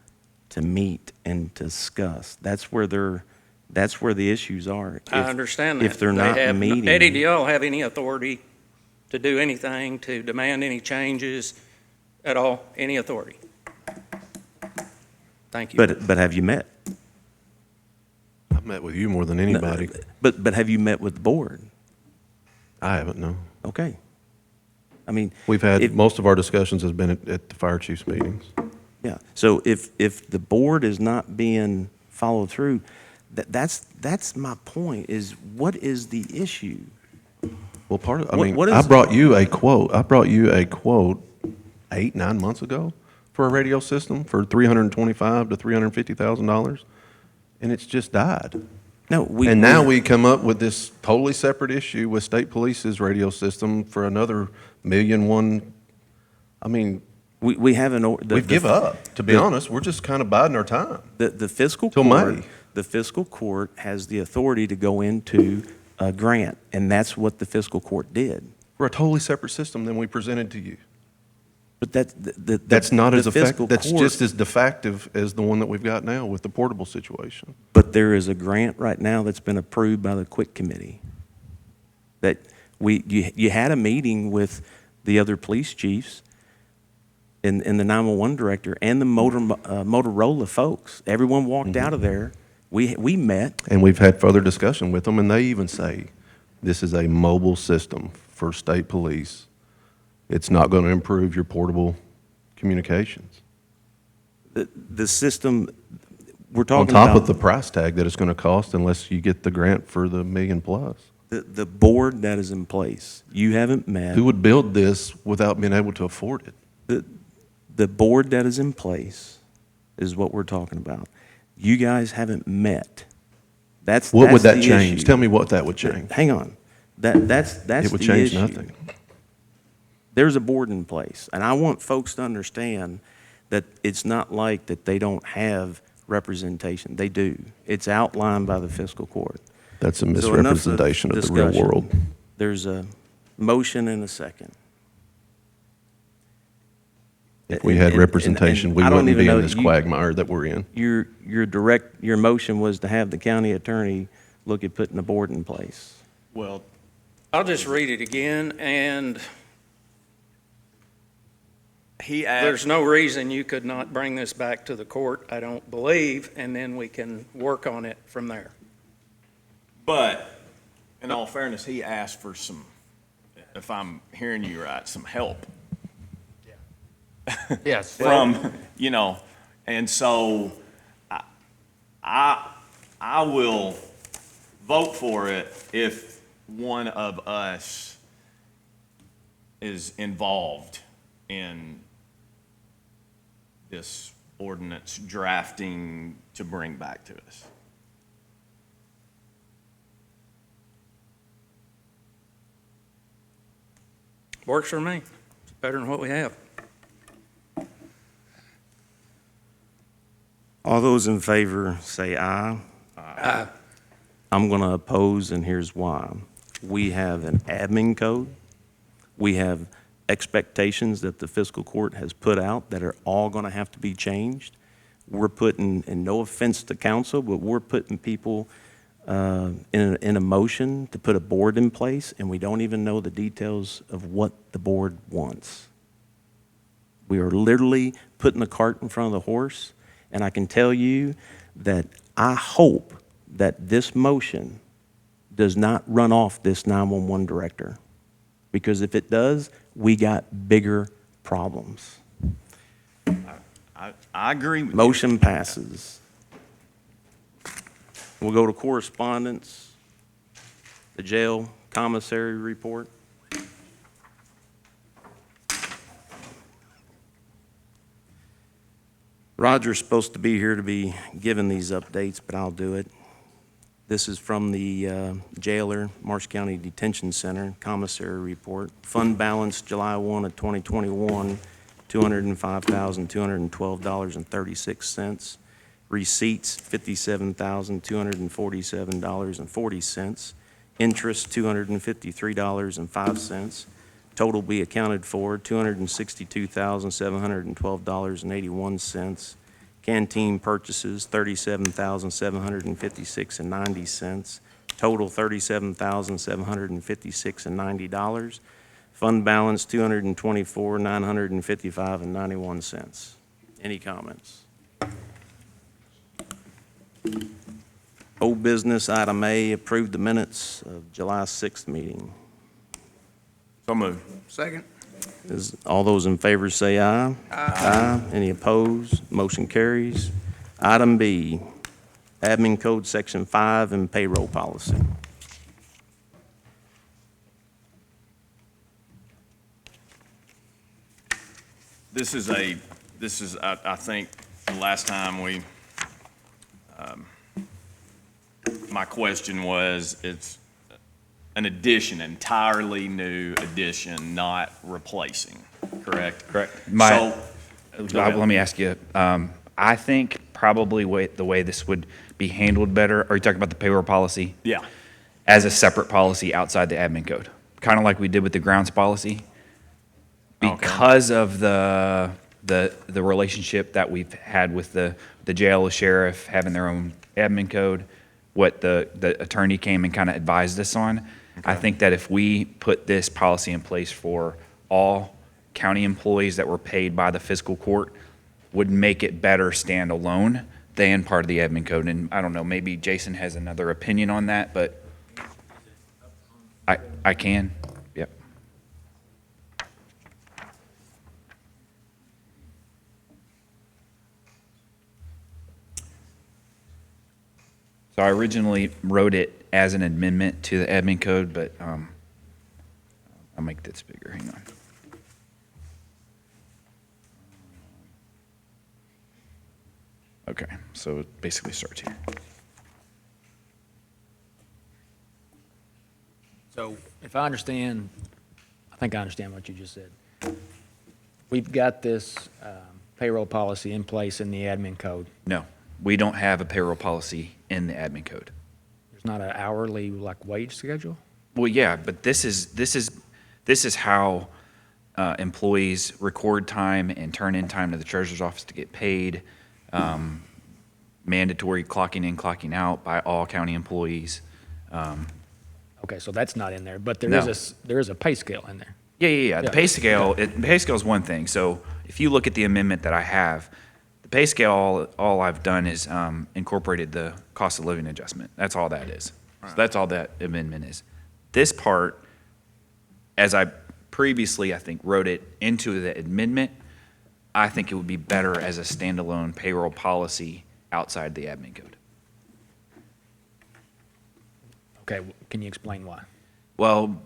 to meet and discuss. That's where the issues are. I If- understand that. If they're They not have- meeting. Eddie, do y'all have any authority to do anything, to demand any changes at all? Any authority? Thank you. But have you met? I've met with you more than anybody. But have you met with the board? I haven't, no. Okay. I mean. We've had, if- most of our discussions has been at the fire chiefs meetings. Yeah, so if the board is not being followed through, that's my point, is what is the issue? Well, part of, I What- mean, what I is- brought you a quote 8, 9 months ago for a radio system for $325,000 to $350,000, and it's just died. No, And now we come up with this totally separate issue with state police's radio system for another $1,000,001. I mean, we have an. we've give up, to be honest. We're just kind of biding our time. The fiscal Till court. May. The fiscal court has the authority to go into a grant, and that's what the fiscal court did. For a totally separate system than we presented to you. But that's That's not as fiscal effective, that's court- just as defective as the one that we've got now with the portable situation. But there is a grant right now that's been approved by the Quick Committee. That you had a meeting with the other police chiefs and the 911 director and the Motorola folks. Everyone walked out of there. We met. And we've had further discussion with them, and they even say, this is a mobile system for state police. It's not going to improve your portable communications. The system, we're On talking top about of the price tag that it's going to cost unless you get the grant for the $1,000,000 plus. the board that is in place. You haven't met. Who would build this without being able to afford it? The board that is in place is what we're talking about. You guys haven't met. What would that's that the change? issue. Tell me what that would change. Hang on. That's It would the change issue. nothing. There's a board in place, and I want folks to understand that it's not like that they don't have representation. They do. It's outlined by the fiscal court. That's a So enough misrepresentation of the real discussion. world. There's a Motion and a second. If we had And- representation, and we I don't wouldn't even be in know, this you- quagmire that we're in. Your motion was to have the county attorney look at putting a board in place. Well, I'll just read it again, and he there's asked, no reason you could not bring this back to the court, I don't believe, and then we can work on it from there. but in all fairness, he asked for some, if I'm hearing you right, some help Yes. from, and so I will vote for it if one of us is involved in this ordinance drafting to bring back to us. Works for me. It's better than what we have. All those in favor say aye. Aye. I'm going to oppose, and here's why. We have an admin code. We have expectations that the fiscal court has put out that are all going to have to be changed. We're putting, and no offense to council, but we're putting people in a motion to put a board in place, and we don't even know the details of what the board wants. We are literally putting the cart in front of the horse, and I can tell you that I hope that this motion does not run off this 911 director, because if it does, we got bigger problems. I agree with you. Motion passes. We'll go to correspondence, the jail commissary report. Roger's supposed to be here to be giving these updates, but I'll do it. This is from the jailer, Marsh County Detention Center, commissary report. Fund balance July 1 of 2021, $205,212.36. Receipts, $57,247.40. Interest, $253.05. Total be accounted for, $262,712.81. Canteen purchases, $37,756.90. Total, $37,756.90. Fund balance, $224,955.91. Any comments? Old business, item A, approve the minutes of July 6th meeting. So moved. Second. All those in favor say aye. Aye. Any opposed? Motion carries. Item B, admin code section 5 and payroll policy. This is, I think, the last time my question was, it's an addition, entirely new addition, not replacing, correct? Correct. So, Bob, let me ask you, I think probably the way this would be handled better, are you talking about the payroll policy? yeah, As a separate policy outside the admin code, kind of like we did with the grounds policy? Okay. Because of the relationship that we've had with the jail, the sheriff, having their own admin code, what the attorney came and kind of advised us on, I think that if we put this policy in place for all county employees that were paid by the fiscal court, would make it better stand alone than part of the admin code. And I don't know, maybe Jason has another opinion on that, but I can, yep. So I originally wrote it as an amendment to the admin code, but I'll make this bigger, hang on. Okay, so it basically starts here. So if I understand, I think I understand what you just said. We've got this payroll policy in place in the admin code. No, we don't have a payroll policy in the admin code. There's not an hourly like wage schedule? Well, yeah, but this is This is how employees record time and turn in time to the treasurer's office to get paid. Mandatory clocking in, clocking out by all county employees. Okay, so that's not in there, but there No. there is a pay scale in there. Yeah. The Yeah. pay scale, the pay scale is one thing. So if you look at the amendment that I have, the pay scale, all I've done is incorporated the cost of living adjustment. That's all that is. So that's all that amendment is. This part, as I previously, I think, wrote it into the amendment, I think it would be better as a standalone payroll policy outside the admin code. Okay, can you explain why? Well,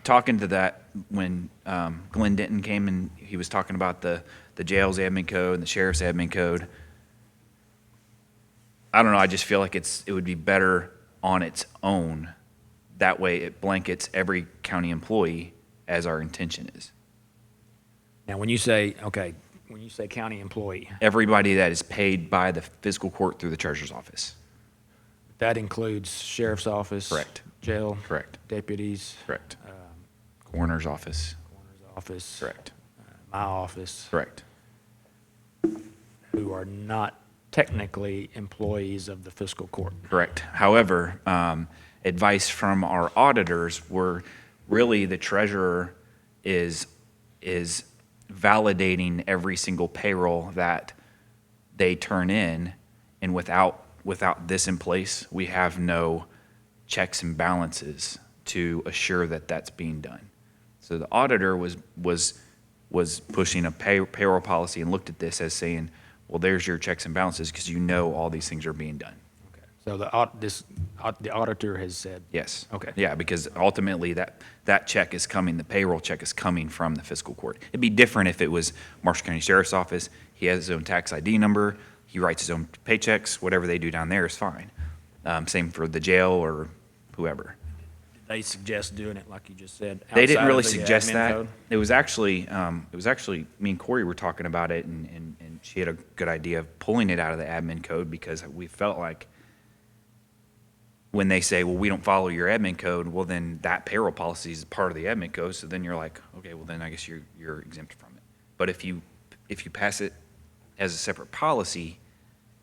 talking to that when Glenn Denton came and he was talking about the jail's admin code and the sheriff's admin code. I don't know, I just feel like it would be better on its own. That way it blankets every county employee as our intention is. Now, when you say county employee, Everybody that is paid by the fiscal court through the treasurer's office. that includes sheriff's office? Correct. Jail? Correct. Deputies? Correct. Coroner's office. Coroner's office? Correct. My office? Correct. Who are not technically employees of the fiscal court? Correct. However, advice from our auditors were really the treasurer is validating every single payroll that they turn in, and without this in place, we have no checks and balances to assure that that's being done. So the auditor was pushing a payroll policy and looked at this as saying, well, there's your checks and balances because you know all these things are being done. Okay. So the auditor has said? Yes. Okay. Yeah, because ultimately that check is coming, the payroll check is coming from the fiscal court. It'd be different if it was Marshall County Sheriff's Office. He has his own tax ID number. He writes his own paychecks. Whatever they do down there is fine. Same for the jail or whoever. Did they suggest doing it like you just said? They didn't outside really of the suggest admin that. code? It was actually me and Corey were talking about it, and she had a good idea of pulling it out of the admin code because we felt like when they say, well, we don't follow your admin code, well, then that payroll policy is part of the admin code. So then you're like, okay, well, then I guess you're exempt from it. But if you pass it as a separate policy,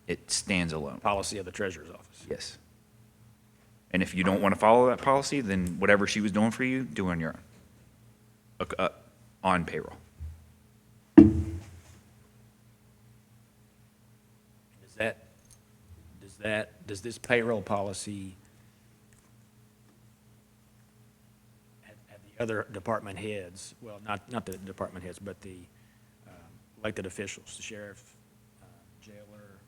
it stands alone. Policy of the treasurer's office. Yes. And if you don't want to follow that policy, then whatever she was doing for you, do on your own, on payroll. Does this payroll policy have the other department heads, well, not the department heads, but the elected officials, the sheriff, jailer,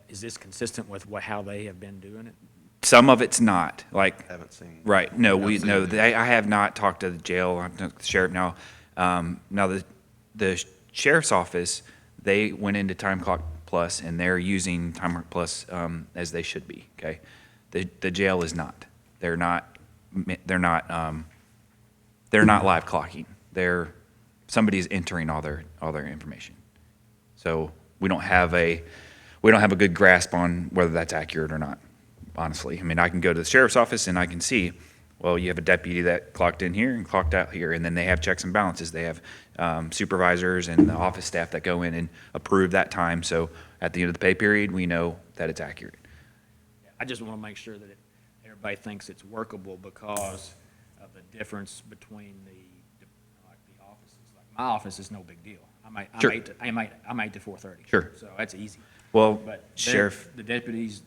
is this consistent with how they have been doing it? Some of it's not, like, Haven't seen. right, no, Haven't seen it. I have not talked to the jail, I've talked to the sheriff now. Now, the sheriff's office, they went into Time Clock Plus, and they're using Time Clock Plus as they should be, okay? The jail is not. They're not live clocking. Somebody's entering all their information. So we don't have a good grasp on whether that's accurate or not, honestly. I mean, I can go to the sheriff's office and I can see, well, you have a deputy that clocked in here and clocked out here, and then they have checks and balances. They have supervisors and the office staff that go in and approve that time. So at the end of the pay period, we know that it's accurate. I just want to make sure that everybody thinks it's workable because of the difference between the offices. Like my office is no big deal. I'm 8 to 4:30. Sure. So that's easy. Well, But sheriff, the deputies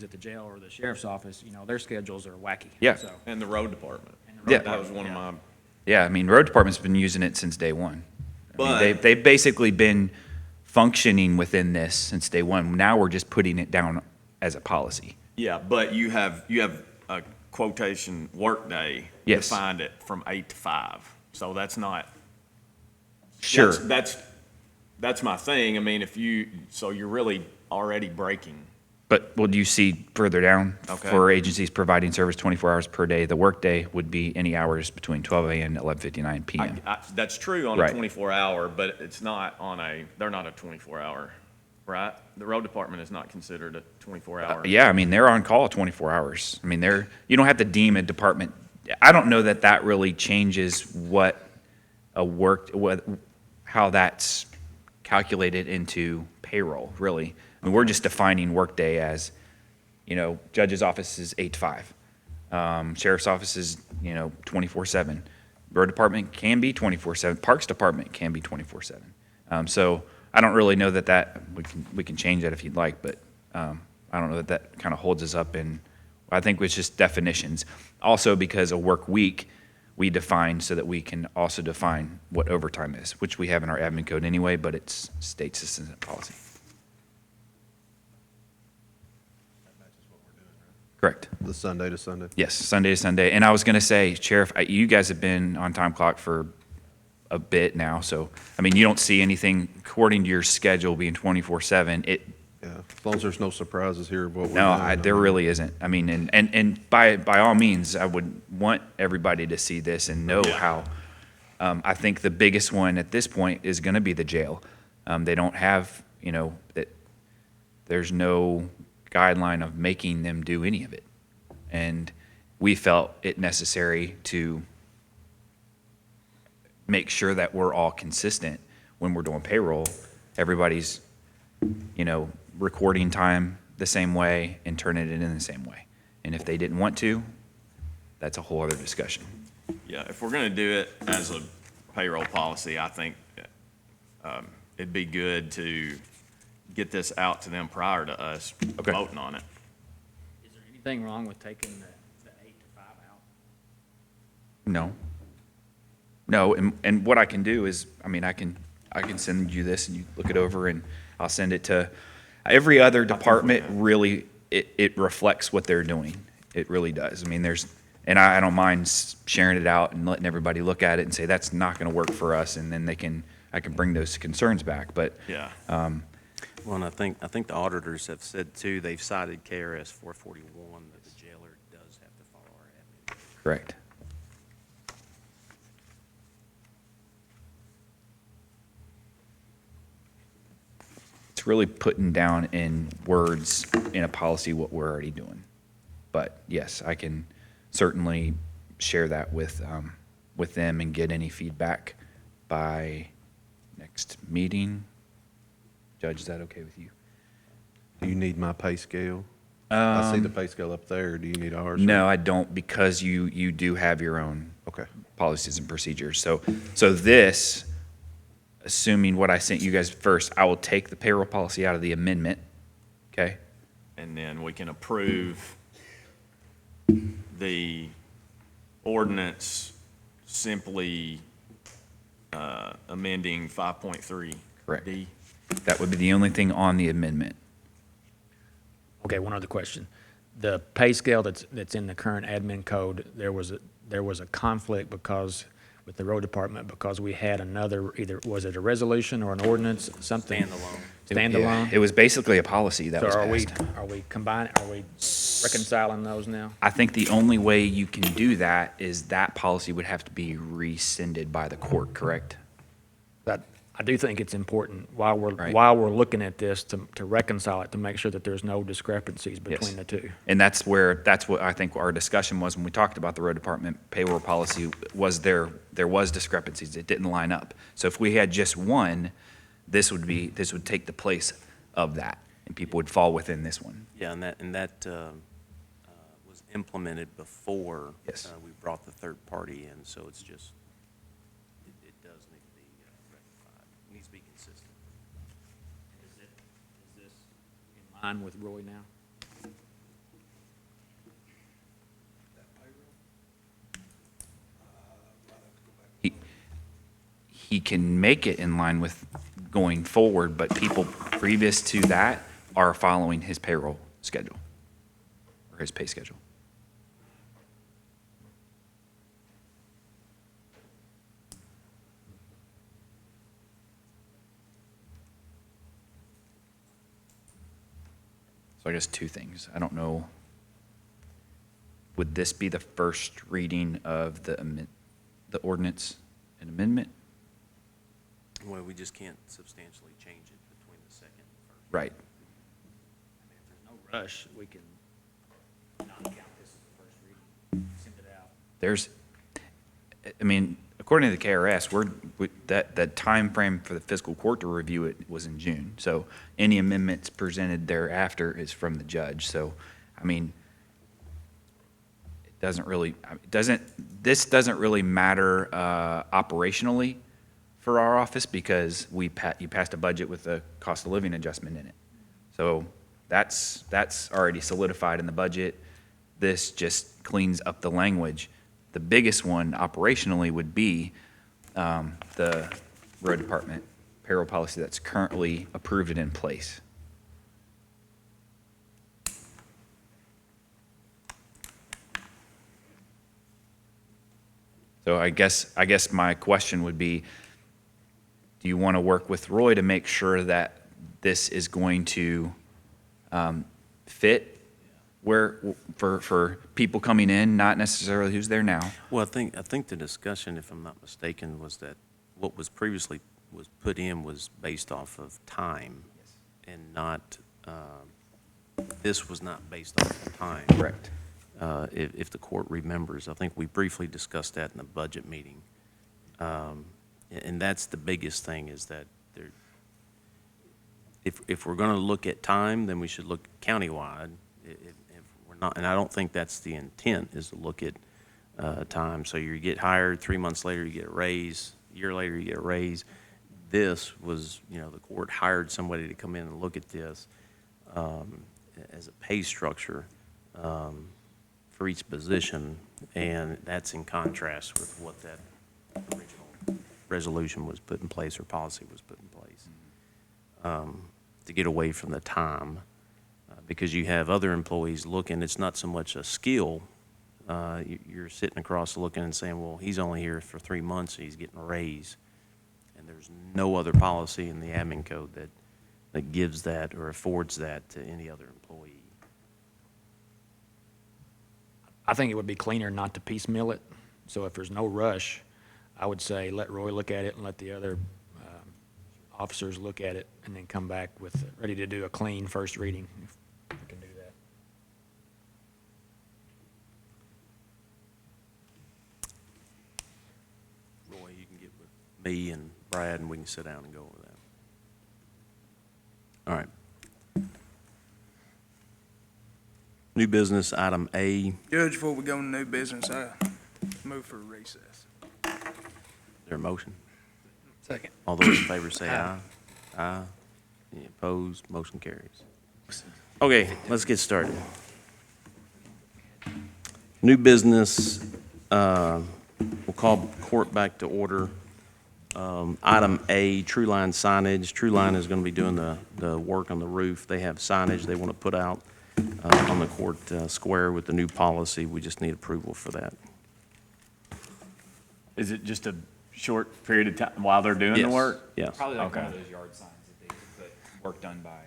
at the jail or the sheriff's office, their schedules are wacky. Yeah. So, And the road department. Yeah. That was one of my, yeah, I mean, road department's been using it since day one. I mean, But- they've basically been functioning within this since day one. Now we're just putting it down as a policy. yeah, but you have a quotation workday Yes. defined it from 8 to 5. So that's not. Sure. That's my thing. I mean, so you're really already breaking. But, well, do you see further down? Okay. For agencies providing service 24 hours per day, the workday would be any hours between 12 a.m. and 11:59 p.m. That's true on Right. a 24-hour, but it's not they're not a 24-hour, right? The road department is not considered a 24-hour. Yeah, I mean, they're on call 24 hours. I mean, you don't have to deem a department I don't know that that really changes what how that's calculated into payroll, really. I mean, we're just defining workday as, judge's office is 8 to 5. Sheriff's office is, 24/7. Road department can be 24/7. Parks department can be 24/7. So I don't really know that we can change that if you'd like, but I don't know that kind of holds us up in. I think it's just definitions. Also, because a work week we define so that we can also define what overtime is, which we have in our admin code anyway, but it's state system policy. Correct. The Sunday to Sunday? Yes, Sunday to Sunday. And I was going to say, Sheriff, you guys have been on time clock for a bit now, so, I mean, you don't see anything according to your schedule being 24/7. Yeah, as long as there's no surprises here of what we're No, doing. there really isn't. I mean, and by all means, I would want everybody to see this and know how. I think the biggest one at this point is going to be the jail. They don't have, that there's no guideline of making them do any of it. And we felt it necessary to make sure that we're all consistent when we're doing payroll. Everybody's, recording time the same way and turning it in the same way. And if they didn't want to, that's a whole other discussion. Yeah, if we're going to do it as a payroll policy, I think it'd be good to get this out to them prior to us voting on it. Is there anything wrong with taking the 8 to 5 out? No. No, and what I can do is, I mean, I can send you this and you look it over, and I'll send it to every other department. Really, it reflects what they're doing. It really does. I mean, and I don't mind sharing it out and letting everybody look at it and say, that's not going to work for us, and then I can bring those concerns back, but. Yeah. Well, and I think the auditors have said too, they've cited KRS 441 that the jailer does have to follow our admin. Correct. It's really putting down in words in a policy what we're already doing. But yes, I can certainly share that with them and get any feedback by next meeting. Judge, is that okay with you? Do you need my pay scale? I see the pay scale up there. Do you need ours? No, I don't, because you do have your own Okay. policies and procedures. So this, assuming what I sent you guys first, I will take the payroll policy out of the amendment, okay? And then we can approve the ordinance simply amending 5.3. Correct. D. That would be the only thing on the amendment. Okay, one other question. The pay scale that's in the current admin code, there was a conflict with the road department because we had another, either, was it a resolution or an ordinance, something? Standalone? It was basically a policy that was So passed. are we reconciling those now? I think the only way you can do that is that policy would have to be rescinded by the court, correct? I do think it's important while Right. we're looking at this to reconcile it, to make sure that there's no discrepancies between the two. And that's what I think our discussion was when we talked about the road department payroll policy, was there was discrepancies. It didn't line up. So if we had just one, this would take the place of that, and people would fall within this one. Yeah, and that was implemented before Yes. we brought the third party in, so it's just, it does need to be rectified. It needs to be consistent. Is this in line with Roy now? He can make it in line with going forward, but people previous to that are following his payroll schedule or his pay schedule. So I guess two things. I don't know. Would this be the first reading of the ordinance and amendment? Well, we just can't substantially change it between the second and first. Right. I mean, if there's no rush, we can not count this as the first reading, send it out, there's, I mean, according to the KRS, that time frame for the fiscal court to review it was in June. So any amendments presented thereafter is from the judge. So, I mean, this doesn't really matter operationally for our office because you passed a budget with a cost of living adjustment in it. So that's already solidified in the budget. This just cleans up the language. The biggest one operationally would be the road department payroll policy that's currently approved and in place. So I guess my question would be, do you want to work with Roy to make sure that this is going to fit where for people coming in, not necessarily who's there now? Well, I think the discussion, if I'm not mistaken, was that what was previously was put in was based off of time and not, this was not based off of time. Correct. If the court remembers, I think we briefly discussed that in the budget meeting. And that's the biggest thing is that there, if we're going to look at time, then we should look countywide. If we're not, and I don't think that's the intent, is to look at time. So you get hired, 3 months later you get a raise, a year later you get a raise. This was, the court hired somebody to come in and look at this as a pay structure for each position, and that's in contrast with what that original resolution was put in place or policy was put in place, to get away from the time, because you have other employees looking. It's not so much a skill. You're sitting across looking and saying, well, he's only here for 3 months, so he's getting a raise, and there's no other policy in the admin code that gives that or affords that to any other employee. I think it would be cleaner not to piecemeal it. So if there's no rush, I would say let Roy look at it and let the other officers look at it and then come back with, ready to do a clean first reading, if we can do that. Roy, you can get with me and Brad, and we can sit down and go over that. All right. New business, item A. Judge, before we go into new business, I move for a recess. Is there a motion? Second. All those in favor say aye. Aye. Any opposed? Motion carries. Okay, let's get started. New business, we'll call court back to order. Item A, True Line signage. True Line is going to be doing the work on the roof. They have signage they want to put out on the court square with the new policy. We just need approval for that. Is it just a short period of time while they're doing the Yes. work? Yes. Probably like Okay. one of those yard signs that they put work done by.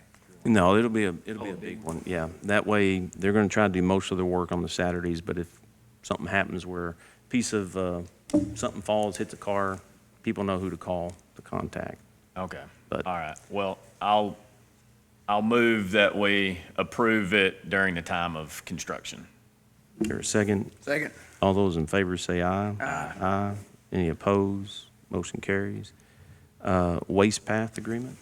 No, it'll be a big one, yeah. That way, they're gonna try to do most of their work on the Saturdays, but if something happens where a piece of, something falls, hits a car, people know who to call, to contact. Okay, But- all right. Well, I'll move that we approve it during the time of construction. Is there a second? Second. All those in favor say aye. Aye. Aye. Any opposed? Motion carries. Waste path agreement?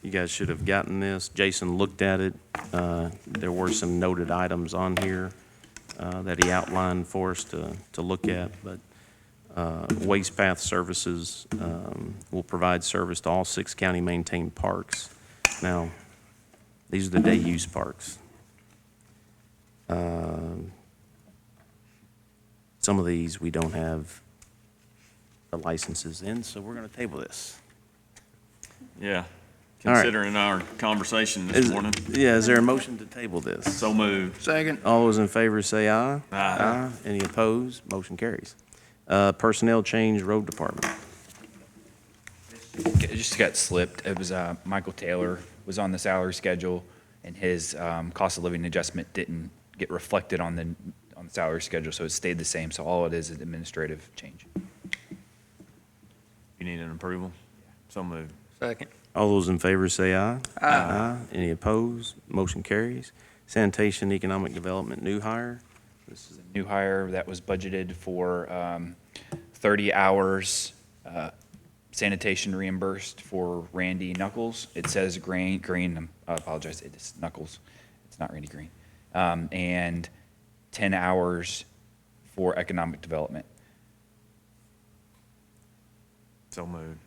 You guys should have gotten this. Jason looked at it. There were some noted items on here that he outlined for us to look at, but Waste Path Services will provide service to all 6 county-maintained parks. Now, these are the day-use parks. Some of these we don't have the licenses in, so we're going to table this. Yeah, All right. considering our conversation this morning. Yeah, is there a motion to table this? So moved. Second. All those in favor say aye. Aye. Any opposed? Motion carries. Personnel change, road department. It just got slipped. It was, Michael Taylor was on the salary schedule, and his cost of living adjustment didn't get reflected on the salary schedule, so it stayed the same. So all it is an administrative change. You need an approval? So moved. Second. All those in favor say aye. Aye. Any opposed? Motion carries. Sanitation Economic Development, new hire. This is a new hire that was budgeted for 30 hours sanitation reimbursed for Randy Knuckles. It says Green, I apologize, it is Knuckles. It's not Randy Green. And 10 hours for economic development. So moved.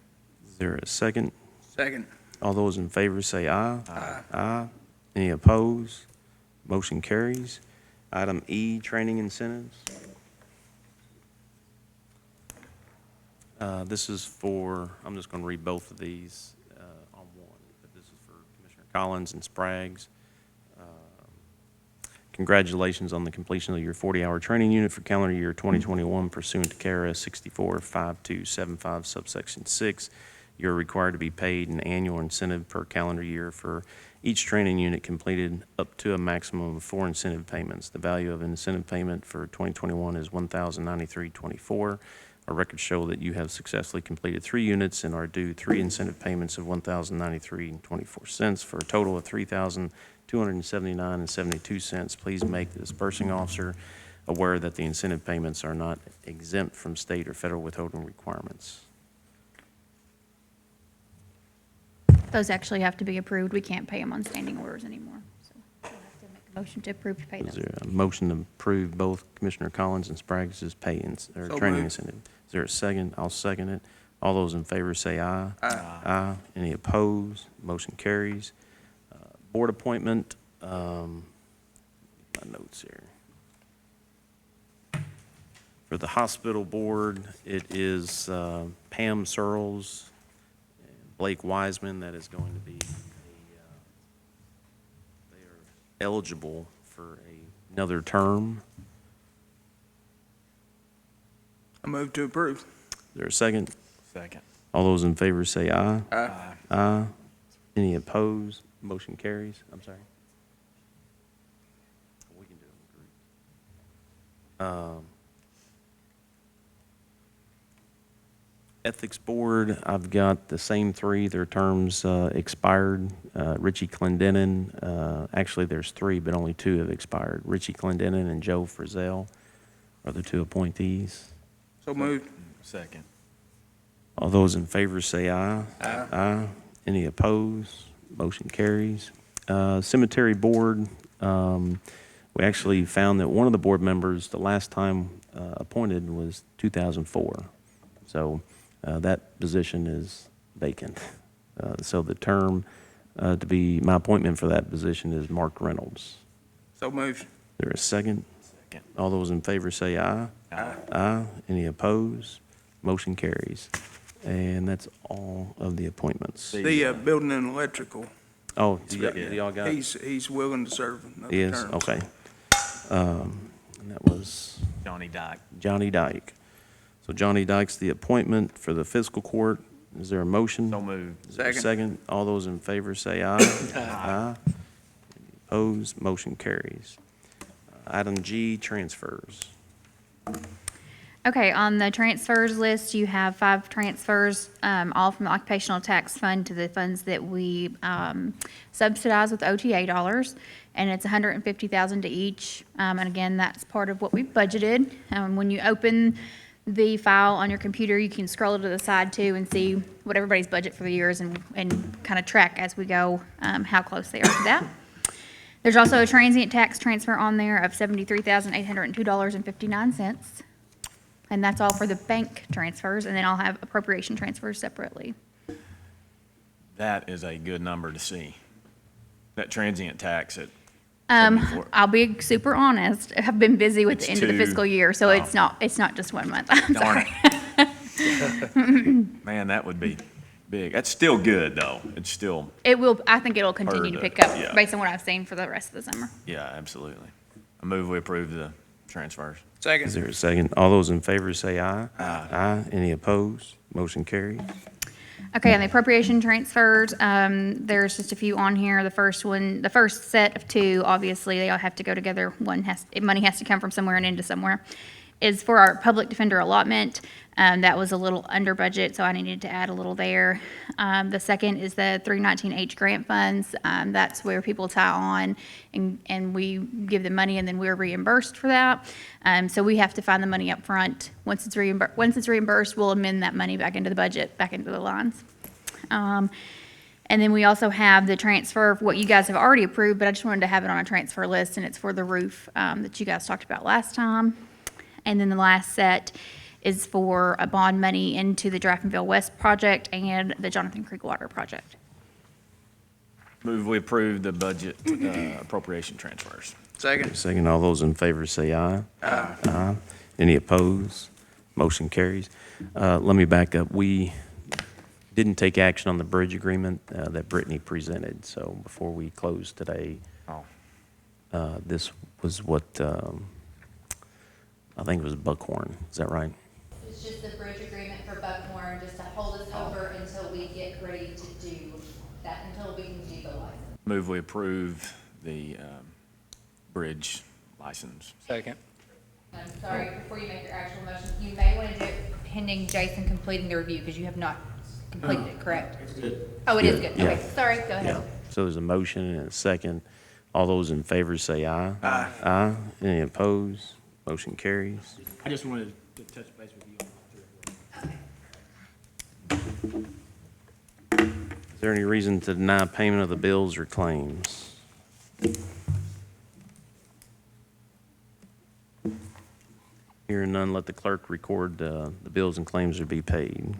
Is there a second? Second. All those in favor say aye. Aye. Aye. Any opposed? Motion carries. Item E, training incentives. This is for, I'm just going to read both of these on one, but this is for Commissioner Collins and Spraggs. Congratulations on the completion of your 40-hour training unit for calendar year 2021 pursuant to KRS 645275 subsection 6. You're required to be paid an annual incentive per calendar year for each training unit completed up to a maximum of 4 incentive payments. The value of an incentive payment for 2021 is $1,093.24. Our records show that you have successfully completed 3 units and are due 3 incentive payments of $1,093.24 for a total of $3,279.72. Please make the dispersing officer aware that the incentive payments are not exempt from state or federal withholding requirements. Those actually have to be approved. We can't pay them on standing orders anymore. So we'll have to make a motion to approve to pay Is those. there a motion to approve both Commissioner Collins and Spragg's So training moved. incentive? Is there a second? I'll second it. All those in favor say aye. Aye. Aye. Any opposed? Motion carries. Board appointment, my notes here. For the hospital board, it is Pam Searles and Blake Wiseman that is going to be, they are eligible for another term. I move to approve. Is there a second? Second. All those in favor say aye. Aye. Aye. Any opposed? Motion carries. I'm sorry. We can do it in a group. Ethics Board, I've got the same 3. Their terms expired. Richie Clendenin, actually there's 3, but only 2 have expired. Richie Clendenin and Joe Frizzell are the 2 appointees. So moved. Second. All those in favor say aye. Aye. Aye. Any opposed? Motion carries. Cemetery Board, we actually found that one of the board members, the last time appointed was 2004. So that position is vacant. So the term to be, my appointment for that position is Mark Reynolds. So moved. Is there a second? Second. All those in favor say aye. Aye. Aye. Any opposed? Motion carries. And that's all of the appointment. The building and electrical, Oh, do y'all got? he's willing to serve another He is, term. okay. And that was Johnny Dyke. Johnny Dyke. So Johnny Dyke's the appointment for the Fiscal Court. Is there a motion? So moved. Is there a Second. second? All those in favor say aye. Aye. Any opposed? Motion carries. Item G, transfers. Okay, on the transfers list, you have 5 transfers, all from the occupational tax fund to the funds that we subsidize with OTA dollars, and it's $150,000 to each. And again, that's part of what we budgeted. When you open the file on your computer, you can scroll to the side too and see what everybody's budget for the year is and kind of track as we go how close they are to that. There's also a transient tax transfer on there of $73,802.59. And that's all for the bank transfers, and then I'll have appropriation transfers separately. That is a good number to see. That transient tax at 74. I'll be super honest, I've been busy with It's the end of the two- fiscal year, so oh. it's not just 1 month. I'm Darn sorry. it. Man, that would be big. That's still good, though. It's still, I think it'll continue to Heard pick that, up yeah. based on what I've seen for the rest of the summer. yeah, absolutely. I move we approve the transfers. Is Second. there a second? All those in favor say aye. Aye. Aye. Any opposed? Motion carries. Okay, on the appropriation transfers, there's just a few on here. The first set of 2, obviously, they all have to go together. Money has to come from somewhere and into somewhere. is for our public defender allotment. That was a little under budget, so I needed to add a little there. The second is the 319H grant funds. That's where people tie on and we give them money and then we're reimbursed for that. So we have to find the money up front. Once it's reimbursed, we'll amend that money back into the budget, back into the lines. And then we also have the transfer of what you guys have already approved, but I just wanted to have it on a transfer list, and it's for the roof that you guys talked about last time. And then the last set is for a bond money into the Draftonville West project and the Jonathan Creek Water project. Move we approve the budget appropriation transfers. Second. Second, all those in favor say aye. Aye. Any opposed? Motion carries. Let me back up. We didn't take action on the bridge agreement that Brittany presented. So before we close today, this was what, I think it was Buckhorn. Is that right? It's just the bridge agreement for Buckhorn, just to hold us over until we get ready to do that, until we can do the license. Move we approve the bridge license. Second. I'm sorry, before you make your actual motion, you may want to do it pending Jason completing the review, because you have not completed it, correct? It's good. Oh, it is good. Yeah. Okay, sorry, go ahead. Yeah. So there's a motion and a second. All those in favor say aye. Aye. Aye. Any opposed? Motion carries. I just wanted to touch base with you on Is there any reason to deny payment of the bills or claims? Hearing none, let the clerk record the bills and claims to be paid.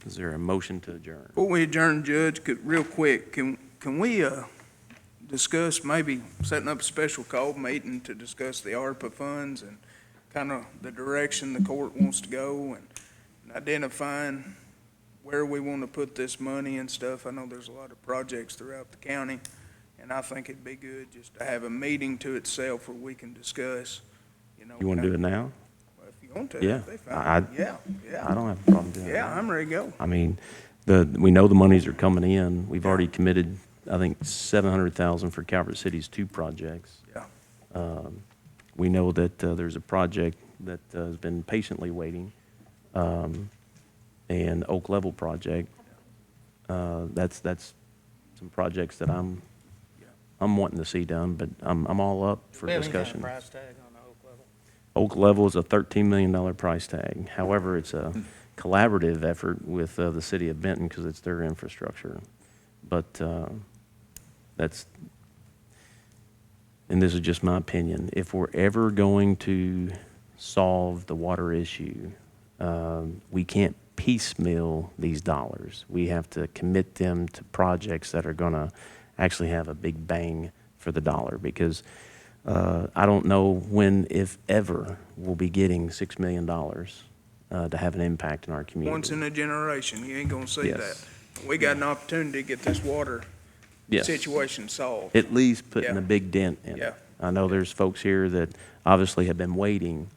Is there a motion to adjourn? Before we adjourn, Judge, real quick, can we discuss maybe setting up a special call meeting to discuss the ARPA funds and kind of the direction the court wants to go and identifying where we want to put this money and stuff? I know there's a lot of projects throughout the county, and I think it'd be good just to have a meeting to itself where we can discuss, You want to do it now? If you want to. Yeah. that'd be fine. I Yeah. don't have a problem doing it. Yeah, I'm ready to go. I mean, we know the monies are coming in. We've already committed, I think, $700,000 for Calvert City's 2 projects. Yeah. We know that there's a project that has been patiently waiting, and Oak Level project. That's some projects that I'm wanting to see done, but I'm all up for discussion. Price tag on the Oak Level? Oak Level is a $13 million price tag. However, it's a collaborative effort with the city of Benton because it's their infrastructure. But and this is just my opinion, if we're ever going to solve the water issue, we can't piecemeal these dollars. We have to commit them to projects that are going to actually have a big bang for the dollar, because I don't know when, if ever, we'll be getting $6 million to have an impact in our community. Once in a generation, you ain't gonna see Yes. that. We got an opportunity to get this water Yes. situation solved. At least putting Yeah. a big dent in Yeah. it. I know there's folks here that obviously have been waiting,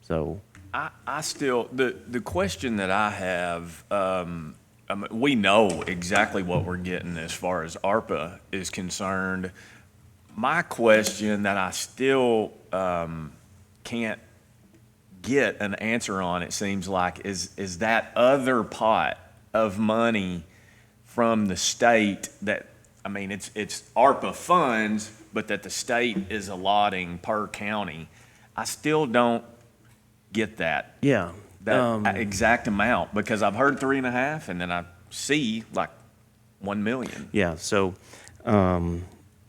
so. I still, the question that I have, I mean, we know exactly what we're getting as far as ARPA is concerned. My question that I still can't get an answer on, it seems like, is that other pot of money from the state that, I mean, it's ARPA funds, but that the state is allotting per county. I still don't get that. Yeah. That exact amount, because I've heard 3.5 and then I see like 1 million. Yeah, so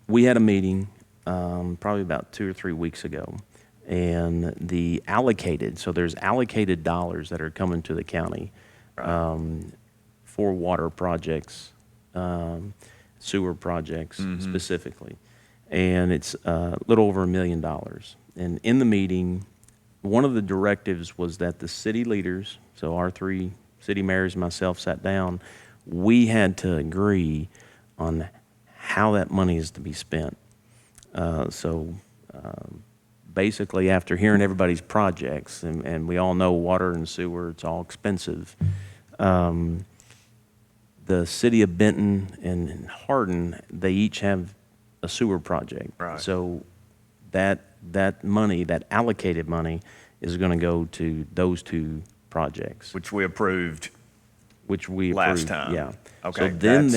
we had a meeting probably about 2 or 3 weeks ago, and the allocated, so there's allocated dollars that are coming to the county for water projects, sewer projects specifically, and it's a little over $1 million. And in the meeting, one of the directives was that the city leaders, so our 3 city mayors and myself sat down, we had to agree on how that money is to be spent. Basically, after hearing everybody's projects, and we all know water and sewer, it's all expensive, the city of Benton and Hardin, they each have a sewer project. Right. So that money, that allocated money, is going to go to those two projects, Which we approved. which we last approved. time. Yeah. Okay, So then that's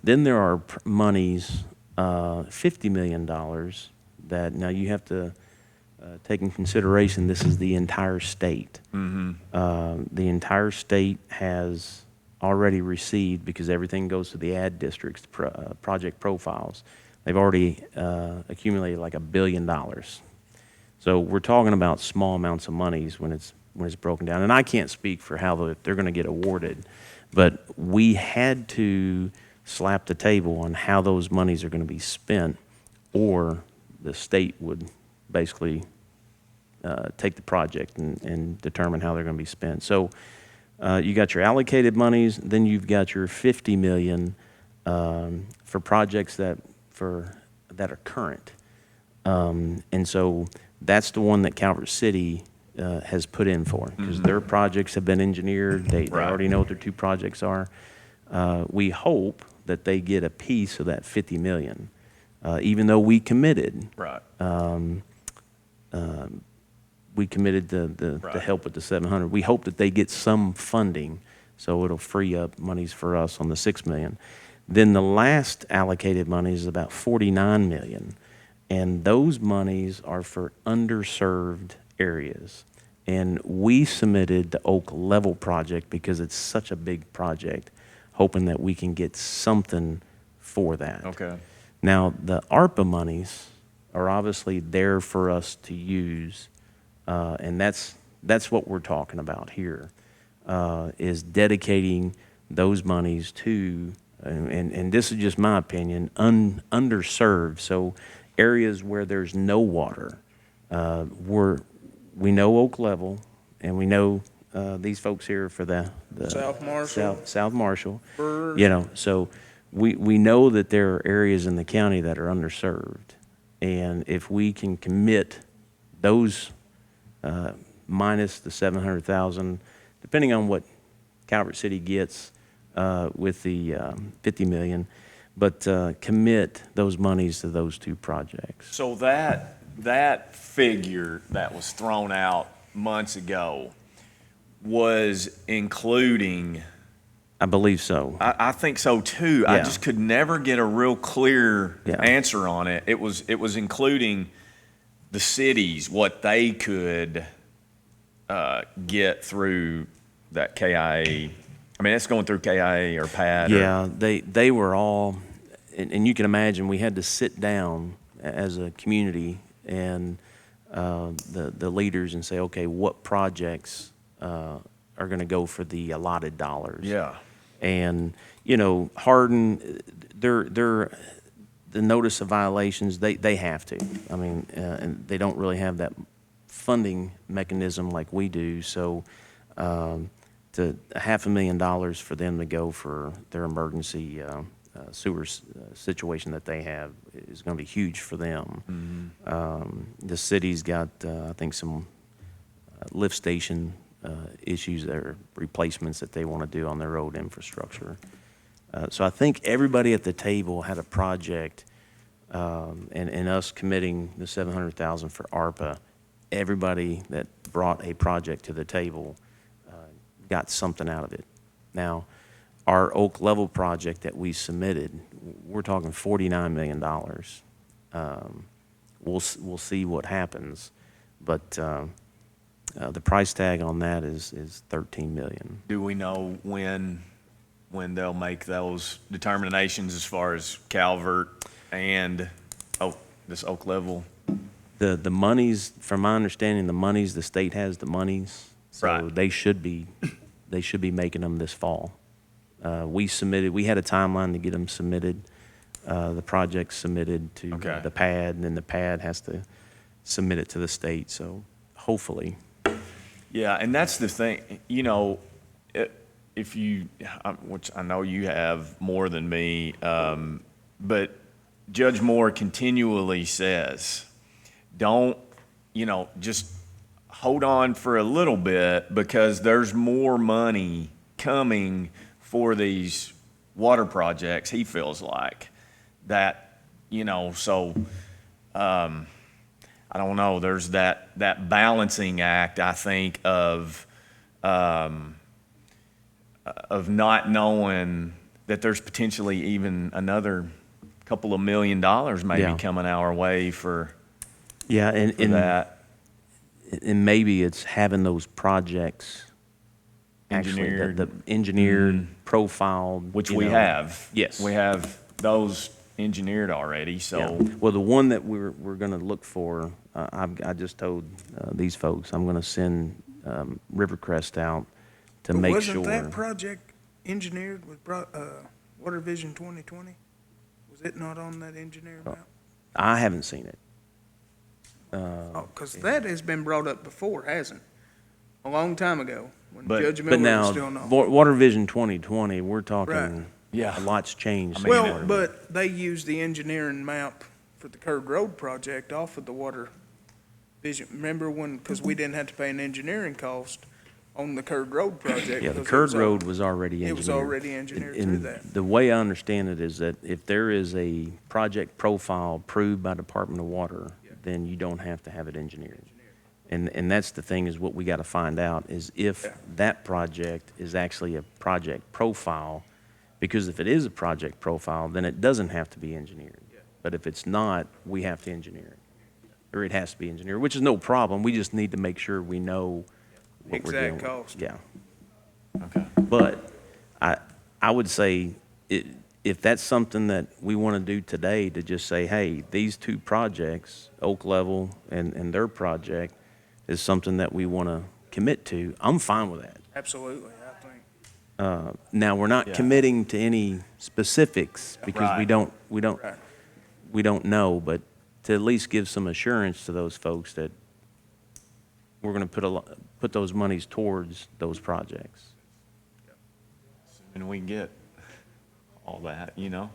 there are monies, $50 million that now you have to take in consideration. This is the entire state. The entire state has already received, because everything goes to the ad districts, project profiles. They've already accumulated like $1 billion. So we're talking about small amounts of monies when it's broken down. And I can't speak for how they're going to get awarded, but we had to slap the table on how those monies are going to be spent, or the state would basically take the project and determine how they're going to be spent. So you got your allocated monies, then you've got your $50 million for projects that are current. And so that's the one that Calvert City has put in for, because their projects have been engineered. They already know what their two projects are. We hope that they get a piece of that $50 million, even though we committed. Right. We committed to help with the 700. We hope that they get some funding, so it'll free up monies for us on the $6 million. Then the last allocated money is about $49 million, and those monies are for underserved areas. And we submitted the Oak Level project because it's such a big project, hoping that we can get something for that. Okay. Now, the ARPA monies are obviously there for us to use, and that's what we're talking about here, is dedicating those monies to, and this is just my opinion, underserved. So areas where there's no water. We know Oak Level, and we know these folks here for the South Marshall. South Marshall. Burr. You know, so we know that there are areas in the county that are underserved, and if we can commit those minus the 700,000, depending on what Calvert City gets with the 50 million, but commit those monies to those two projects. So that figure that was thrown out months ago was including. I believe so. I think so too. I Yeah. just could never get a real clear Yeah. answer on it. It was including the cities, what they could get through that KIA. I mean, it's going through KIA or PAD. Yeah, they were all, and you can imagine we had to sit down as a community and the leaders and say, okay, what projects are going to go for the allotted dollars? Yeah. And you know, Hardin, the notice of violations, they have to. I mean, and they don't really have that funding mechanism like we do. So, to $500,000 for them to go for their emergency sewer situation that they have is going to be huge for them. The city's got, I think, some lift station issues that are replacements that they want to do on their road infrastructure. So I think everybody at the table had a project, and us committing the 700,000 for ARPA. Everybody that brought a project to the table got something out of it. Now, our Oak Level project that we submitted, we're talking $49 million. We'll see what happens, but the price tag on that is $13 million. Do we know when they'll make those determinations as far as Calvert and this Oak Level? The monies, from my understanding, the state has the monies, so Right. they should be making them this fall. We had a timeline to get them submitted. The project submitted to Okay. the PAD, and then the PAD has to submit it to the state, so hopefully. Yeah, and that's the thing, you know, if you, which I know you have more than me, but Judge Moore continually says, don't, just hold on for a little bit because there's more money coming for these water projects, he feels like. That, so, I don't know, there's that balancing act, I think, of not knowing that there's potentially even another couple of $1 million maybe Yeah. coming our way for Yeah, that. and maybe it's having those projects actually, Engineered. the engineered, profiled. Which you we know. have. Yes. We have those engineered already, Yeah. so. Well, the one that we're gonna look for, I just told these folks, I'm gonna send Rivercrest out to But make sure. wasn't that project engineered with Water Vision 2020? Was it not on that engineer map? I haven't seen it. Because that has been brought up before, hasn't it? A long time ago, when But- Judge But Miller now, was still on. Water Vision 2020, we're Right. talking, Yeah. a lot's changed. since Well, Water Vision. but they used the engineering map for the Curd Road project off of the Water Vision. Remember when, because we didn't have to pay an engineering cost on the Curd Road project. Yeah, the because it Curd was al- Road was already engineered. It was already engineered And through that. the way I understand it is that if there is a project profile approved by Department of Water, then you don't have to have it engineered. And that's the thing, is what we got to find out, is if Yeah. that project is actually a project profile, because if it is a project profile, then it doesn't have to be engineered. But if it's not, we have to engineer it, or it has to be engineered, which is no problem. We just need to make sure we know what we're Exact doing. cost. Yeah. Okay. But I would say, if that's something that we want to do today, to just say, hey, these two projects, Oak Level and their project, is something that we want to commit to, I'm fine with that. Absolutely, I think. Now, we're not Yeah. committing to any specifics, because we Right. don't Right. know, but to at least give some assurance to those folks that we're going to put those monies towards those projects. And we get all that, Yeah.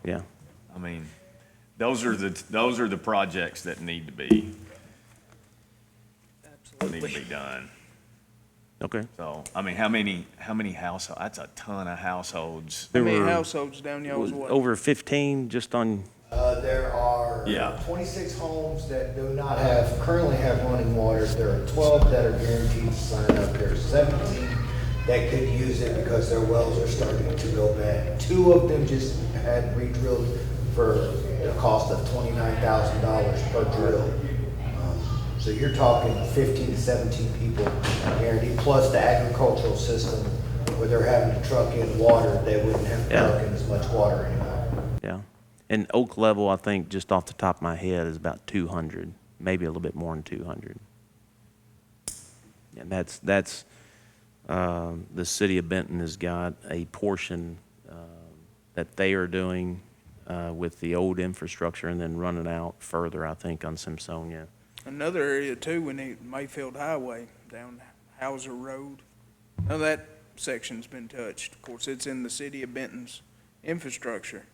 I mean, those are the projects that need to be done. Okay. So, I mean, how many households, that's a ton of households. How There many were- households down y'all's way? Over 15 just on, There are Yeah. 26 homes that do not currently have running water. There are 12 that are guaranteed to sign up. There's 17 that could use it because their wells are starting to go bad. 2 of them just had re-drilled for the cost of $29,000 per drill. So you're talking 15 to 17 people guaranteed, plus the agricultural system where they're having to truck in water. They wouldn't have to Yeah. truck in as much water anymore. yeah. And Oak Level, I think, just off the top of my head, is about 200, maybe a little bit more than 200. And that's the city of Benton has got a portion that they are doing with the old infrastructure, and then running out further, I think, on Simpsonia. Another area too, we need Mayfield Highway down Hauser Road. Now that section's been touched. Of course, it's in the city of Benton's infrastructure.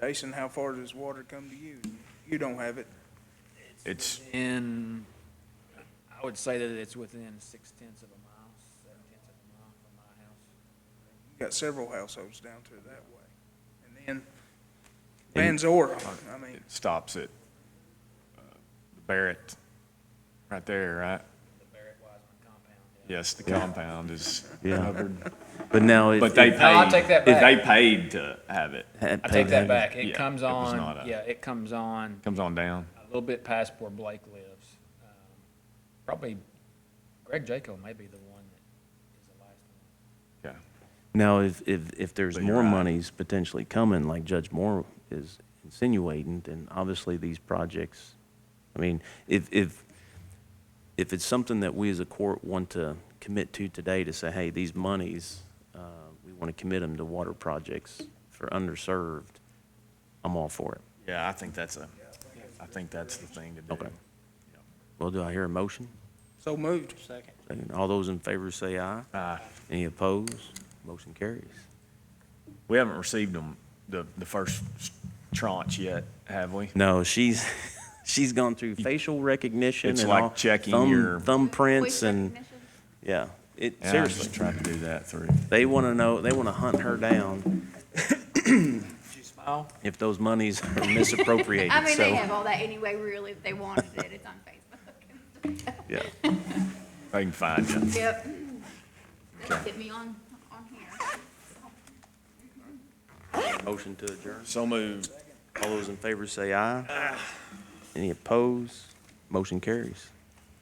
Jason, how far does water come to you? You don't have it. It's, And I would say that it's within 6/10 of a mile, 7/10 of a mile from my house. You got several households down through that way. And then Van Zora, I mean, it stops at Barrett, right there, right? The Barrett Wiseman compound. Yeah. Yes, the compound is Yeah. covered. But now, But they No, I'll paid, take that back. they paid to have it. I take that back. It Yeah, comes it was on, not a- it comes on Comes on down. a little bit past where Blake lives. Probably Greg Jaco may be the one that is the last one. Yeah. now, if there's But you're more right. monies potentially coming, like Judge Moore is insinuating, then obviously these projects, I mean, if it's something that we as a court want to commit to today, to say, hey, these monies, we want to commit them to water projects for underserved, I'm all for it. Yeah, I think that's the thing to do. Okay. Well, do I hear a motion? so moved. Second. All those in favor say aye. Aye. Any opposed? Motion carries. We haven't received them, the first tranche yet, have we? No, she's gone through facial recognition It's and like all, checking your- thumbprints Voice and, recognition? yeah. It, Yeah, I seriously, just tried to do that through. they want to know, they want to hunt her down if those monies are misappropriated, I mean, they so, have all that anyway, really, if they wanted it, it's on Facebook. yeah. I can find you. Yep. Just hit me on here. Motion to adjourn. So moved. All those in favor say aye. Any opposed? Motion carries.